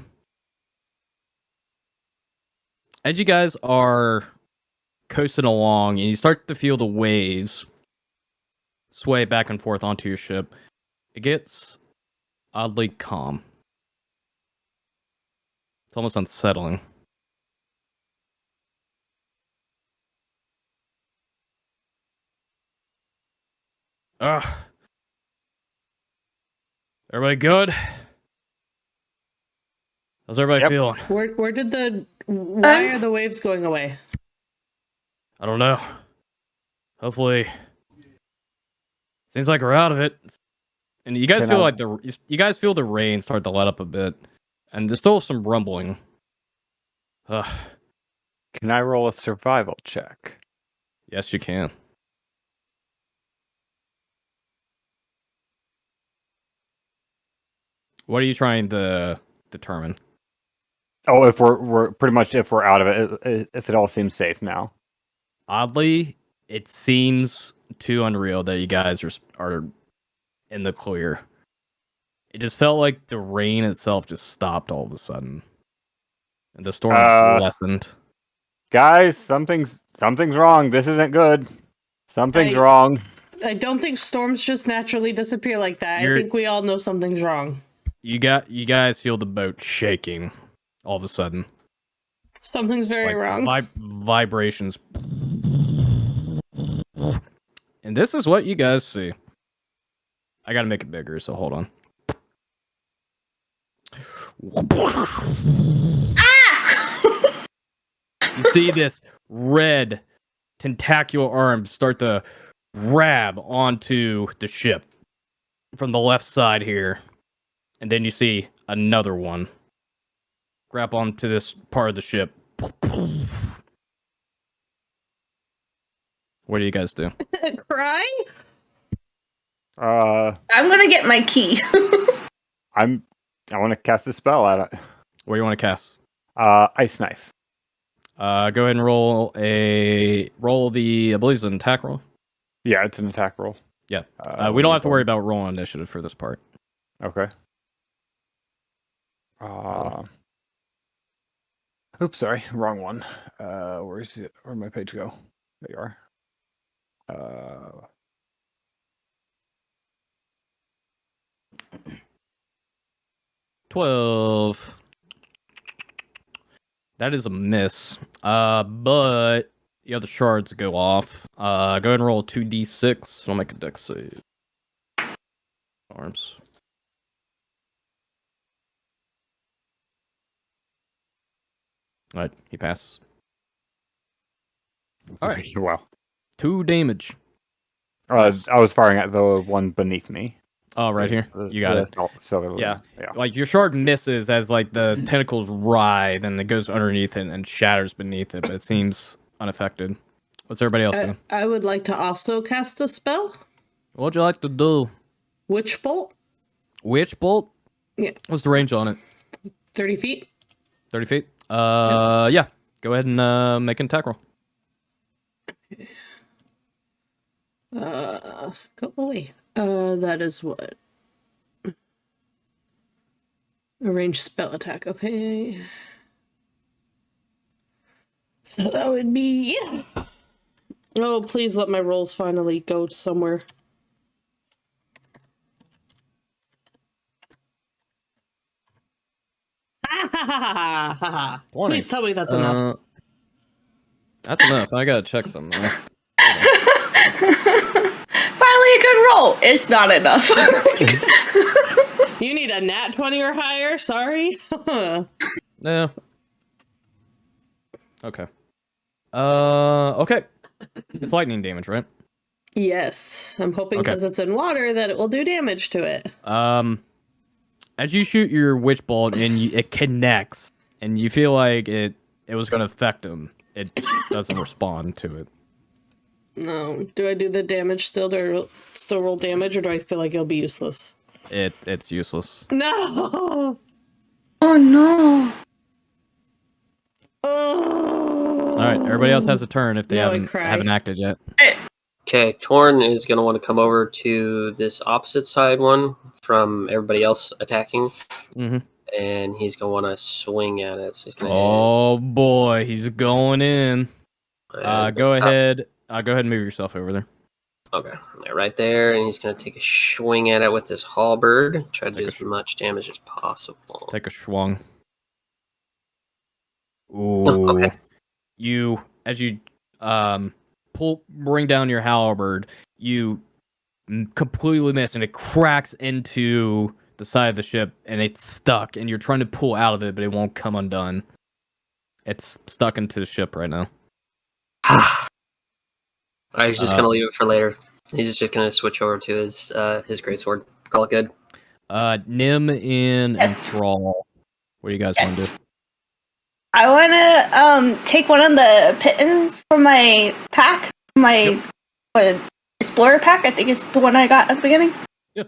you guys are coasting along and you start to feel the waves sway back and forth onto your ship, it gets oddly calm. It's almost unsettling. Ugh. Everybody good? How's everybody Yep. feeling? Where did the... Why are the waves going away? I don't know. Hopefully, seems like we're out of it. And you guys Can feel I- like you guys feel the rain start to let up a bit, and there's still some rumbling. Ugh. Can I roll a survival check? Yes, you can. What are you trying to determine? Oh, if we're pretty much if we're out of it, if it all seems safe now. Oddly, it seems too unreal that you guys are in the clear. It just felt like the rain itself just stopped all of a sudden, and the storm lessened. Guys, something's wrong. This isn't good. Something's wrong. I don't think storms just naturally disappear like that. I You're- think we all know something's wrong. You guys feel the boat shaking all of a sudden. Something's very wrong. Vibrations. And this is what you guys see. I gotta make it bigger, so hold on. You see this red tentacular arm start to grab onto the ship from the left side here. And then you see another one grab onto this part of the ship. What do you guys do? Cry? I'm gonna get my key. I want to cast a spell at it. What do you want to cast? Ice knife. Go ahead and roll the, I believe it's an attack roll. Yeah, it's an attack roll. Yeah. We don't have to worry about rolling initiative for this part. Okay. Oops, sorry, wrong one. Where is it? Where'd my page go? There you are. 12. That is a miss. But the other shards go off. Go ahead and roll 2d6. I'll make a dex save. Arms. Alright, he passes. Alright. Wow. 2 damage. I was firing at the one beneath me. Oh, right here. You got it. Yeah. Like your shard misses as like the tentacles writhe and it goes underneath it and shatters beneath it, but it seems unaffected. What's everybody else doing? I would like to also cast a spell. What would you like to do? Witch Bolt. Witch Bolt? Yeah. What's the range on it? 30 feet. 30 feet? Yeah. Go ahead and make an attack roll. Go away. That is what? A ranged spell attack. Okay. So that would be, yeah. Oh, please let my rolls finally go somewhere. Please tell me that's enough. That's enough. I gotta check something. Finally, a good roll. It's not enough. You need a nat 20 or higher? Sorry. No. Okay. Okay. It's lightning damage, right? Yes. I'm hoping because it's in water that it will do damage to it. As you shoot your witch bolt and it connects, and you feel like it was going to affect him, it doesn't respond to it. No. Do I do the damage still? Do I still roll damage, or do I feel like it'll be useless? It's useless. No! Oh, no. Oh. All right, everybody else has a turn if they No, I haven't cry. acted yet. Okay, Torn is going to want to come over to this opposite side one from everybody else attacking, Mm-hmm. and he's going to want to swing at it. So he's going to Oh boy, he's going in. Go ahead. Go ahead and move yourself over there. Okay, right there, and he's going to take a swing at it with his halberd. Try to do as much damage as possible. Take a schwung. Ooh. Okay. As you bring down your halberd, you completely miss, and it cracks into the side of the ship, and it's stuck, and you're trying to pull out of it, but it won't come undone. It's stuck into the ship right now. I was just going to leave it for later. He's just going to switch over to his greatsword. Call it good. Nim, In, Yes. and Thrall. What do you guys want to do? I wanna take one of the pittons from my pack, my explorer pack. I think it's the one I got at the beginning. Yep.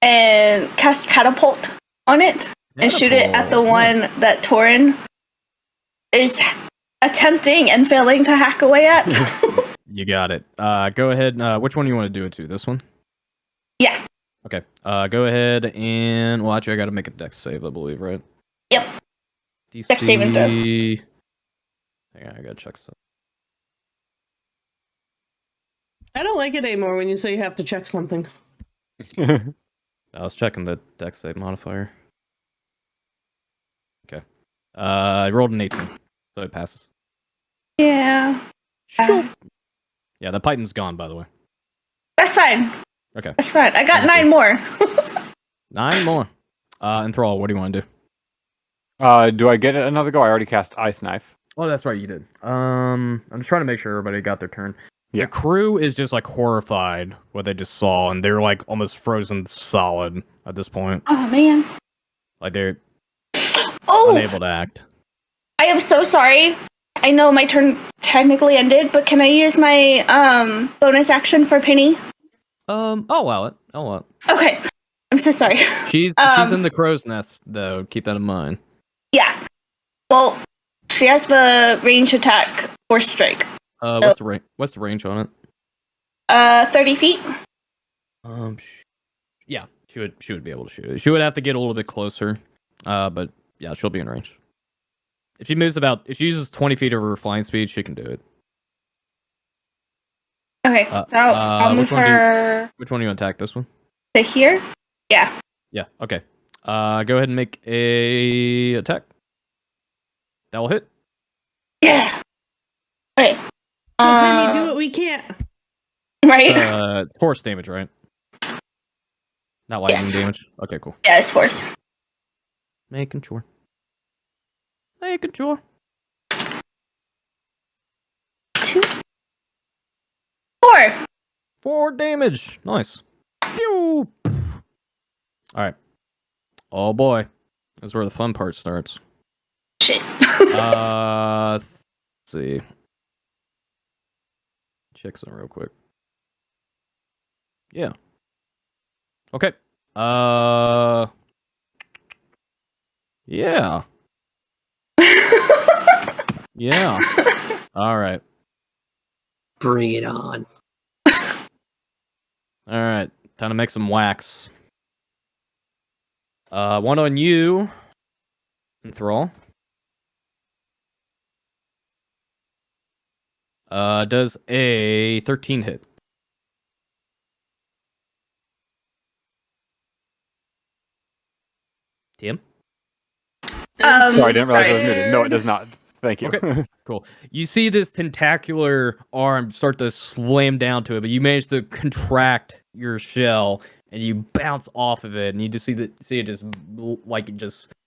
And cast catapult on it and shoot it at the one that Torin is attempting and failing to hack away at. You got it. Go ahead. Which one do you want to do it to? This one? Yeah. Okay. Go ahead and watch. I got to make a dex save, I believe, right? Yep. DC... Dex save and throw. Hang on, I gotta check something. I don't like it anymore when you say you have to check something. I was checking the dex save modifier. Okay. I rolled an 18, so it passes. Yeah. Yeah, the python's gone, by the way. That's fine. Okay. That's fine. I got 9 more. 9 more. Enthrall, what do you want to do? Do I get another go? I already cast Ice Knife. Oh, that's right, you did. I'm just trying to make sure everybody got their turn. Yeah. The crew is just like horrified what they just saw, and they're like almost frozen solid at this point. Oh man. Like they're Oh, unable to act. I am so sorry. I know my turn technically ended, but can I use my bonus action for Penny? I'll allow it. I'll allow it. Okay. I'm so sorry. She's in the crow's nest, though. Keep that in mind. Yeah. Well, she has the range attack force strike. What's the range on it? 30 feet. Yeah, she would be able to shoot it. She would have to get a little bit closer. But yeah, she'll be in range. If she uses 20 feet of her flying speed, she can do it. Okay, so I'll move her. Which one do you attack? This one? To here? Yeah. Yeah. Okay. Go ahead and make a attack. That will hit. Yeah. Okay. Penny, do it. We can't. Right. Force damage, right? Not lightning damage. Okay, cool. Yeah, it's force. Making sure. Making sure. 2, 4. 4 damage. Nice. Pew! Alright. Oh boy. That's where the fun part starts. Shit. Let's see. Check some real quick. Yeah. Okay. Yeah. Yeah. All right. Bring it on. All right. Time to make some wax. One on you, Enthrall. Does a 13 hit? Tim? Sorry, I didn't realize I was muted. No, it does not. Thank you. Okay, cool. You see this tentacular arm start to slam down to it, but you manage to contract your shell and you bounce off of it, and you just see it just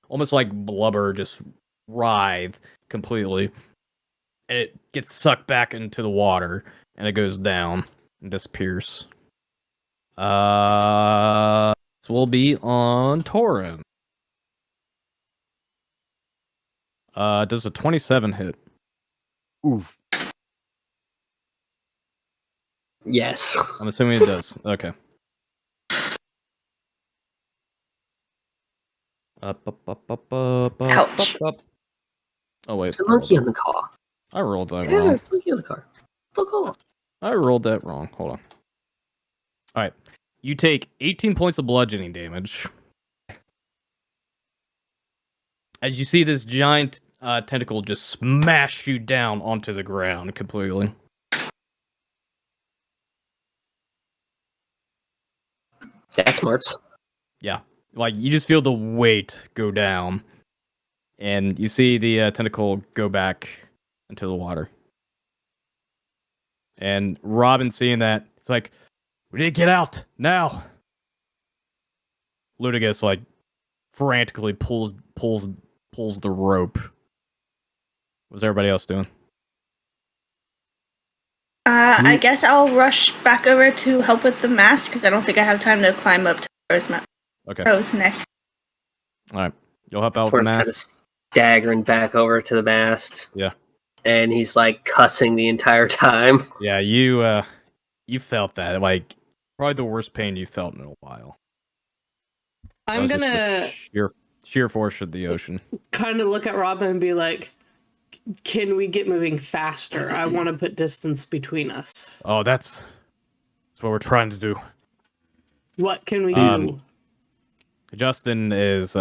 almost like blubber, just writhe completely, and it gets sucked back into the water, and it goes down and disappears. This will be on Torin. Does a 27 hit? Oof. Yes. I'm assuming it does. Okay. Up. Ouch. Up. Oh wait. There's a monkey on the car. I rolled that Yeah, wrong. there's a monkey on the car. Look off. I rolled that wrong. Hold on. All right. You take 18 points of bludgeoning damage as you see this giant tentacle just smash you down onto the ground completely. That's smarts. Yeah. Like, you just feel the weight go down, and you see the tentacle go back into the water. And Robin, seeing that, it's like, we need to get out now. Ludigus, like, frantically pulls the rope. What's everybody else doing? I guess I'll rush back over to help with the mask because I don't think I have time to climb up to Crow's Okay. Crow's nest. All right. You'll help out with the Torin's mask. kinda staggering back over to the mast. Yeah. And he's like cussing the entire time. Yeah, you felt that, like, probably the worst pain you felt in a while. That I'm was just gonna the sheer force of the ocean. kind of look at Robin and be like, can we get moving faster? I want to put distance between us. Oh, that's what we're trying to do. What can we do? Justin is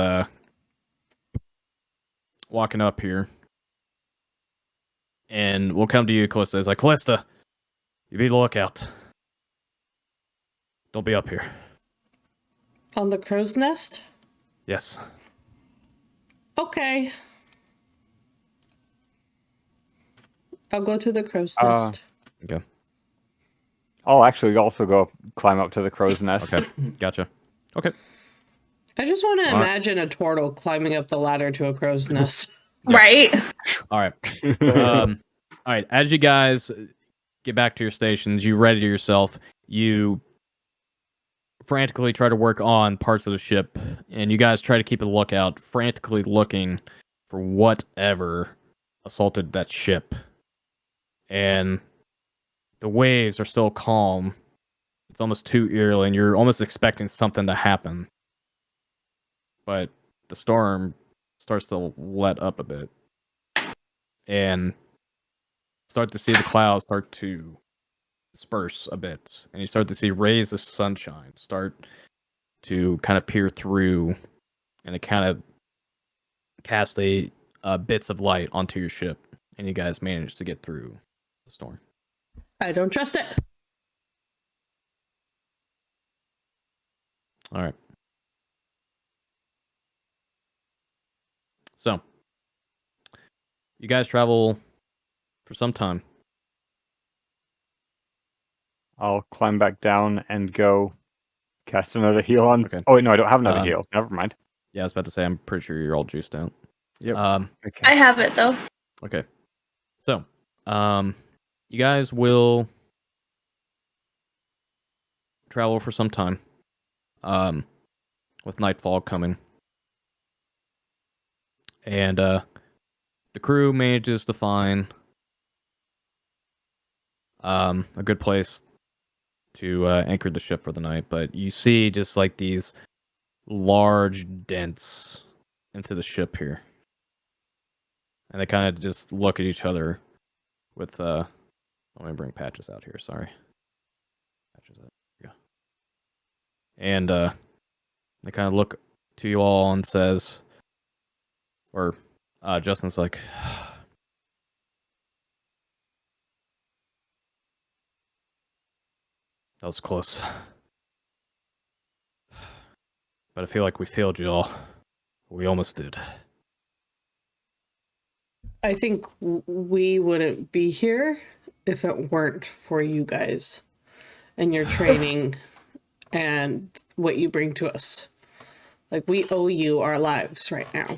walking up here. And we'll come to you, Kallista. It's like, Kallista, you be the lookout. Don't be up here. On the crow's nest? Yes. Okay. I'll go to the crow's nest. Okay. I'll actually also go climb up to the crow's nest. Okay. Gotcha. Okay. I just want to All right. imagine a turtle climbing up the ladder to a crow's nest. Right? All right. All right. As you guys get back to your stations, you ready yourself. You frantically try to work on parts of the ship, and you guys try to keep a lookout, frantically looking for whatever assaulted that ship. And the waves are still calm. It's almost too eerily, and you're almost expecting something to happen. But the storm starts to let up a bit. And start to see the clouds start to disperse a bit. And you start to see rays of sunshine start to kind of peer through, and it kind of cast bits of light onto your ship. And you guys manage to get through the storm. I don't trust it. All right. So, you guys travel for some time. I'll climb back down and go cast another heal on. Okay. Oh wait, no, I don't have another heal. Never mind. Yeah, I was about to say, I'm pretty sure you're all juiced out. Yep. I Okay. have it though. Okay. So, you guys will travel for some time. With nightfall coming. And the crew manages to find a good place to anchor the ship for the night, but you see just like these large dents into the ship here. And they kind of just look at each other with let me bring Patches out here, sorry. Patches out. Here we go. And they kind of look to you all and says, or Justin's like, that was close. But I feel like we failed you all. We almost did. I think we wouldn't be here if it weren't for you guys and your training and what you bring to us. Like, we owe you our lives right now.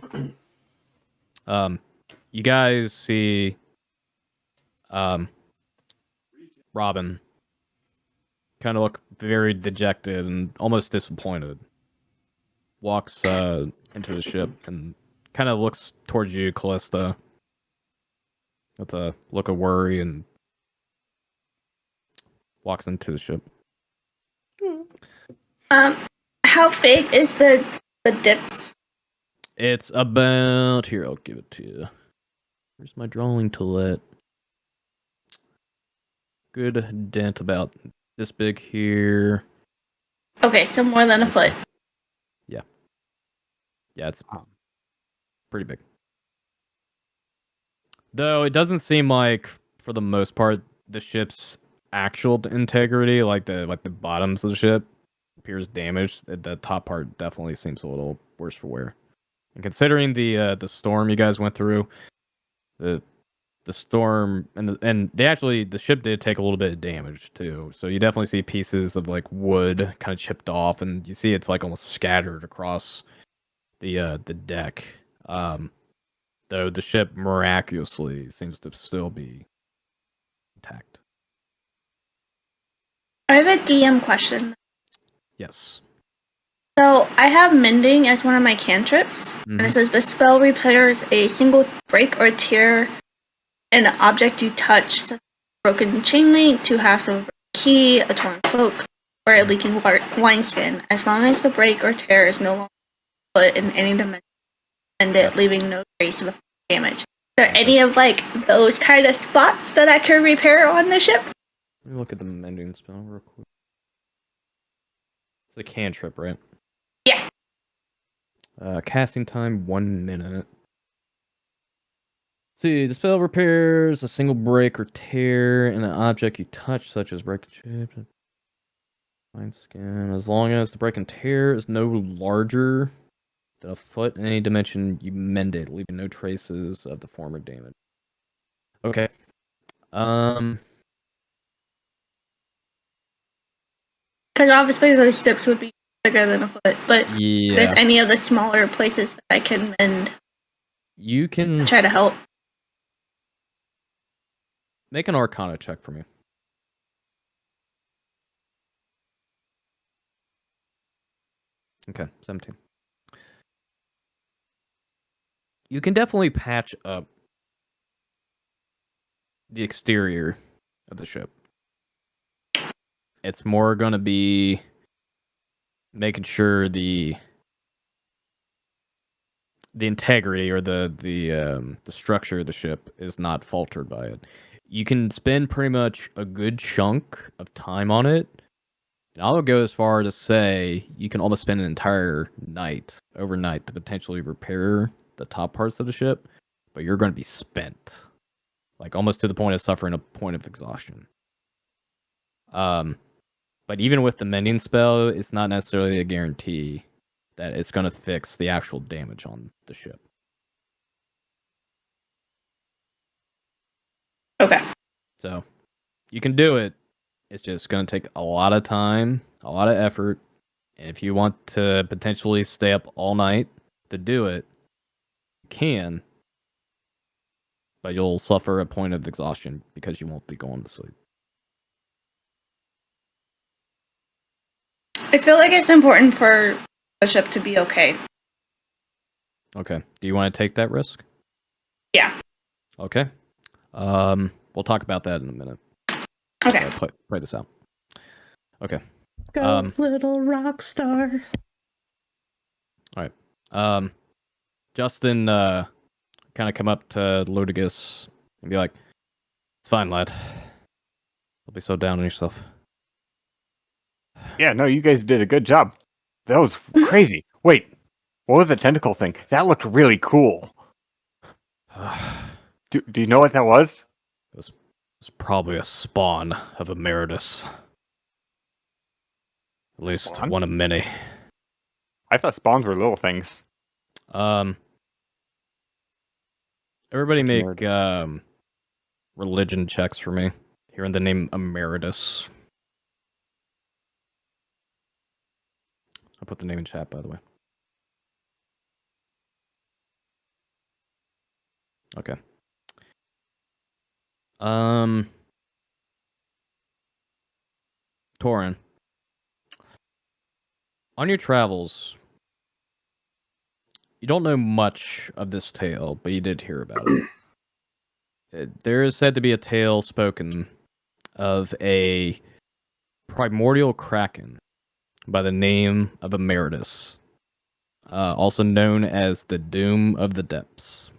You guys see Robin kind of look very dejected and almost disappointed. Walks into the ship and kind of looks towards you, Kallista, with a look of worry, and walks into the ship. How big is the dips? It's about, here, I'll give it to you. Where's my drawing tool? Good dent about this big here. Okay, so more than a foot. Yeah, it's pretty big. Though it doesn't seem like, for the most part, the ship's actual integrity, like the bottoms of the ship, appears damaged. The top part definitely seems a little worse for wear. And considering the storm you guys went through, the storm and the ship did take a little bit of damage too. So you definitely see pieces of like wood kind of chipped off, and you see it's like almost scattered across the deck. Though the ship miraculously seems to still be intact. I have a DM question. Yes. So I have mending as one of my cantrips, and it says the spell repairs a single break or tear in an object you touch, such as a broken chain link, 2 halves of a key, a torn cloak, or a leaking wineskin, as long as the break or tear is no longer put in any dimension, and it leaving no trace of the damage. Are there any of like those kind of spots that I can repair on the ship? Let me look at the mending spell real quick. It's a cantrip, right? Yeah. Casting time 1 minute. See, the spell repairs a single break or tear in an object you touch, such as break chip, fine skin. As long as the break and tear is no larger than a foot in any dimension, you mend it, leaving no traces of the former damage. Okay. Because obviously those steps would be bigger than a foot, but if there's Yeah. any of the smaller places that I can mend, You can try to help. make an Arcana check for me. Okay, 17. You can definitely patch up the exterior of the ship. It's more going to be making sure the integrity or the structure of the ship is not faltered by it. You can spend pretty much a good chunk of time on it. And I would go as far to say you can almost spend an entire night, overnight, to potentially repair the top parts of the ship, but you're going to be spent, like almost to the point of suffering a point of exhaustion. But even with the mending spell, it's not necessarily a guarantee that it's going to fix the actual damage on the ship. Okay. So you can do it. It's just going to take a lot of time, a lot of effort. And if you want to potentially stay up all night to do it, you can. But you'll suffer a point of exhaustion because you won't be going to sleep. I feel like it's important for the ship to be okay. Okay. Do you want to take that risk? Yeah. Okay. We'll talk about that in a minute. Okay. Play this out. Okay. Go, little rock star. All right. Justin kind of come up to Ludigus and be like, "It's fine, lad. Don't be so down on yourself." Yeah, no, you guys did a good job. That was crazy. Wait, what was the tentacle thing? That looked really cool. Do you know what that was? It was probably a spawn of Emeritus. At least Spawn? one of many. I thought spawns were little things. Everybody What's make Emeritus? religion checks for me. Hearing the name Emeritus. I'll put the name in chat, by the way. Okay. Torin. On your travels, you don't know much of this tale, but you did hear about it. There is said to be a tale spoken of a primordial kraken by the name of Emeritus, also known as the Doom of the Depths.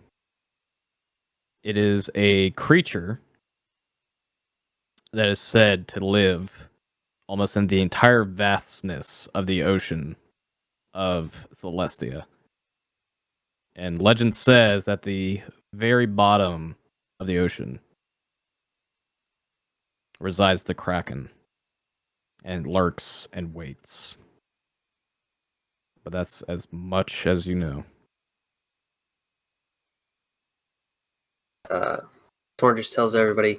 It is a creature that is said to live almost in the entire vastness of the ocean of Celestia. And legend says that the very bottom of the ocean resides the Kraken and lurks and waits. But that's as much as you know. Thorn just tells everybody,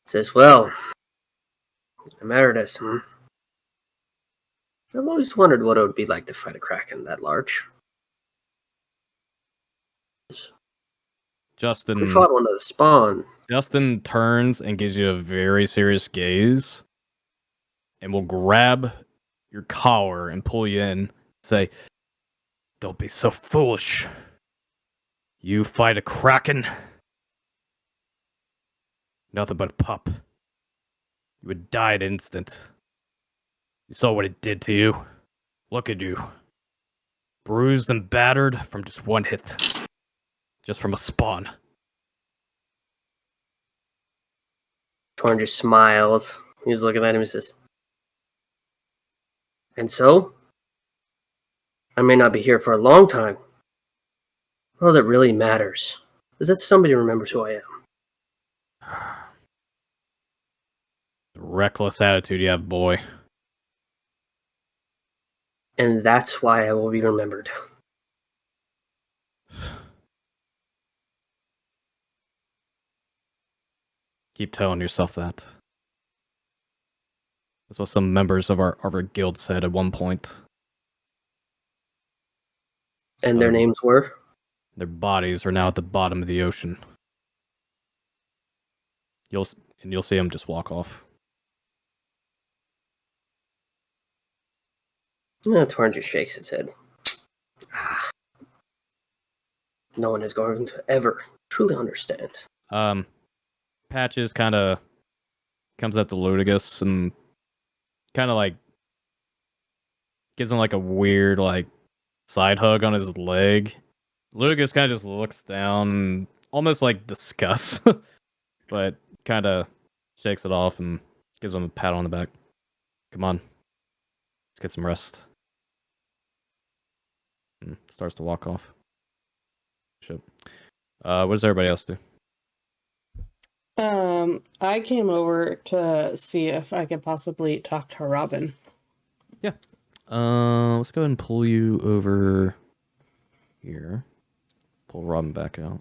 says, "Well, Emeritus, I've always wondered what it would be like to fight a kraken that large. Justin, We fought one of the spawn. Justin turns and gives you a very serious gaze and will grab your collar and pull you in say, "Don't be so foolish. You fight a kraken. Nothing but a pup. You would die at instant. You saw what it did to you. Look at you. Bruised and battered from just one hit. Just from a spawn." Torn just smiles. He's looking at him and says, "And so? I may not be here for a long time. All that really matters is that somebody remembers who I am." Reckless attitude you have, boy. And that's why I will be remembered. Keep telling yourself that. That's what some members of our guild said at one point. And their names were? Their bodies are now at the bottom of the ocean. You'll see them just walk off. Torn just shakes his head. No one is going to ever truly understand. Patches kind of comes up to Ludigus and kind of like gives him like a weird like side hug on his leg. Ludigus kind of just looks down, almost like disgust, but kind of shakes it off and gives him a pat on the back. Come on, let's get some rest. And starts to walk off. Shit. What does everybody else do? I came over to see if I could possibly talk to Robin. Yeah. Let's go ahead and pull you over here. Pull Robin back out.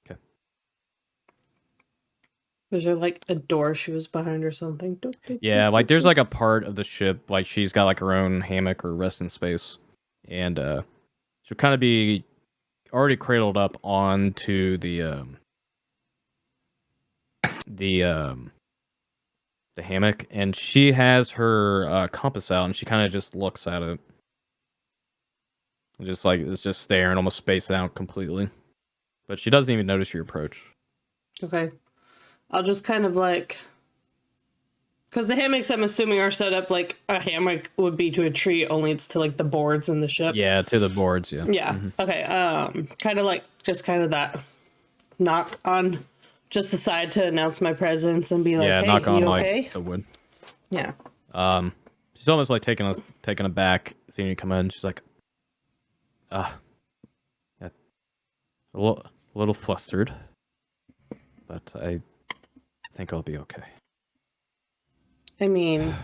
Okay. Was there like a door she was behind or something? Yeah, like there's like a part of the ship, like she's got like her own hammock or resting space. And she'll kind of be already cradled up onto the hammock, and she has her compass out, and she kind of just looks at it, and just like it's just staring, almost spaced out completely. But she doesn't even notice your approach. Okay, I'll just kind of like, because the hammocks I'm assuming are set up like a hammock would be to a tree, only it's to like the boards in the ship. Yeah, to the boards. Yeah. Yeah. Mm-hmm. Okay. Kind of like just kind of that knock on just the side to announce my presence and be like, yeah, "Hey, knock on you okay?" like the wood. Yeah. She's almost like taken aback seeing you come in. She's like, yeah, a little flustered, but I think I'll be okay. I mean,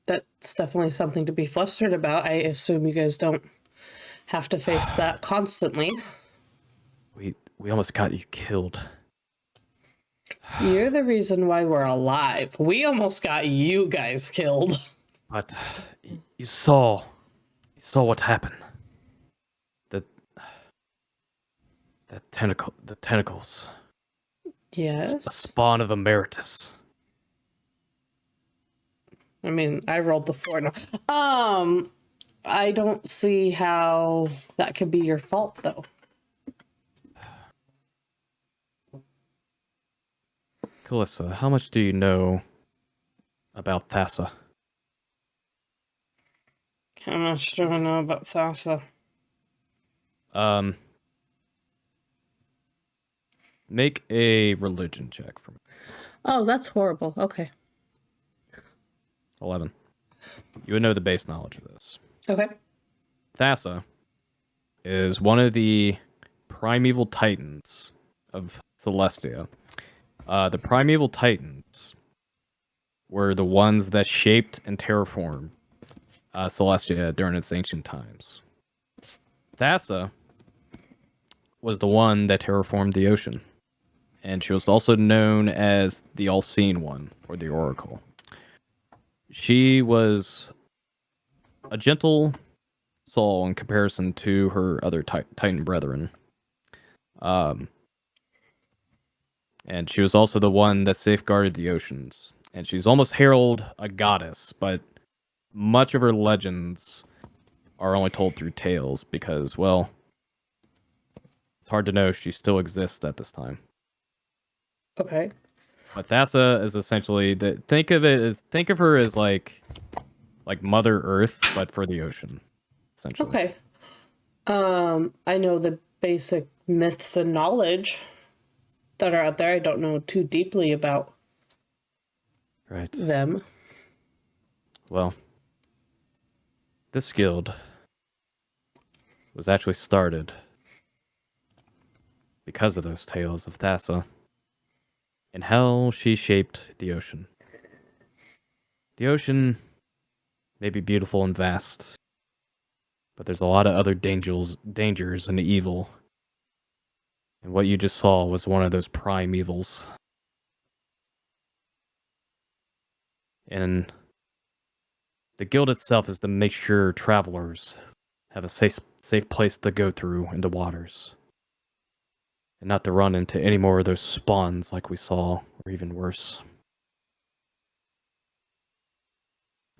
that's definitely something to be flustered about. I assume you guys don't have to face that constantly. We almost got you killed. You're the reason why we're alive. We almost got you guys killed. But you saw what happened. The tentacles. Yes. A spawn of Emeritus. I mean, I rolled the 4 now. I don't see how that could be your fault, though. Kallista, how much do you know about Thassa? How much do I know about Thassa? Make a religion check for me. Oh, that's horrible. Okay. 11. You would know the base knowledge of this. Okay. Thassa is one of the primeval titans of Celestia. The primeval titans were the ones that shaped and terraformed Celestia during its ancient times. Thassa was the one that terraformed the ocean, and she was also known as the All-Seeing One, or the Oracle. She was a gentle soul in comparison to her other Titan brethren. And she was also the one that safeguarded the oceans and she's almost heralded a goddess, but much of her legends are only told through tales because, well, it's hard to know if she still exists at this time. Okay. But Thassa is essentially think of her as like Mother Earth, but for the ocean, essentially. Okay. I know the basic myths and knowledge that are out there. I don't know too deeply about them. Well, this guild was actually started because of those tales of Thassa and how she shaped the ocean. The ocean may be beautiful and vast, but there's a lot of other dangers and evil. And what you just saw was one of those prime evils. And the guild itself is to make sure travelers have a safe place to go through in the waters. And not to run into any more of those spawns like we saw, or even worse.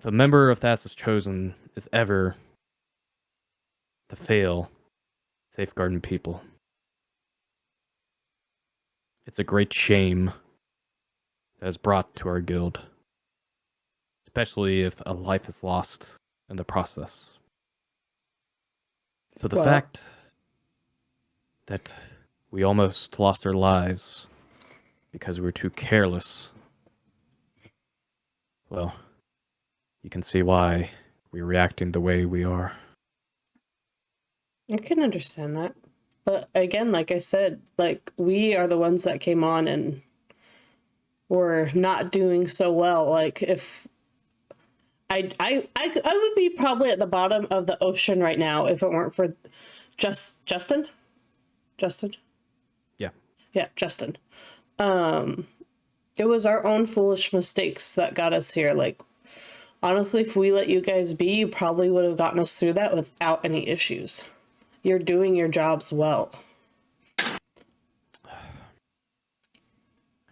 If a member of Thassa's Chosen is ever to fail safeguarding people, it's a great shame that is brought to our guild. Especially if a life is lost in the process. So the fact that we almost lost our lives because we were too careless, well, you can see why we're reacting the way we are. I can understand that. But again, like I said, like we are the ones that came on and were not doing so well. Like if I would be probably at the bottom of the ocean right now if it weren't for Justin. Yeah, Justin. It was our own foolish mistakes that got us here. Like, honestly, if we let you guys be, you probably would have gotten us through that without any issues. You're doing your jobs well. I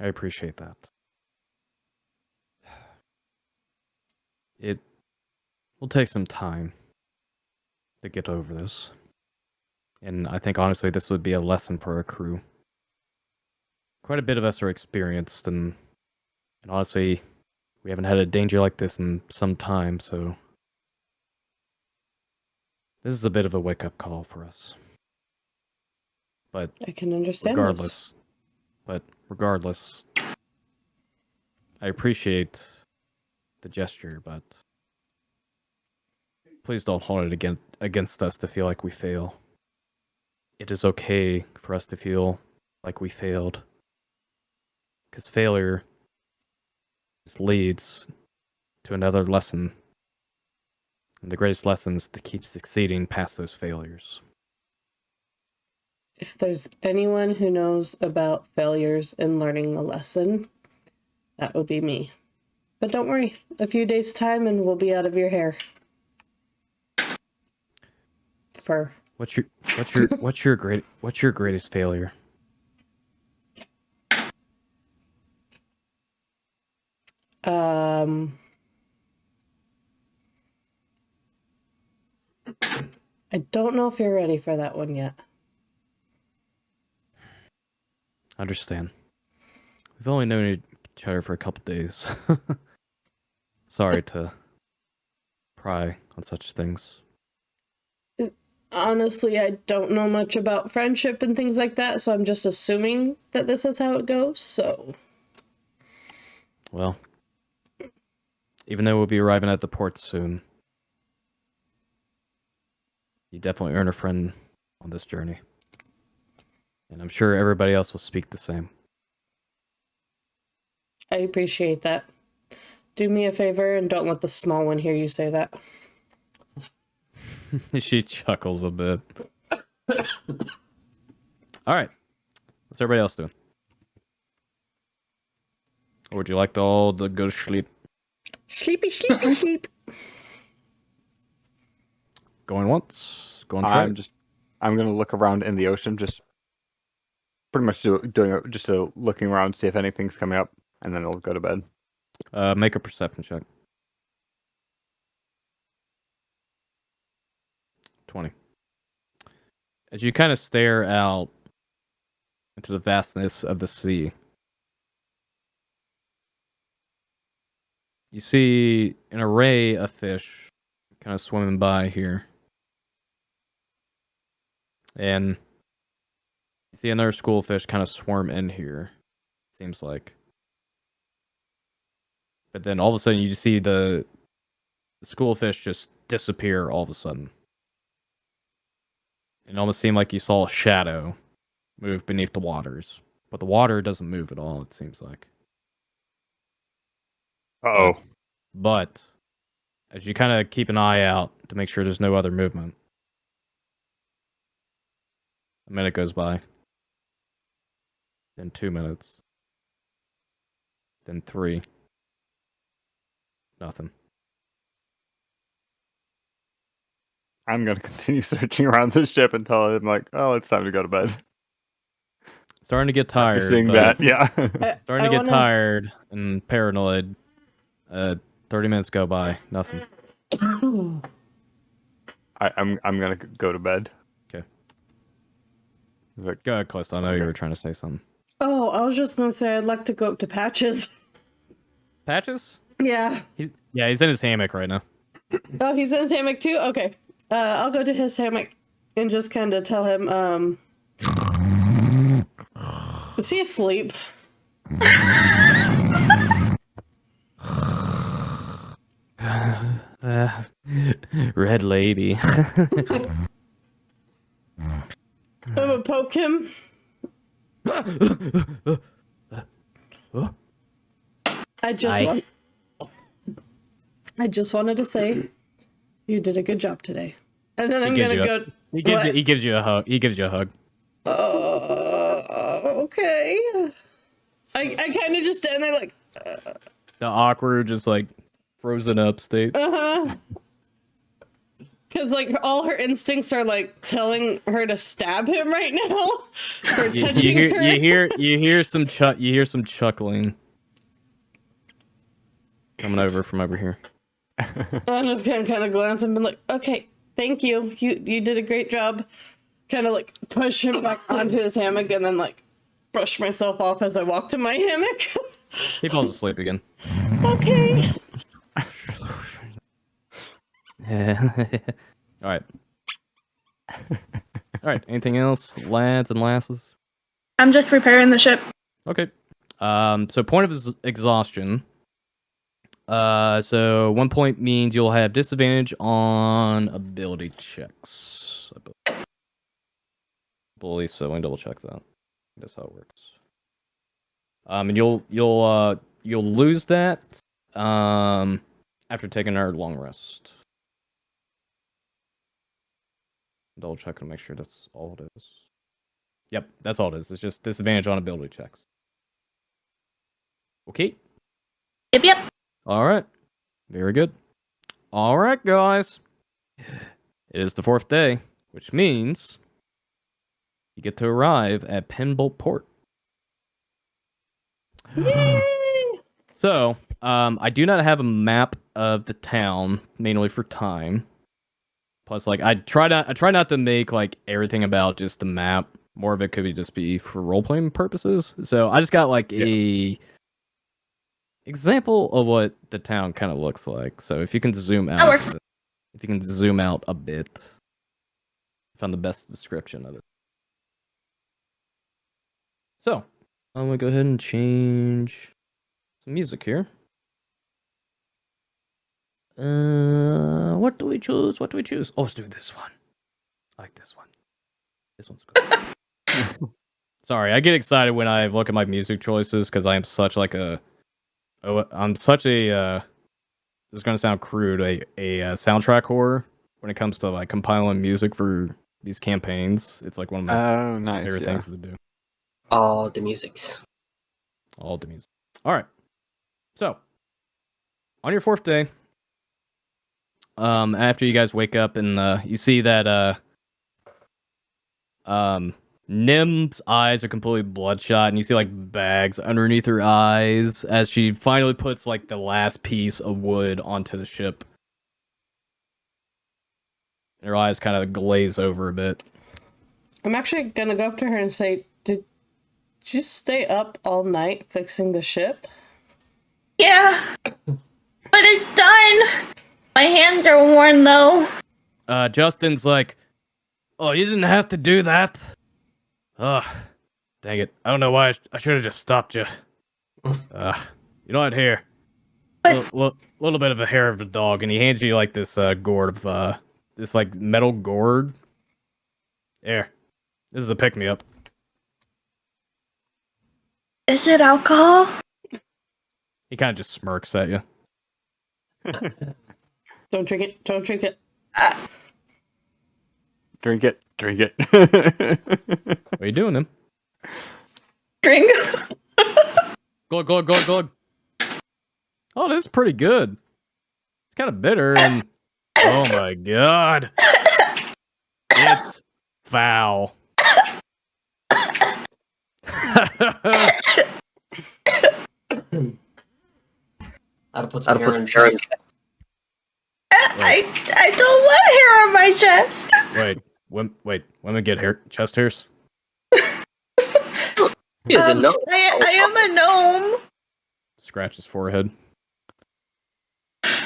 appreciate that. It will take some time to get over this. And I think, honestly, this would be a lesson for our crew. Quite a bit of us are experienced, and honestly, we haven't had a danger like this in some time, so this is a bit of a wake-up call for us. But I can understand regardless, I appreciate the gesture, but please don't hold it against us to feel like we fail. It is okay for us to feel like we failed. Because failure leads to another lesson. And the greatest lesson is to keep succeeding past those failures. If there's anyone who knows about failures and learning a lesson, that would be me. But don't worry, a few days' time and we'll be out of your hair. Fur. What's your greatest failure? I don't know if you're ready for that one yet. Understand. We've only known each other for a couple days. Sorry to pry on such things. Honestly, I don't know much about friendship and things like that, so I'm just assuming that this is how it goes, so... Well, even though we'll be arriving at the port soon, you definitely earn a friend on this journey. And I'm sure everybody else will speak the same. I appreciate that. Do me a favor and don't let the small one hear you say that. She chuckles a bit. Alright. What's everybody else doing? Or would you like to all to go to sleep? Sleepy, sleepy, sleep. Going once? Going twice? I'm gonna look around in the ocean, just pretty much doing just a looking around, see if anything's coming up, and then I'll go to bed. Make a perception check. 20. As you kind of stare out into the vastness of the sea, you see an array of fish kind of swimming by here. And you see another school of fish kind of swarm in here, seems like. But then all of a sudden you see the school of fish just disappear all of a sudden. It almost seemed like you saw a shadow move beneath the waters. But the water doesn't move at all, it seems like. Uh-oh. But as you kind of keep an eye out to make sure there's no other movement, a minute goes by. Then 2 minutes. Then 3. Nothing. I'm gonna continue searching around this ship until I'm like, oh, it's time to go to bed. Starting to get tired. After seeing but- that, yeah. Starting to get tired and paranoid. 30 minutes go by. Nothing. I'm gonna go to bed. Okay. Like, Go ahead, Kallista. I know you were trying to say something. Oh, I was just gonna say I'd like to go up to Patches. Patches? Yeah. He's in his hammock right now. Oh, he's in his hammock too? Okay. I'll go to his hammock and just kind of tell him, is he asleep? Red lady. I'm gonna poke him. I just wanted to say you did a good job today. And then I'm gonna go. He gives you a hug. He gives you a hug. Okay. I kind of just stand there like. The awkward, just like frozen up state. Because like all her instincts are like telling her to stab him right now. Or touching her. You hear some chuckling coming over from over here. I'm just gonna kind of glance and be like, okay, thank you. You did a great job. Kind of like push him back onto his hammock and then like brush myself off as I walk to my hammock. He falls asleep again. Okay. All right. Anything else, lads and lasses? I'm just repairing the ship. Okay. So point of exhaustion. So 1 point means you'll have disadvantage on ability checks. I believe so. Let me double check that. That's how it works. And you'll lose that after taking our long rest. Double check and make sure that's all it is. Yep, that's all it is. It's just disadvantage on ability checks. Okay. Yep. All right. Very good. All right, guys. It is the 4th day, which means you get to arrive at Penbolt Port. Yay! So, I do not have a map of the town, mainly for time. Plus, like, I try not to make like everything about just the map. More of it could just be for role playing purposes. So I just got like a example of what the town kind of looks like. So if you can zoom out, if you can zoom out a bit, found the best description of it. So I'm gonna go ahead and change some music here. What do we choose? Oh, let's do this one. I like this one. This one's good. Sorry, I get excited when I look at my music choices because I am such like a. I'm such a. This is gonna sound crude. A soundtrack whore when it comes to like compiling music for these campaigns. It's like one of my favorite things to do. All the musics. All the music. All right. So, on your 4th day, after you guys wake up and you see that Nim's eyes are completely bloodshot, and you see like bags underneath her eyes as she finally puts like the last piece of wood onto the ship. And her eyes kind of glaze over a bit. I'm actually gonna go up to her and say, "Did you stay up all night fixing the ship?" Yeah. But it's done. My hands are worn though. Justin's like, "Oh, you didn't have to do that." Ugh, dang it. I don't know why I should have just stopped you. You know what, here. Little bit of a hair of a dog, and he hands you like this gourd of this like metal gourd. Here. This is a pick-me-up. Is it alcohol? He kind of just smirks at you. Don't drink it. Don't drink it. Drink it. Drink it. What are you doing, him? Drink. Glug, glug, glug, glug. Oh, this is pretty good. It's kind of bitter, and oh my god, it's foul. I'd put some hair in chest. I don't want hair on my chest. Wait, women get chest hairs? He is a gnome. I am a gnome. Scratch his forehead.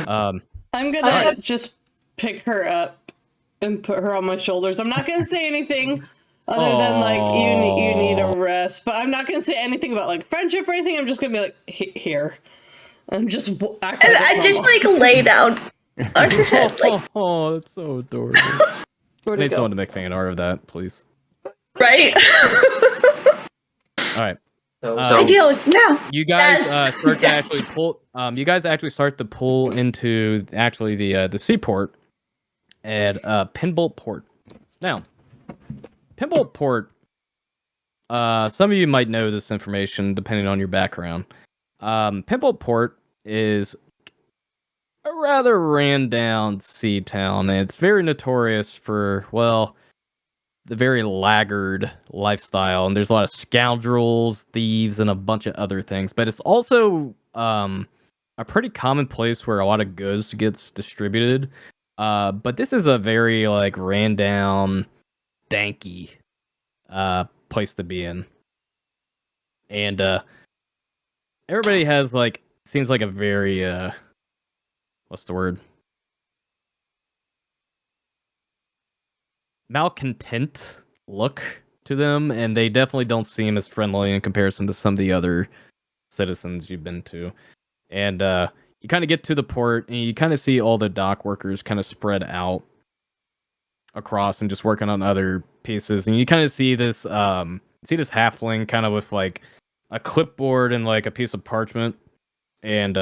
I'm gonna just pick her up and put her on my shoulders. I'm not gonna say anything other than like you need a rest, but I'm not gonna say anything about like friendship or anything. I'm just gonna be like here. I'm just acting. And I just like lay down on her head. Like, Oh, that's so adorable. Where'd I it need go? someone to make fan art of that, please. right? All right. So, Ideals now. You guys Yes. start to Yes. actually pull. You guys actually start to pull into actually the seaport at Pinbolt Port. Now, Pinbolt Port. Some of you might know this information depending on your background. Pinbolt Port is a rather ran down sea town, and it's very notorious for the very laggard lifestyle, and there's a lot of scoundrels, thieves, and a bunch of other things. But it's also a pretty common place where a lot of goods gets distributed. But this is a very like ran down, danky place to be in, and everybody has like seems like a very what's the word? Malcontent look to them, and they definitely don't seem as friendly in comparison to some of the other citizens you've been to. And you kind of get to the port, and you kind of see all the dock workers kind of spread out across and just working on other pieces. And you kind of see this halfling kind of with like a clipboard and like a piece of parchment. And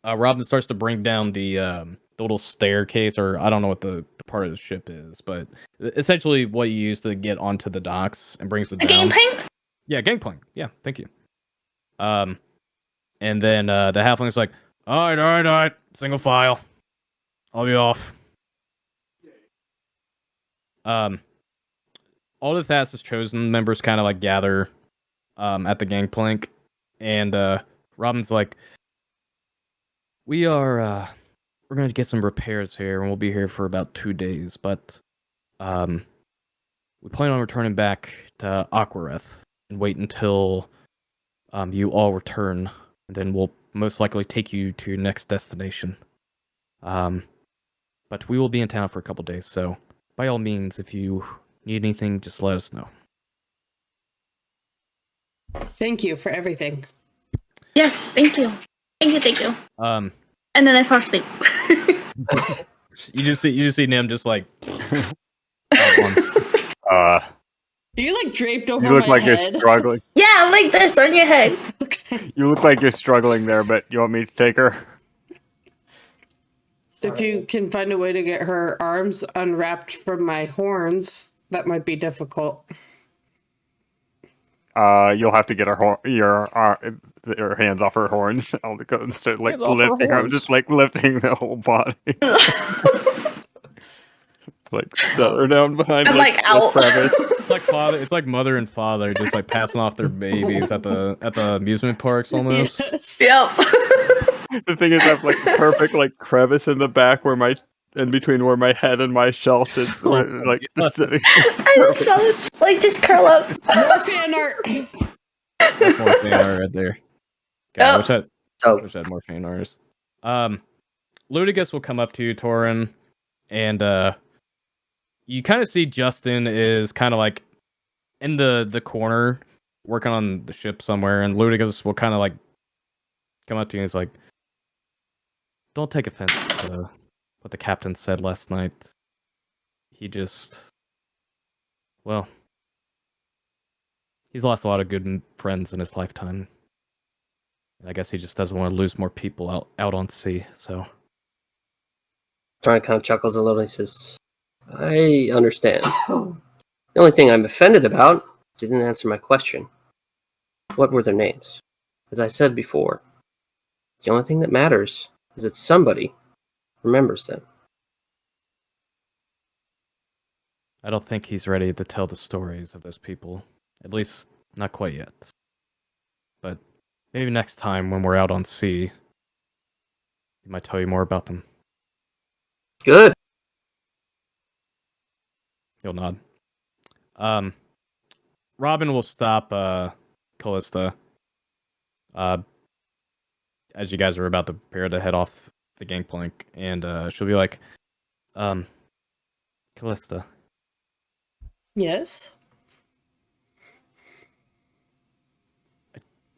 Robin starts to bring down the little staircase, or I don't know what the part of the ship is, but essentially what you use to get onto the docks and brings it down. Gangplank? Yeah, gangplank. Yeah, thank you. And then the halfling's like, all right, single file. I'll be off. All the fastest chosen members kind of like gather at the gangplank, and Robin's like, we're going to get some repairs here, and we'll be here for about 2 days, but we plan on returning back to Aquareth and wait until you all return, and then we'll most likely take you to your next destination. But we will be in town for a couple days, so by all means, if you need anything, just let us know. Thank you for everything. Yes, thank you. Thank you. And then I fall asleep. you just see Nim just like Are you like draped over you look my like head? you're struggling. Yeah, I'm like this on your head. Okay. You look like you're struggling there, but you want me to take her? If you can find a way to get her arms unwrapped from my horns, that might be difficult. You'll have to get your hands off her horns. I'll go and start like Hands off her lifting her. I'm horns. just like lifting the whole body. Like set her down behind I'm like like, ow. the crevice. It's like mother and father just like passing off their babies at the amusement parks almost. Yes. Yep. The thing is, I have like the perfect like crevice in the back where in between where my head and my shell sits, where, like just sitting. I just felt it, like just curl up. More fan art. That's more fan art right there. God, I wish I had more fan artists. Ludigus will come up to you, Torin, and you kind of see Justin is kind of like in the corner working on the ship somewhere, and Ludigus will kind of like come up to you and he's like, don't take offense to what the captain said last night. He just, well, he's lost a lot of good friends in his lifetime. I guess he just doesn't want to lose more people out on sea, so. Trying kind of chuckles a little. He says, I understand. The only thing I'm offended about is he didn't answer my question. What were their names? As I said before, the only thing that matters is that somebody remembers them. I don't think he's ready to tell the stories of those people. At least, not quite yet. But maybe next time when we're out on sea, he might tell you more about them. Good. He'll nod. Robin will stop Kallista as you guys are about to prepare to head off the gangplank, and she'll be like, Kallista, Yes.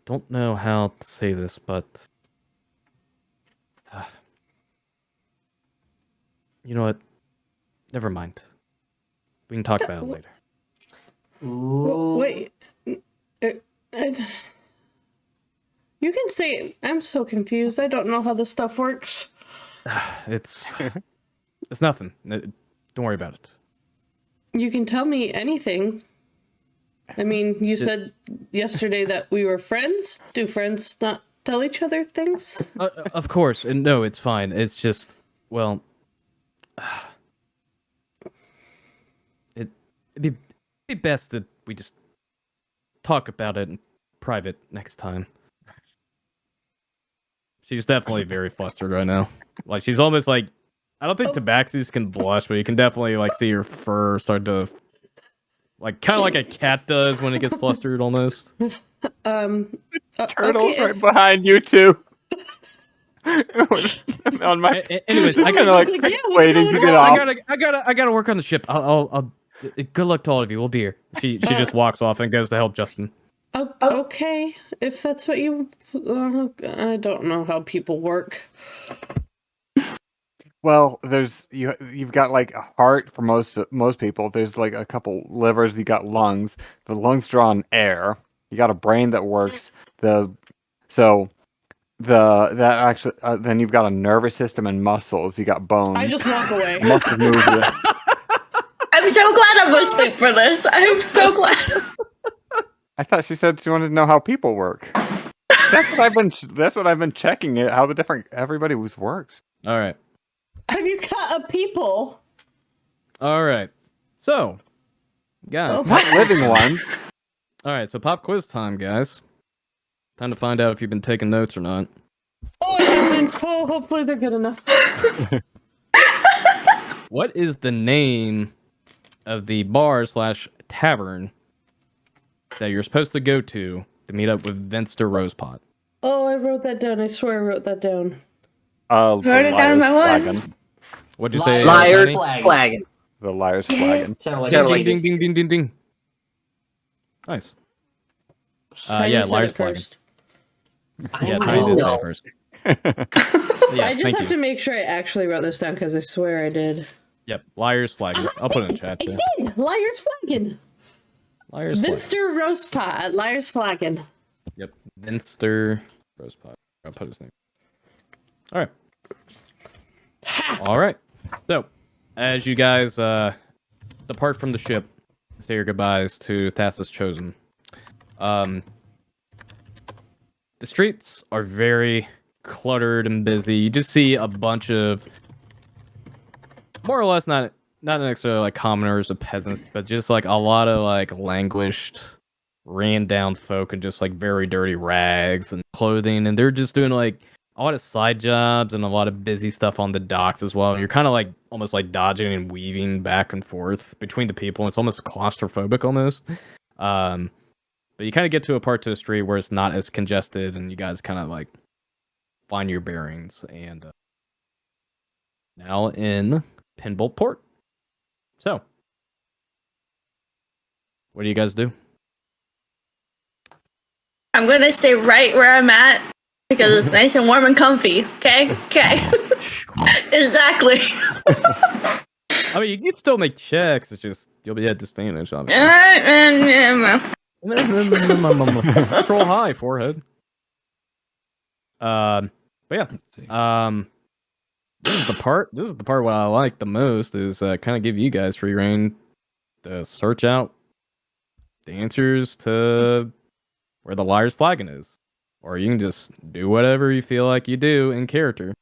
don't know how to say this, but you know what? Never mind. We can talk about it later. Wait. You can say it. I'm so confused. I don't know how this stuff works. It's nothing. Don't worry about it. You can tell me anything. I mean, you said yesterday that we were friends. Do friends not tell each other things? Of course, and no, it's fine. It's just, well, it'd be best that we just talk about it in private next time. She's definitely very flustered right now. Like, she's almost like, I don't think Tabaxis can blush, but you can definitely like see her fur start to, like, kind of like a cat does when it gets flustered almost. Turtle's right behind you too. On my, anyways, I gotta gotta, like waiting to get off. I gotta work on the ship. I'll good luck to all of you. We'll be here. She just walks off and goes to help Justin. Okay, if that's what you... I don't know how people work. Well, you've got like a heart for most people. There's like a couple livers. You got lungs. The lungs draw in air. You got a brain that works. Then you've got a nervous system and muscles. You got bones. I just walk away. Muscles move. I'm so glad I'm listening for this. I'm so glad. I thought she said she wanted to know how people work. That's what I've been checking it. How everybody's works. All right. Have you got a people? All right. So, guys, Not living ones. all right. So, pop quiz time, guys. Time to find out if you've been taking notes or not. Oh, I haven't. Oh, hopefully they're good enough. What is the name of the bar/tavern that you're supposed to go to meet up with Venster Rosepot? Oh, I wrote that down. I swear I wrote that down. Wrote it down in my one. What'd you say? Liars Tiny? flagging. The liar's flagging. Sounded like Ding, ding, ding, ding, ding. Nice. Yeah, Tiny said liar's it flagging. first. Yeah, I Tiny did say know. it first. Yeah, I just thank have you. to make sure I actually wrote this down because I swear I did. Yep, liar's flagging. I'll put it in chat I too. did! Liar's flagging! Liar's flagging. Vinster Roastpot at Liar's flagging. Yep, Venster Rosepot. I'll put his name. All right. All right. So, as you guys depart from the ship, say your goodbyes to Thassa's Chosen. The streets are very cluttered and busy. You just see a bunch of more or less not not necessarily like commoners or peasants, but just like a lot of like languished, ran down folk and just like very dirty rags and clothing, and they're just doing like a lot of side jobs and a lot of busy stuff on the docks as well. And you're kind of like almost like dodging and weaving back and forth between the people. It's almost claustrophobic almost. But you kind of get to a part to the street where it's not as congested, and you guys kind of like find your bearings. And now in Pinbolt Port. So, what do you guys do? I'm gonna stay right where I'm at because it's nice and warm and comfy. Okay. Exactly. I mean, you can still make checks. It's just you'll be at disadvantage. Obviously. Scroll high, forehead. But yeah. This is the part what I like the most is kind of give you guys free reign to search out the answers to where the liar's flagon is, or you can just do whatever you feel like you do in character.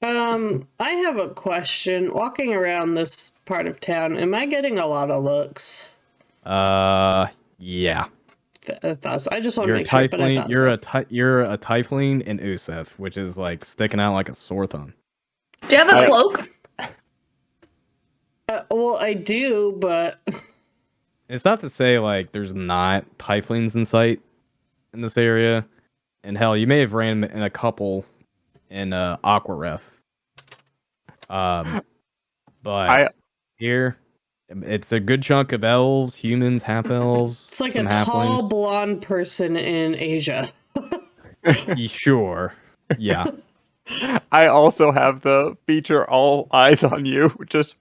I have a question. Walking around this part of town, am I getting a lot of looks? Yeah. I just want to make sure. But You're a tiefling in Useth, which is like sticking out like a sore thumb. Do you have a cloak? Well, I do, but it's not to say like there's not tieflings in sight in this area, and hell, you may have ran in a couple in Aquareth. But here, it's a good chunk of elves, humans, half elves. It's like a tall blonde person in Asia. Sure, yeah. I also have the feature all eyes on you, just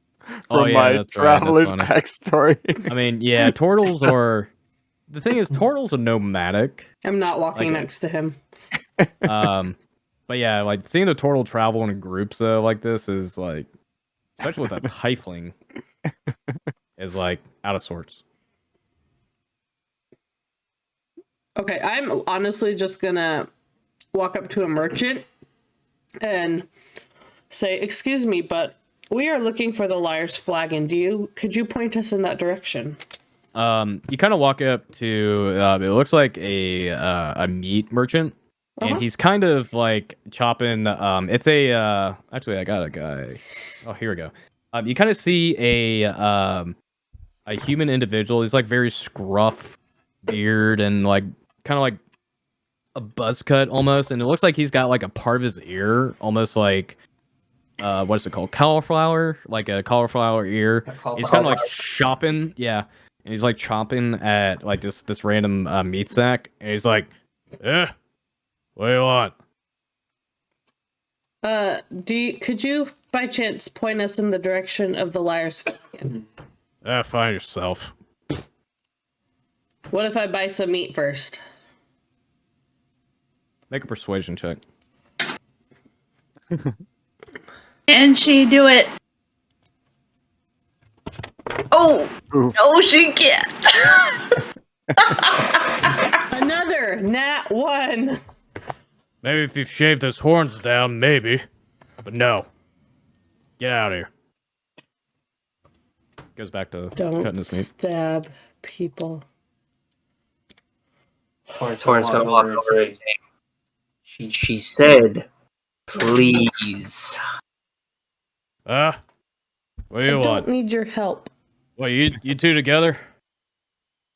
from my traveler's backstory. I mean, yeah, turtles are... The thing is, turtles are nomadic. I'm not walking next to him. But yeah, like, seeing a turtle travel in groups, though, like this is, like... Especially with a tiefling, is, like, out of sorts. Okay, I'm honestly just gonna walk up to a merchant and say, "Excuse me, but we are looking for the liar's flagon. Could you point us in that direction?" You kind of walk up to it looks like a meat merchant, and he's kind of like chopping. It's a actually I got a guy. Oh, here we go. You kind of see a human individual. He's like very scruff beard and like kind of like a buzz cut almost, and it looks like he's got like a part of his ear almost like what is it called, cauliflower, like a cauliflower ear. He's kind of like chopping, and he's like chomping at like this random meat sack, and he's like, what do you want? Could you by chance point us in the direction of the liar's flagon? Find yourself. What if I buy some meat first? Make a persuasion check. Can she do it? Oh! Ooh. No, she can't! Another nat 1! Maybe if you shave those horns down, maybe. But no. Get out of here. Goes back to cutting his meat. Don't stab people. Torrance gonna walk over and say, she said, please. What do you I want? don't need your help. What, you two together?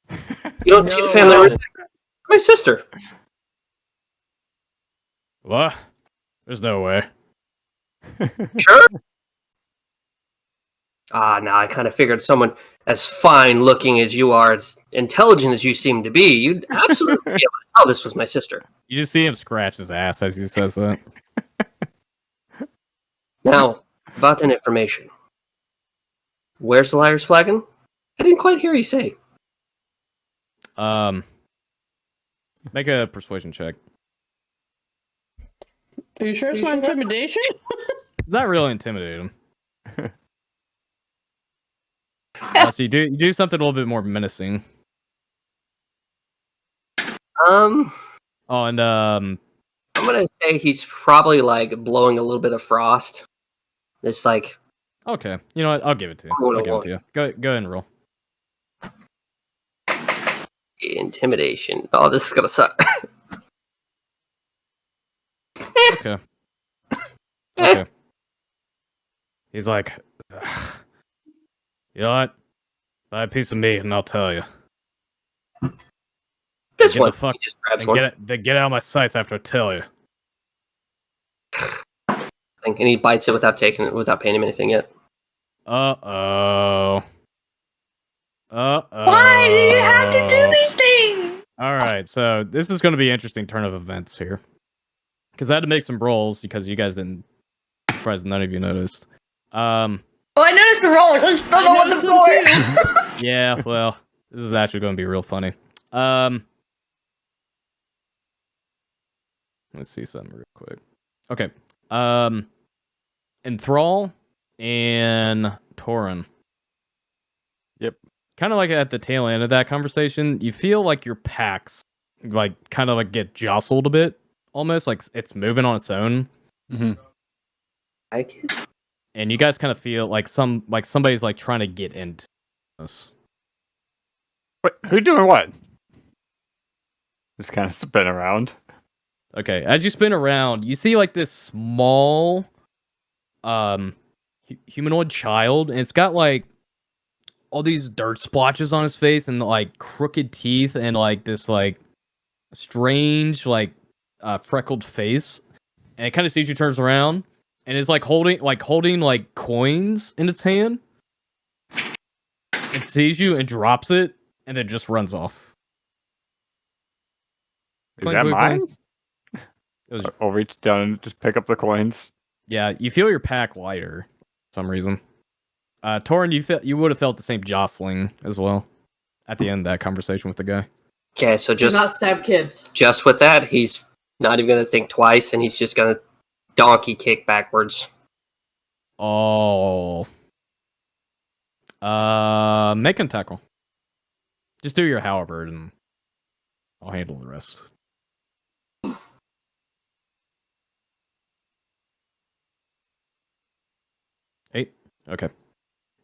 You don't see the family? My sister. What? There's no way. Sure. No, I kind of figured someone as fine looking as you are, as intelligent as you seem to be, you'd absolutely be able to tell this was my sister. You just see him scratch his ass as he says that. Now, about that information. Where's the liar's flagon? I didn't quite hear you say. Make a persuasion check. Are you sure it's not intimidation? Does that really intimidate him? So you do something a little bit more menacing. I'm I'm gonna say he's probably like blowing a little bit of frost. It's like Okay. You know what? I'll give it to you. I'll give it to you. Go ahead and roll. Intimidation. Oh, this is gonna suck. Okay. Okay. He's like, you know what? Buy a piece of meat and I'll tell you. This Get one. the fuck. He just grabs Then one. get out of my sights after I tell you. And he bites it without paying him anything yet. Uh-oh. Why do you have to do these things? Alright, so this is going to be an interesting turn of events here. Because I had to make some rolls because you guys didn't. Surprised none of you noticed. Oh, I noticed the rolls. I still don't want the floor. Yeah, well, this is actually going to be real funny. Let's see something real quick. Okay. Enthrall and Torin. Yep. Kind of like at the tail end of that conversation, you feel like your packs like kind of like get jostled a bit, almost like it's moving on its own. Mm-hmm. And you guys kind of feel like somebody's like trying to get into this. Wait, who doing what? Just kind of spin around. Okay, as you spin around, you see like this small humanoid child, and it's got like all these dirt splotches on his face and like crooked teeth and like this like strange like freckled face. And it kind of sees you, turns around, and is like holding like coins in its hand. It sees you and drops it, and then just runs off. Is that mine? It was, I'll reach down and just pick up the coins. yeah, you feel your pack lighter for some reason. Torin, you would have felt the same jostling as well at the end of that conversation with the guy. Okay, so Do not stab kids. just with that, he's not even gonna think twice, and he's just gonna donkey kick backwards. Oh. Make him tackle. Just do your halberd and I'll handle the rest. Eight. Okay.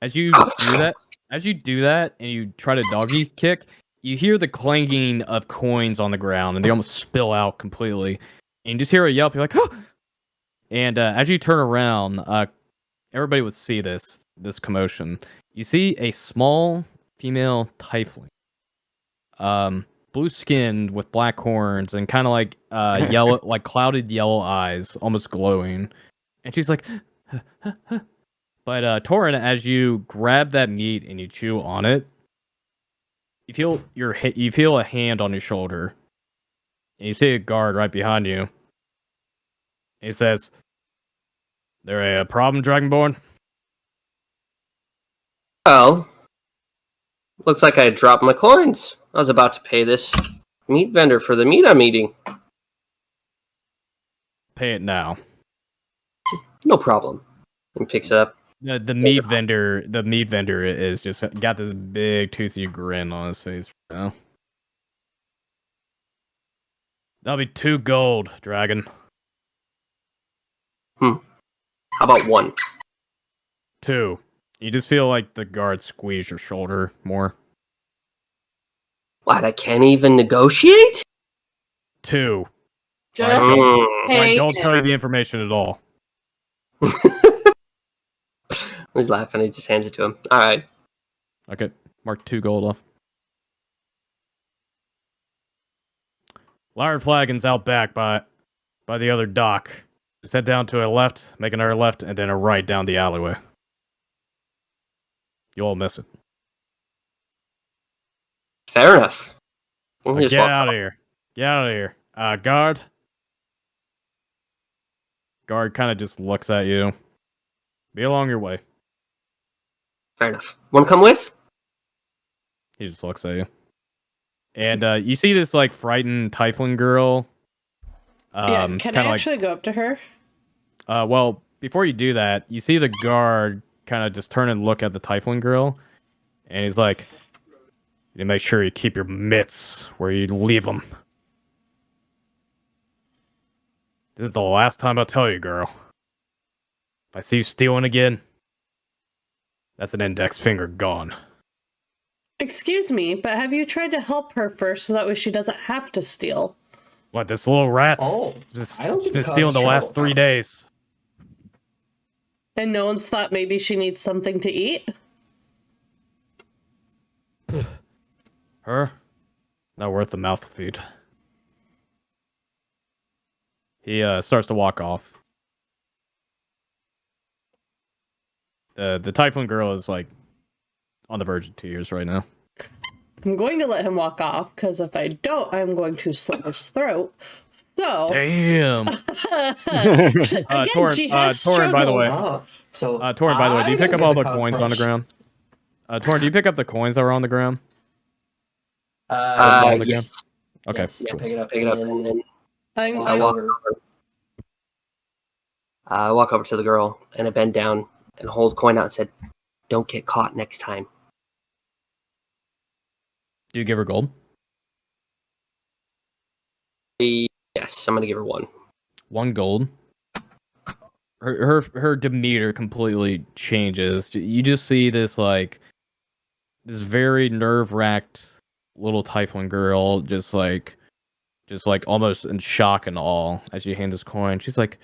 As you do that, and you try to doggy kick, you hear the clanging of coins on the ground, and they almost spill out completely. And you just hear a yelp. You're like, oh! And as you turn around, everybody would see this commotion. You see a small female tiefling, blue skinned with black horns and kind of like yellow, like clouded yellow eyes, almost glowing. And she's like, but Torin, as you grab that meat and you chew on it, you feel a hand on your shoulder, and you see a guard right behind you. He says, "There a problem, Dragonborn?" Oh, looks like I dropped my coins. I was about to pay this meat vendor for the meat I'm eating. Pay it now. No problem. And picks it up. The meat vendor is just got this big toothy grin on his face right now. That'll be 2 gold, dragon. How about 1? 2. You just feel like the guard squeeze your shoulder more. What, I can't even negotiate? 2. Just I pay don't it. tell you the information at all. He's laughing, he just hands it to him. Alright. Okay, mark 2 gold off. Lion Flagon's out back by the other dock. Just head down to a left, make another left, and then a right down the alleyway. You won't miss it. Fair enough. Get out of here. Get out of here. Guard. Guard kind of just looks at you. Be along your way. Fair enough. Wanna come with? He just looks at you. And you see this like frightened tiefling girl. Yeah, can I kinda actually go up to her? well, before you do that, you see the guard kind of just turn and look at the tiefling girl, and he's like, "You make sure you keep your mitts where you leave them. This is the last time I'll tell you, girl. If I see you stealing again, That's an index finger gone. Excuse me, but have you tried to help her first so that way she doesn't have to steal? What, this little rat? Oh, She's I don't think been it causes stealing the last trouble. 3 days. And no one's thought maybe she needs something to eat? Her? Not worth the mouth feed. He starts to walk off. The Typhoon girl is like on the verge of tears right now. I'm going to let him walk off, because if I don't, I'm going to slit his throat. So, Damn. again, she Torin, has Torin, by the way. Oh, so Torin, by the way, do you I pick don't up all get the the coins on the ground? consequence. Torin, do you pick up the coins that were on the ground? On the yeah. ground? Okay. Yes, Yeah, cool. pick it up, and then I I'm, walk over. I walk over to the girl and I bend down and hold coin out and said, "Don't get caught next time." Do you give her gold? Yes, I'm gonna give her one. 1 gold. Her demeanor completely changes. You just see this very nerve-wracked little Typhoon girl just like almost in shock and awe as you hand this coin. She's like,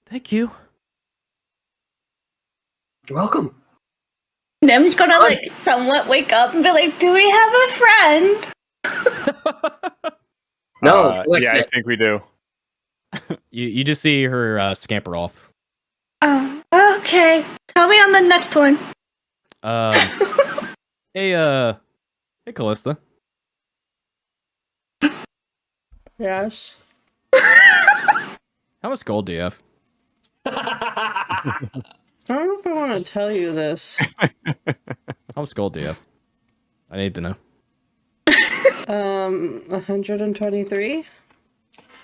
"Thank you." You're welcome. Nem's gonna like somewhat wake up and be like, "Do we have a friend?" No, yeah, I think we do. You just see her scamper off. Oh, okay. Tell me on the next one. Hey, hey, Kallista. yes. How much gold do you have? I don't know if I want to tell you this. How much gold do you have? I need to know. 123?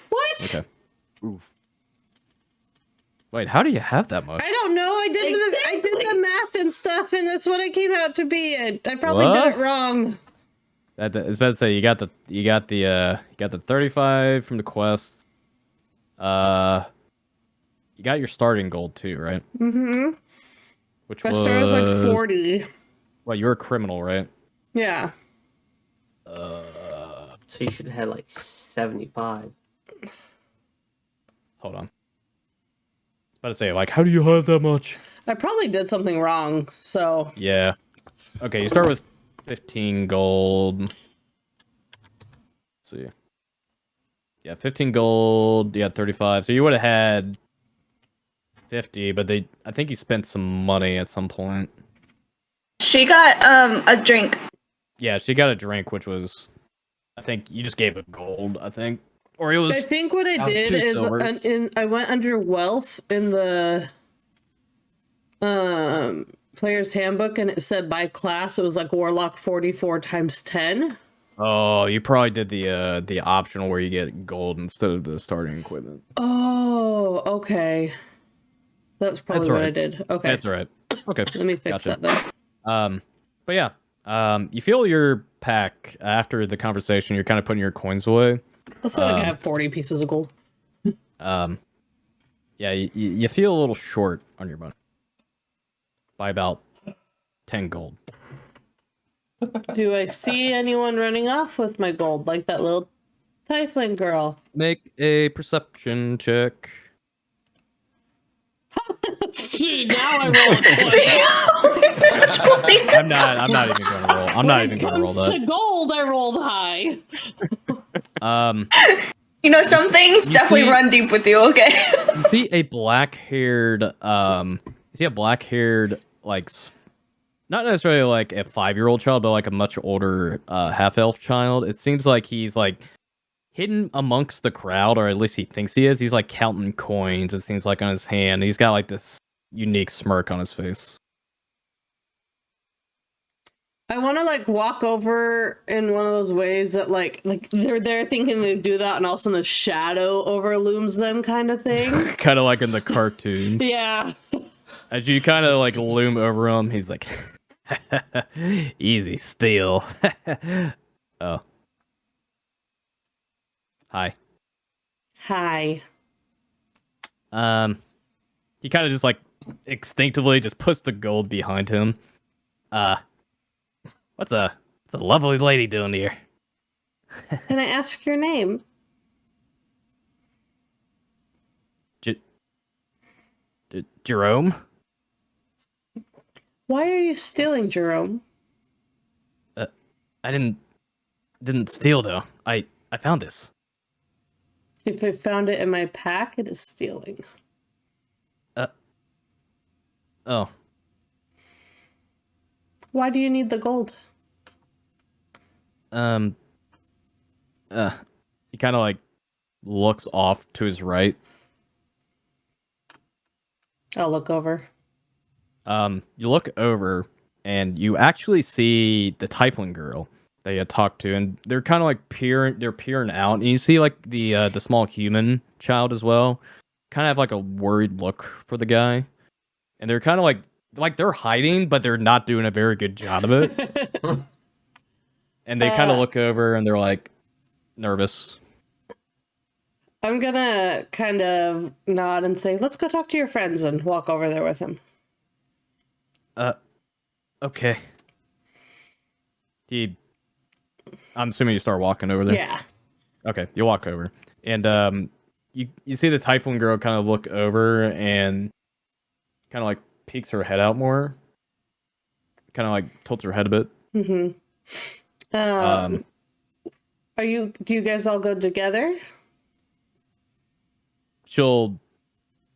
What? Okay. Oof. Wait, how do you have that much? I don't know. I did the math and stuff, and that's what it came out to be. I probably What? did it wrong. I was about to say you got the 35 from the quest. You got your starting gold too, right? Mm-hmm. Which I was started with like 40. Well, you're a criminal, right? Yeah. So you should have had like 75. Hold on. I was about to say, like, how do you have that much? I probably did something wrong, so. Yeah. Okay, you start with 15 gold. Let's see. Yeah, 15 gold. You had 35. So you would have had 50, but I think you spent some money at some point. She got a drink. Yeah, she got a drink, which was, I think you just gave it gold, I think. Or it was. I think what I Oh, did 2 is silver. I went under wealth in the player's handbook, and it said by class it was like Warlock 44 times 10. Oh, you probably did the optional where you get gold instead of the starting equipment. Oh, okay. That's probably That's what I right. did. Okay. That's right. Okay. Let me fix Gotcha. that then. But yeah, you feel your pack after the conversation. You're kind of putting your coins away. I feel like I have 40 pieces of gold. Yeah, you feel a little short on your money by about 10 gold. Do I see anyone running off with my gold like that little Typhoon girl? Make a perception check. Now I roll a 20. I'm not even going to roll. I'm not even going to roll When it comes that. to gold, I rolled high. You know, some things you definitely see- run deep with you, okay? You see a black-haired, like, not necessarily like a 5-year-old child, but like a much older half-elf child. It seems like he's like hidden amongst the crowd, or at least he thinks he is. He's like counting coins, it seems like, on his hand. He's got like this unique smirk on his face. I want to like walk over in one of those ways that like they're there thinking they do that, and all of a sudden a shadow overlooms them, kind of thing. Kind of like in the cartoons. Yeah. As you kind of like loom over him, he's like, easy steal. Oh. Hi. Hi. He kind of just like instinctively just puts the gold behind him. What's a lovely lady doing here? Can I ask your name? Jerome? Why are you stealing, Jerome? I didn't steal though. I found this. If I found it in my pack, it is stealing. Oh. Why do you need the gold? He kind of like looks off to his right. I'll look over. You look over and you actually see the Tiefling girl that you had talked to, and they're kind of like peering out, and you see like the small human child as well, kind of have like a worried look for the guy, and they're kind of like they're hiding, but they're not doing a very good job of it. And they kind of look over and they're like nervous. I'm gonna kind of nod and say, let's go talk to your friends, and walk over there with him. Okay. I'm assuming you start walking over there. Yeah. Okay, you walk over. And you see the Typhoon girl kind of look over and kind of like peeks her head out more. Kind of like tilts her head a bit. Mm-hmm. Do you guys all go together?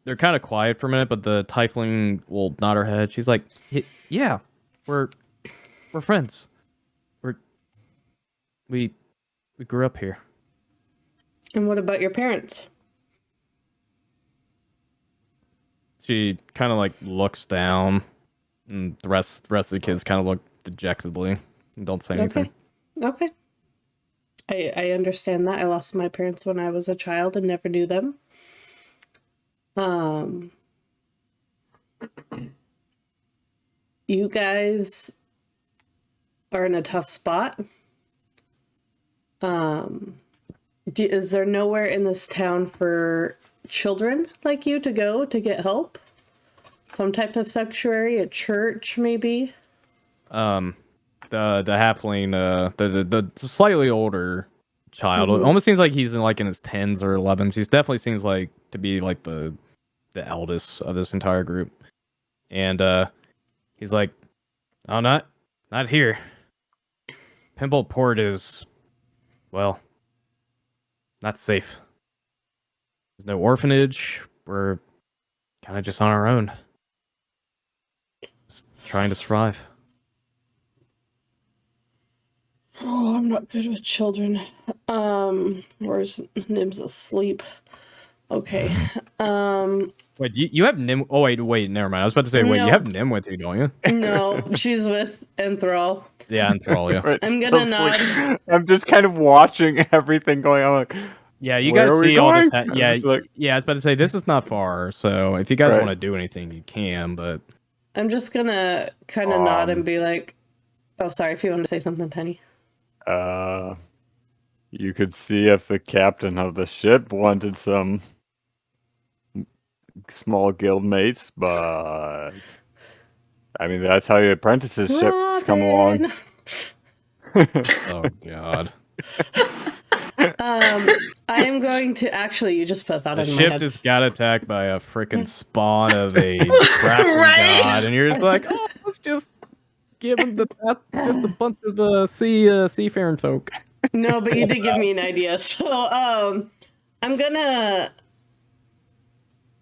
They're kind of quiet for a minute, but the Tiefling will nod her head. She's like, yeah, we're friends. We grew up here. And what about your parents? She kind of like looks down, and the rest of the kids kind of look dejectedly and don't say anything. Okay. I understand that. I lost my parents when I was a child and never knew them. You guys are in a tough spot. Is there nowhere in this town for children like you to go to get help? Some type of sanctuary, a church, maybe? The halfling, the slightly older child, Mhm. it almost seems like he's in his 10s or 11s. He definitely seems like to be like the eldest of this entire group. And he's like, oh, not here. Pimple Port is, well, not safe. There's no orphanage. We're kind of just on our own. Just trying to survive. Oh, I'm not good with children. Where's Nim's asleep? Okay. Wait, you have Nim? Oh wait, never mind. I was about to say, wait, No. you have Nim with you, don't you? No, she's with Enthrall. Yeah, Enthrall, yeah. Right, I'm still gonna nod. sleep. I'm just kind of watching everything going on. Like, Yeah, you where guys are we see all this. going? I'm Yeah, just like, yeah. I was about to say this is not far, so if you guys Right. want to do anything, you can. But I'm just gonna kind of nod and be like, "Oh, sorry." If you want to say something, Penny. you could see if the captain of the ship wanted some small guild mates, but I mean that's how your apprenticeship come along. oh god, I am going to actually. You just put that the in my ship head. just got attacked by a freaking spawn of a Kraken Right. god, and you're just like, oh, let's just give him just a bunch of seafaring folk. No, but you did give me an idea. So, I'm gonna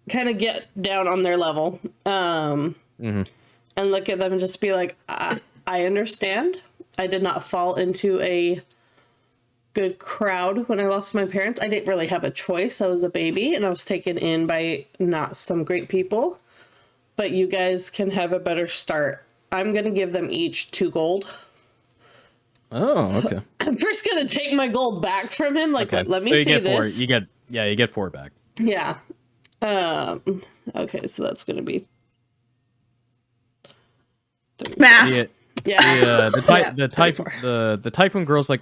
kind of get down on their level, and look at them and just be like, I understand. I did not fall into a good crowd when I lost my parents. I didn't really have a choice. I was a baby and I was taken in by not some great people, but you guys can have a better start. I'm going to give them each 2 gold. Oh, okay. I'm first going to take my gold back from him. Like, Okay. let me So you see get this. you get 4 back. Yeah. Okay, so that's going to be Math. Yeah, Yeah. the Typhoon girl's like,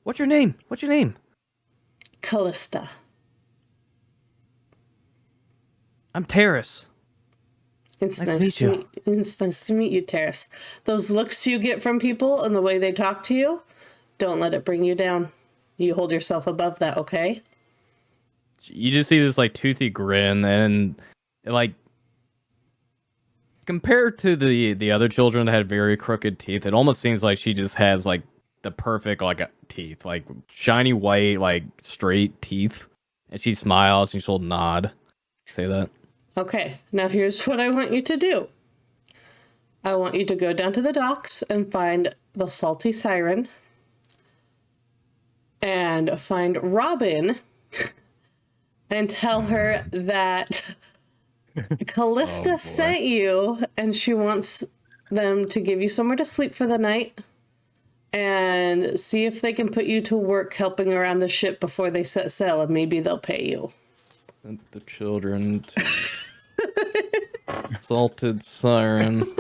what's your name? What's your name? Kallista. I'm Terrace. It's Nice to meet you, Terrace. Those looks you get from people and the way they talk to you, don't let it bring you down. You hold yourself above that, okay? You just see this like toothy grin, and like compared to the other children that had very crooked teeth, it almost seems like she just has like the perfect like teeth, like shiny white, like straight teeth, and she smiles and she'll nod. Say that. Okay, now here's what I want you to do. I want you to go down to the docks and find the Salty Siren and find Robin and tell her that Kallista sent you and she wants them to give you somewhere to sleep for the night and see if they can put you to work helping around the ship before they set sail, and maybe they'll pay you. And the children. Salted Siren.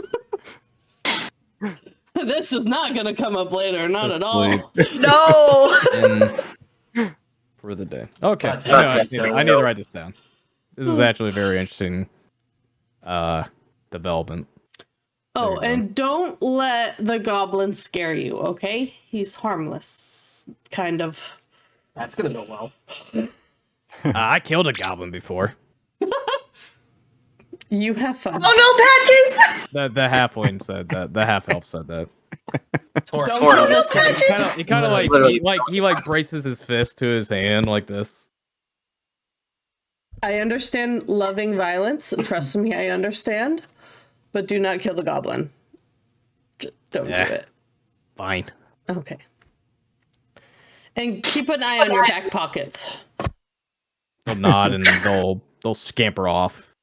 This is not going to come up later, not at all. No! And for the day. Okay. That's I need to write this down. This is actually a very interesting development. Oh, and don't let the goblin scare you, okay? He's harmless, kind of. That's gonna go well. I killed a goblin before. You have fun. Oh no, Patches! The halfling said that. The half elf said that. Don't kill this one. He kind of like braces his fist to his hand like this. I understand loving violence. Trust me, I understand. But do not kill the goblin. Just don't do it. Fine. Okay. And keep an eye on your back pockets. They'll nod and they'll scamper off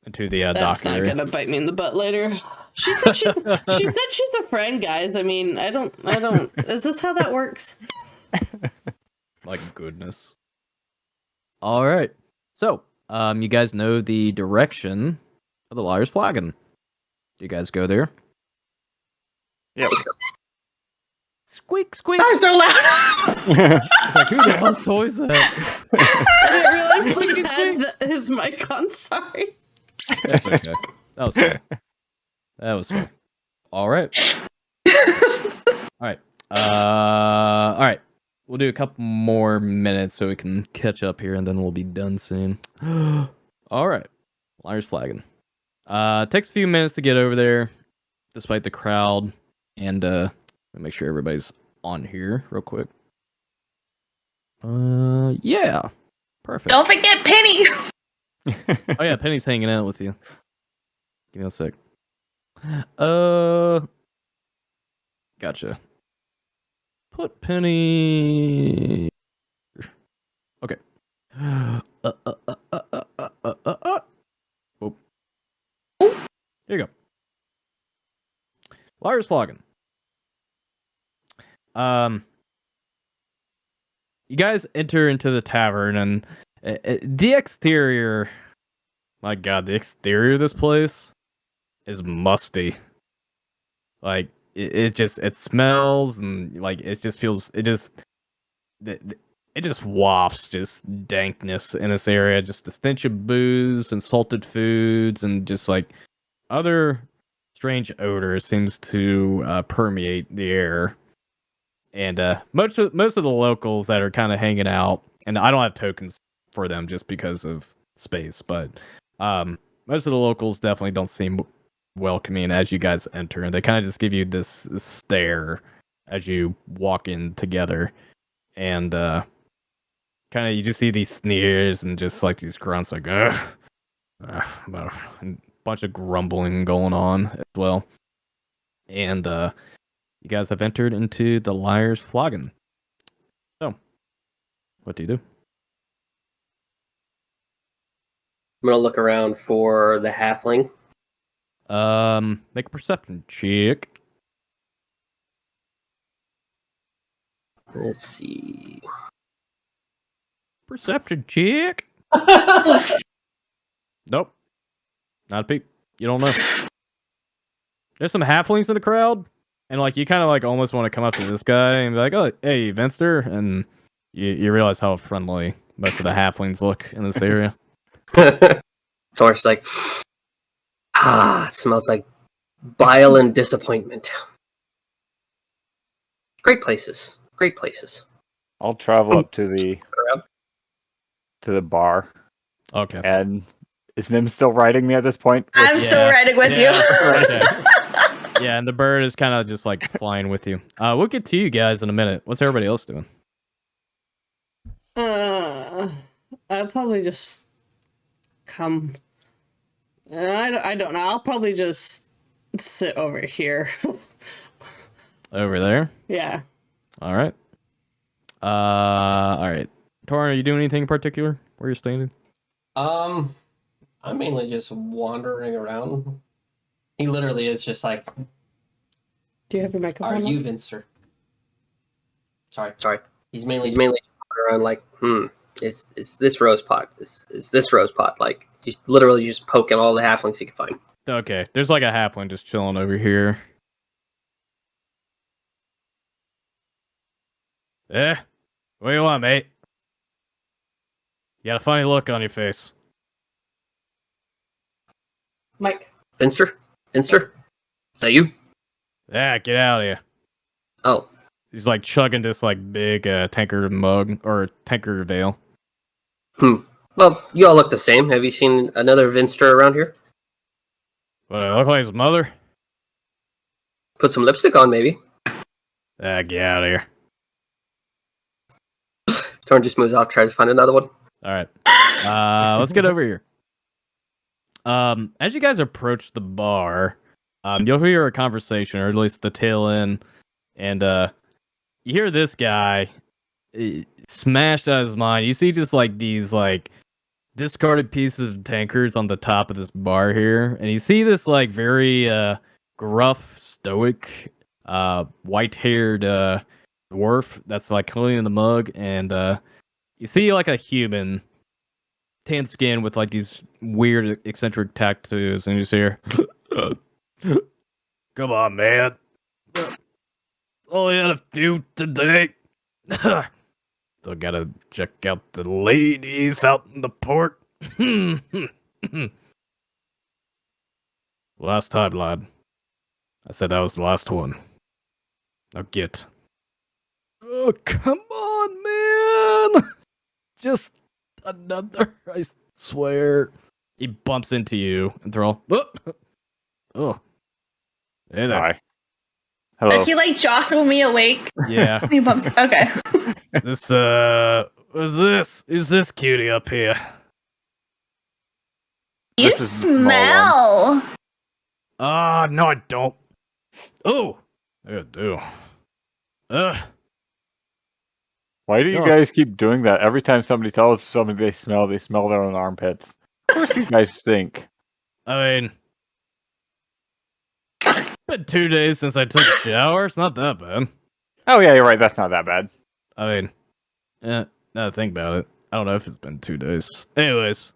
into the That's doctor not area. gonna bite me in the butt later. She said she's a friend, guys. I mean, I don't. Is this how that works? Like goodness. All right. So, you guys know the direction of the Liar's Flagon. Do you guys go there? Yep. Squeak, squeak. That was so loud! It's like, who the hell's toy is that? I didn't realize he had his mic on. Sorry. That's okay. That was funny. That was funny. All right. All right. All right. We'll do a couple more minutes so we can catch up here, and then we'll be done soon. All right. Liar's Flagon. Takes a few minutes to get over there, despite the crowd, and let me make sure everybody's on here real quick. Yeah. Perfect. Don't forget Penny! Oh yeah, Penny's hanging out with you. Give me a sec. Gotcha. Put Penny. Okay. Oh. Here you go. Liar's Flagon. You guys enter into the tavern, and the exterior. My God, the exterior of this place is musty. Like it smells, and like it just wafts just dankness in this area. Just the stench of booze and salted foods, and just like other strange odors seems to permeate the air. And most of the locals that are kind of hanging out, and I don't have tokens for them just because of space, but most of the locals definitely don't seem welcoming as you guys enter, and they kind of just give you this stare as you walk in together, and kind of you just see these sneers and just like these grunts like and a bunch of grumbling going on as well. And you guys have entered into the Liar's Flagon. So what do you do? I'm gonna look around for the halfling. Make a perception check. Let's see. Perception check. Nope. Not a peep. You don't know. There's some halflings in the crowd, and like you kind of like almost want to come up to this guy and be like, "Oh, hey, Venster," and you realize how friendly most of the halflings look in this area. Torch's like, It smells like bile and disappointment. Great places. Great places. I'll travel up to the bar. Okay. And is Nim still riding me at this point? I'm still riding with you. Okay. Yeah, and the bird is kind of just like flying with you. We'll get to you guys in a minute. What's everybody else doing? I'll probably just come. I don't know. I'll probably just sit over here. Over there? Yeah. All right. All right. Torin, are you doing anything in particular? Where you're standing? I'm mainly just wandering around. He literally is just like, Do you have your "Are microphone? you Vincer?" Sorry. He's mainly He's mainly around like, is this rose pot? Is this rose pot? Like, he's literally just poking all the halflings he can find. Okay. There's like a halfling just chilling over here. What do you want, mate? You got a funny look on your face. Mike. Finster? Is that you? Yeah, get out of here. Oh, He's like chugging this like big tanker mug or tanker veil. well, you all look the same. Have you seen another Vinster around here? What, I look like his mother? Put some lipstick on, maybe. Get out of here. Torn just moves off, tries to find another one. All right. Let's get over here. As you guys approach the bar, you'll hear a conversation, or at least the tail end, and you hear this guy smashed out of his mind. You see just like these like discarded pieces of tankards on the top of this bar here, and you see this like very gruff, stoic, white-haired dwarf that's like cleaning the mug, and you see like a human, tan skin with like these weird eccentric tattoos, and you just hear, "Come on, man. Only had a few today. Still gotta check out the ladies out in the port." Last time, lad. I said that was the last one. Now get. Oh, come on, man. Just another, I swear. He bumps into you and they're all, oh. Hey there. Hi. Hello. Does he like jostle me awake? Yeah. He bumps. Okay. This, what's this? Who's this cutie up here? You This is the small smell. No, I don't. Oh, I do. Why do you Yes. guys keep doing that? Every time somebody tells somebody they smell their own armpits. Of course you guys stink. I mean, it's been 2 days since I took a shower. It's not that bad. Oh yeah, you're right. That's not that bad. I mean, now that I think about it, I don't know if it's been 2 days. Anyways,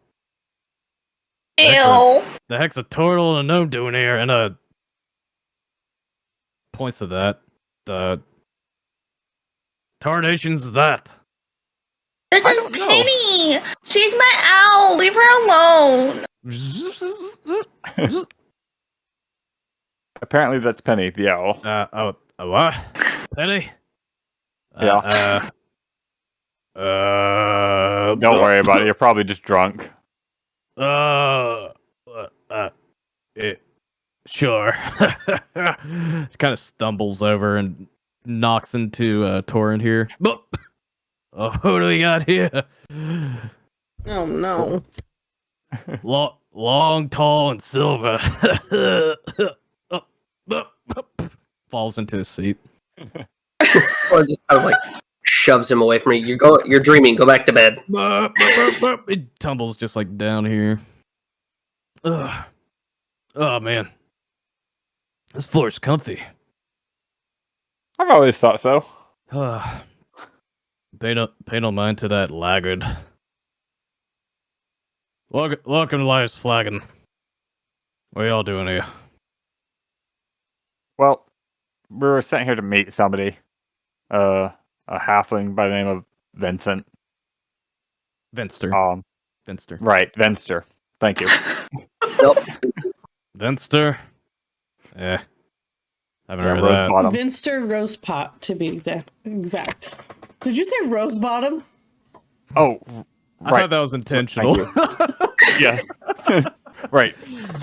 Ew. the heck's a turtle and a gnome doing here? And points to that. The tarnations is that? This I is don't know. Penny. She's my owl. Leave her alone. Apparently that's Penny, the owl. What? Penny? Yeah. Don't worry about it. You're probably just drunk. Sure. She kind of stumbles over and knocks into Torrent here. Oh, who do we got here? Oh no. Long, tall, and silver. Falls into his seat. Or just kind of like shoves him away from me. You're dreaming. Go back to bed. He tumbles just like down here. Ugh. Oh man, this floor's comfy. I've always thought so. Pay no mind to that laggard. Welcome to Liar's Flagon. What are y'all doing here? Well, we were sent here to meet somebody. A halfling by the name of Vincent. Venster. Right, Venster. Thank you. Nope. Vinster? Haven't heard of Rose that. Bottom. Vinster Rosepot, to be exact. Did you say Rose Bottom? Oh, I right. thought that was intentional. Thank you. Yes. Right.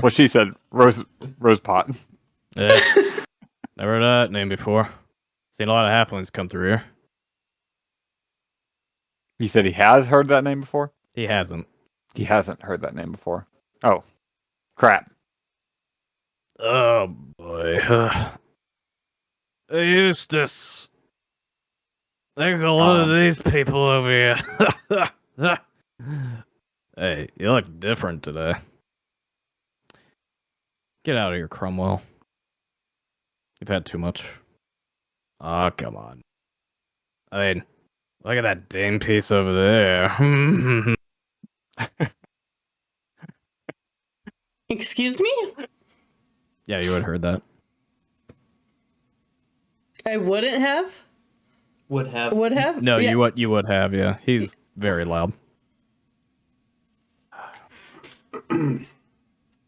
Well, she said Rose Pot. Yeah. Never heard that name before. Seen a lot of halflings come through here. He said he has heard that name before? He hasn't. He hasn't heard that name before. Oh, crap. Oh boy. Eustace. There's a lot of these people over here. Hey, you look different today. Get out of here, Cromwell. You've had too much. Oh, come on. I mean, look at that dame piece over there. Excuse me? Yeah, you would have heard that. I wouldn't have? Would have. Would have? No, Yeah. you would have, yeah. He's very loud.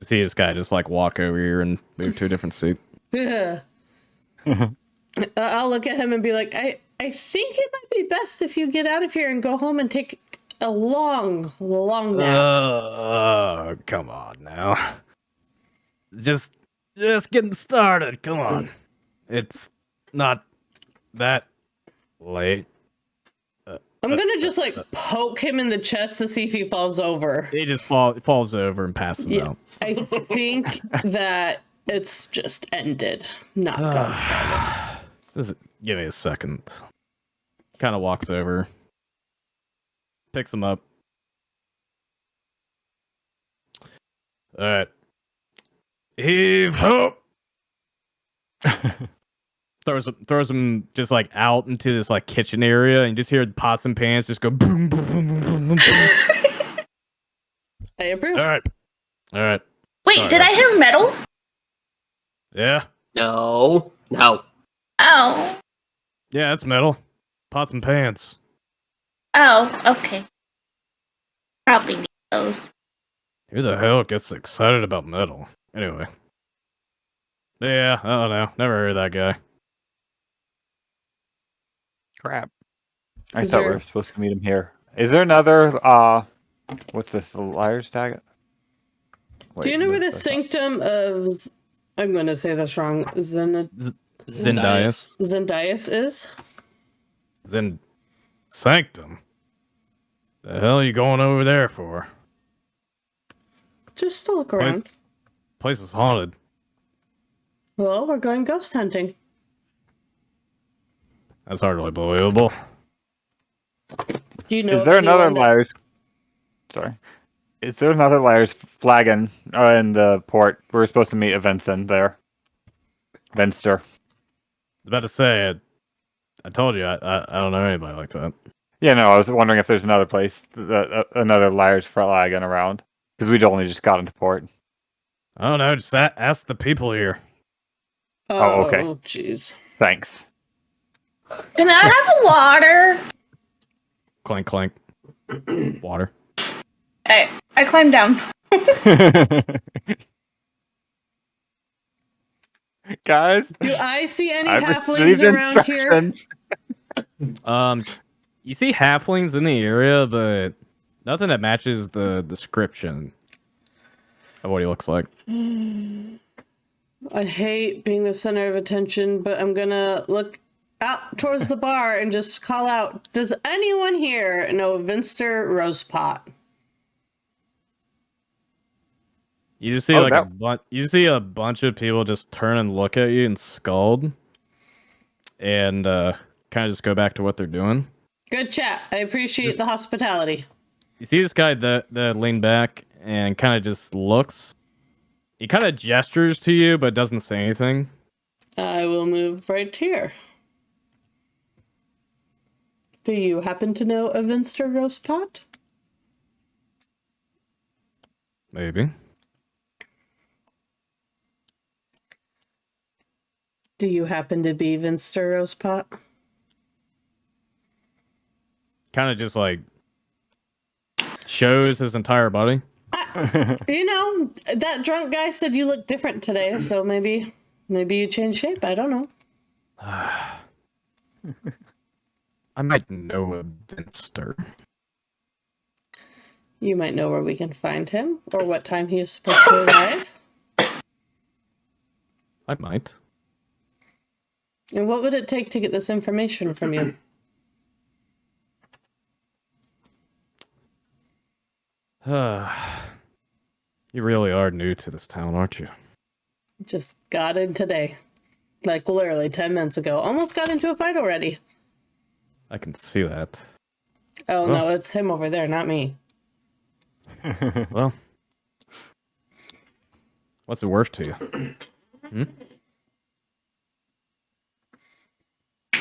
See this guy just like walk over here and move to a different seat. I'll look at him and be like, I think it might be best if you get out of here and go home and take a long nap. Oh, come on now. Just getting started. Come on. It's not that late. I'm gonna just like poke him in the chest to see if he falls over. He just falls over and passes out. I think that it's just ended, not got started. Just give me a second. Kind of walks over, picks him up. All right. Heave ho! Throws him just like out into this like kitchen area, and you just hear the pots and pans just go boom, boom, boom, boom, boom, boom. I approve. All right. Wait, Sorry. did I hear metal? Yeah, No. Oh. yeah, it's metal. Pots and pans. Oh, okay. Probably need those. Who the hell gets excited about metal? Anyway. Yeah, I don't know. Never heard of that guy. Crap. I Is thought there- we were supposed to meet him here. Is there another, what's this, the liar's tag? Do you know where the that's not- sanctum of, I'm going to say this wrong, Zendias. Zendias is? Sanctum? The hell are you going over there for? Just to look around. Place is haunted. Well, we're going ghost hunting. That's hardly believable. Do you know Is there another anyone that- liar's? Sorry. Is there another liar's flagon in the port? We're supposed to meet a Vincent there. Venster. I was about to say, I told you, I don't know anybody like that. Yeah, no, I was wondering if there's another place, another liar's flagon around. Because we'd only just got into port. I don't know, just ask the people here. Oh, okay. Oh, jeez. Thanks. Can I have a water? Clank, clank. Water. I climbed down. Guys, Do I see any I halflings received around here? instructions. You see halflings in the area, but nothing that matches the description of what he looks like. I hate being the center of attention, but I'm gonna look out towards the bar and just call out, does anyone here know Vinster Rosepot? You just see you see a bunch of people just turn and look at you and scold, and kind of just go back to what they're doing. Good chat. I appreciate the hospitality. You see this guy that lean back and kind of just looks. He kind of gestures to you, but doesn't say anything. I will move right here. Do you happen to know a Vinster Rosepot? Maybe. Do you happen to be Vinster Rosepot? Kind of just like shows his entire body. You know, that drunk guy said you look different today, so maybe you changed shape. I don't know. I might know a Vinster. You might know where we can find him, or what time he is supposed to arrive. I might. And what would it take to get this information from you? You really are new to this town, aren't you? Just got in today. Like, literally 10 minutes ago. Almost got into a fight already. I can see that. Oh, no, it's him over there, not me. Well, what's it worth to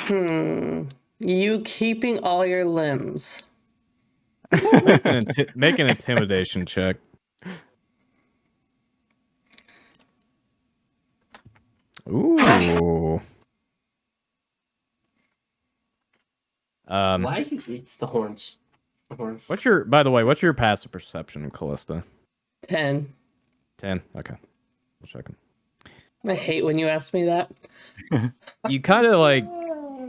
you? You keeping all your limbs. Make an intimidation check. Ooh. Why? It's the horns. The horns. By the way, what's your passive perception, Kallista? 10. 10. Okay. We'll check him. I hate when you ask me that. You kind of like,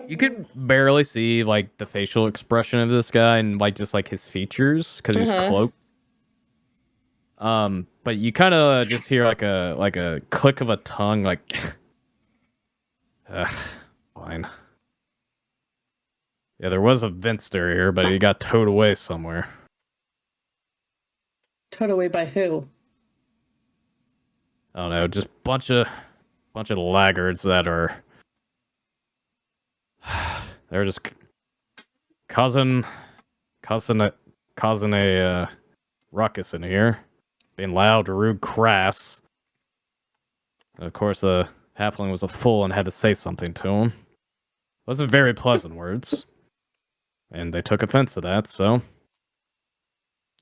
you could barely see like the facial expression of this guy and like just like his features because he's cloaked. But you kind of just hear like a click of a tongue, like, fine. Yeah, there was a Vinster here, but he got towed away somewhere. Towed away by who? I don't know, just bunch of laggards that are they're just causing a ruckus in here, being loud, rude, crass. And of course, the halfling was a fool and had to say something to him. Wasn't very pleasant words, and they took offense to that, so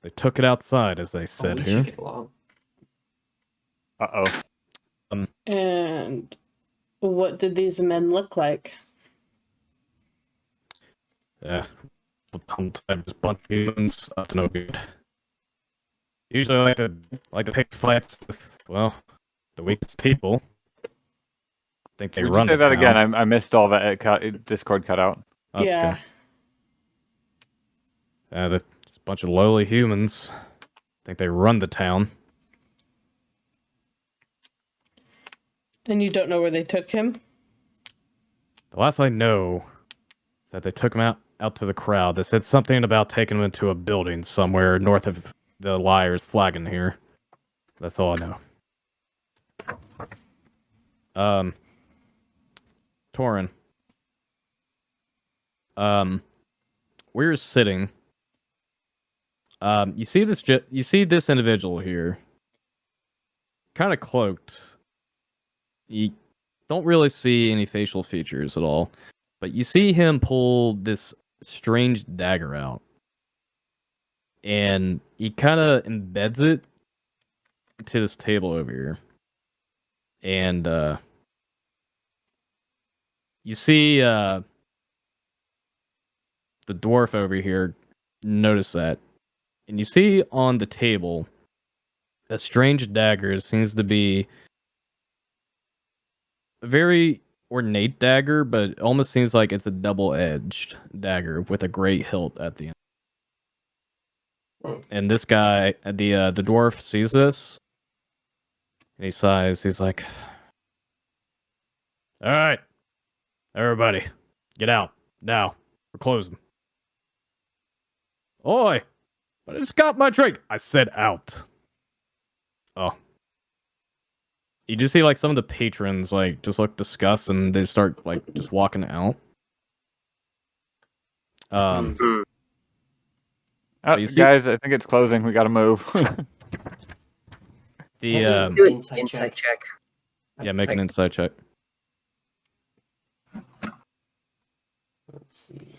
they took it outside, as they said we here. should get along. Uh-oh. And what did these men look like? Yeah, sometimes bunch of humans up to no good. Usually like to pick fights with, well, the weakest people. Think they Would run you say the that town. again? I missed all that. Discord cut out. That's yeah. okay. There's a bunch of lowly humans. Think they run the town. And you don't know where they took him? The last I know is that they took him out to the crowd. They said something about taking him into a building somewhere north of the Liar's flagon here. That's all I know. Torin. We're sitting. You see this individual here, kind of cloaked. You don't really see any facial features at all, but you see him pull this strange dagger out, and he kind of embeds it to this table over here. And you see the dwarf over here notice that, and you see on the table a strange dagger. It seems to be a very ornate dagger, but it almost seems like it's a double-edged dagger with a great hilt at the end. And this guy, the dwarf, sees this, and he sighs. He's like, "All right, everybody, get out now. We're closing." "Oi! But I just got my drink." "I said out." Oh. You just see like some of the patrons like just look disgusted and they start like just walking out. You see- guys, I think it's closing. We gotta move. the Do an insight check. yeah, make an insight check. Let's see.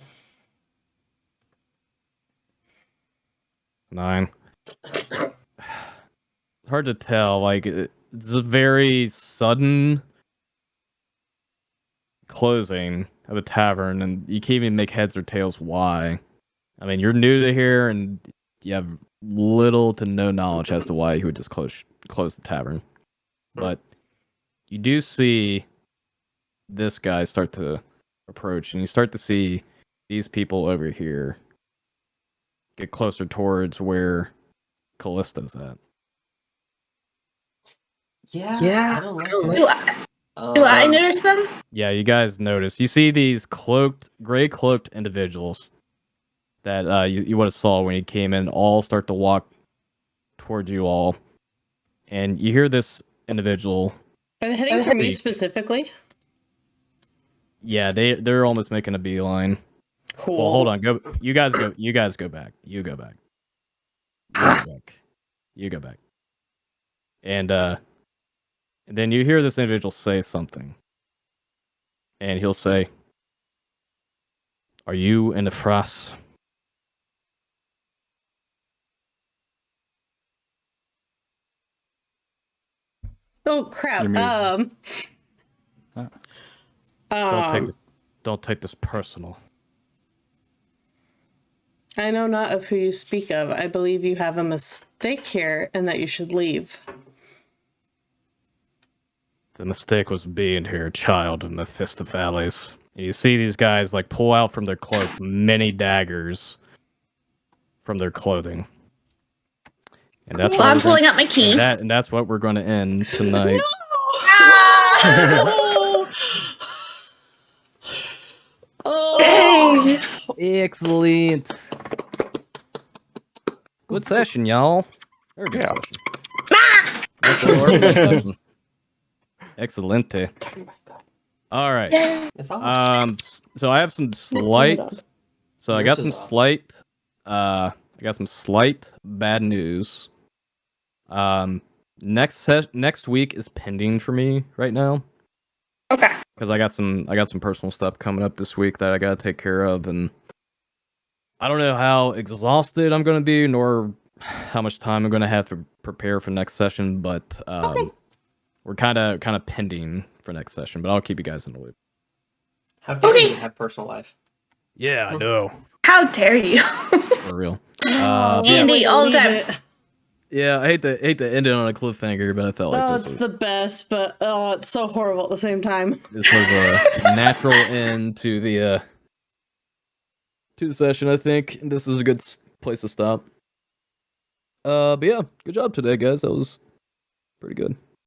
9. It's hard to tell. Like it's a very sudden closing of a tavern, and you can't even make heads or tails why. I mean, you're new to here, and you have little to no knowledge as to why he would just close the tavern. But you do see this guy start to approach, and you start to see these people over here get closer towards where Kallista's at. Yeah, I don't like Do that. I notice them? Yeah, you guys notice. You see these gray cloaked individuals that you would have saw when he came in all start to walk towards you all. And you hear this individual. Are they heading for me specifically? Yeah, they're almost making a beeline. Cool. Well, hold on. You guys go back. You go back. You go back. You go back. And then you hear this individual say something. And he'll say, "Are you in the frost?" Oh crap. You're muted. Don't take this personal. I know not of who you speak of. I believe you have a mistake here and that you should leave. The mistake was being here, child of Mephistopheles. And you see these guys like pull out from their cloak many daggers from their clothing. And that's I'm pulling out my key. And that's what we're going to end tonight. Oh. Excellent. Good session, y'all. Very good session. Excelente. All right. It's awesome. So I have some slight. So I got some slight. I got some slight bad news. Next week is pending for me right now. Okay. Because I got some personal stuff coming up this week that I gotta take care of, and I don't know how exhausted I'm gonna be, nor how much time I'm gonna have to prepare for next session. But we're kind of pending for next session. But I'll keep you guys in the loop. How dare you have personal life? Yeah, I know. How dare you? For real. Andy, all the time. Yeah, I hate to end it on a cliffhanger, but I felt like it's the best, but it's so horrible at the same time. This was a natural end to the session, I think. This is a good place to stop. But yeah, good job today, guys. That was pretty good.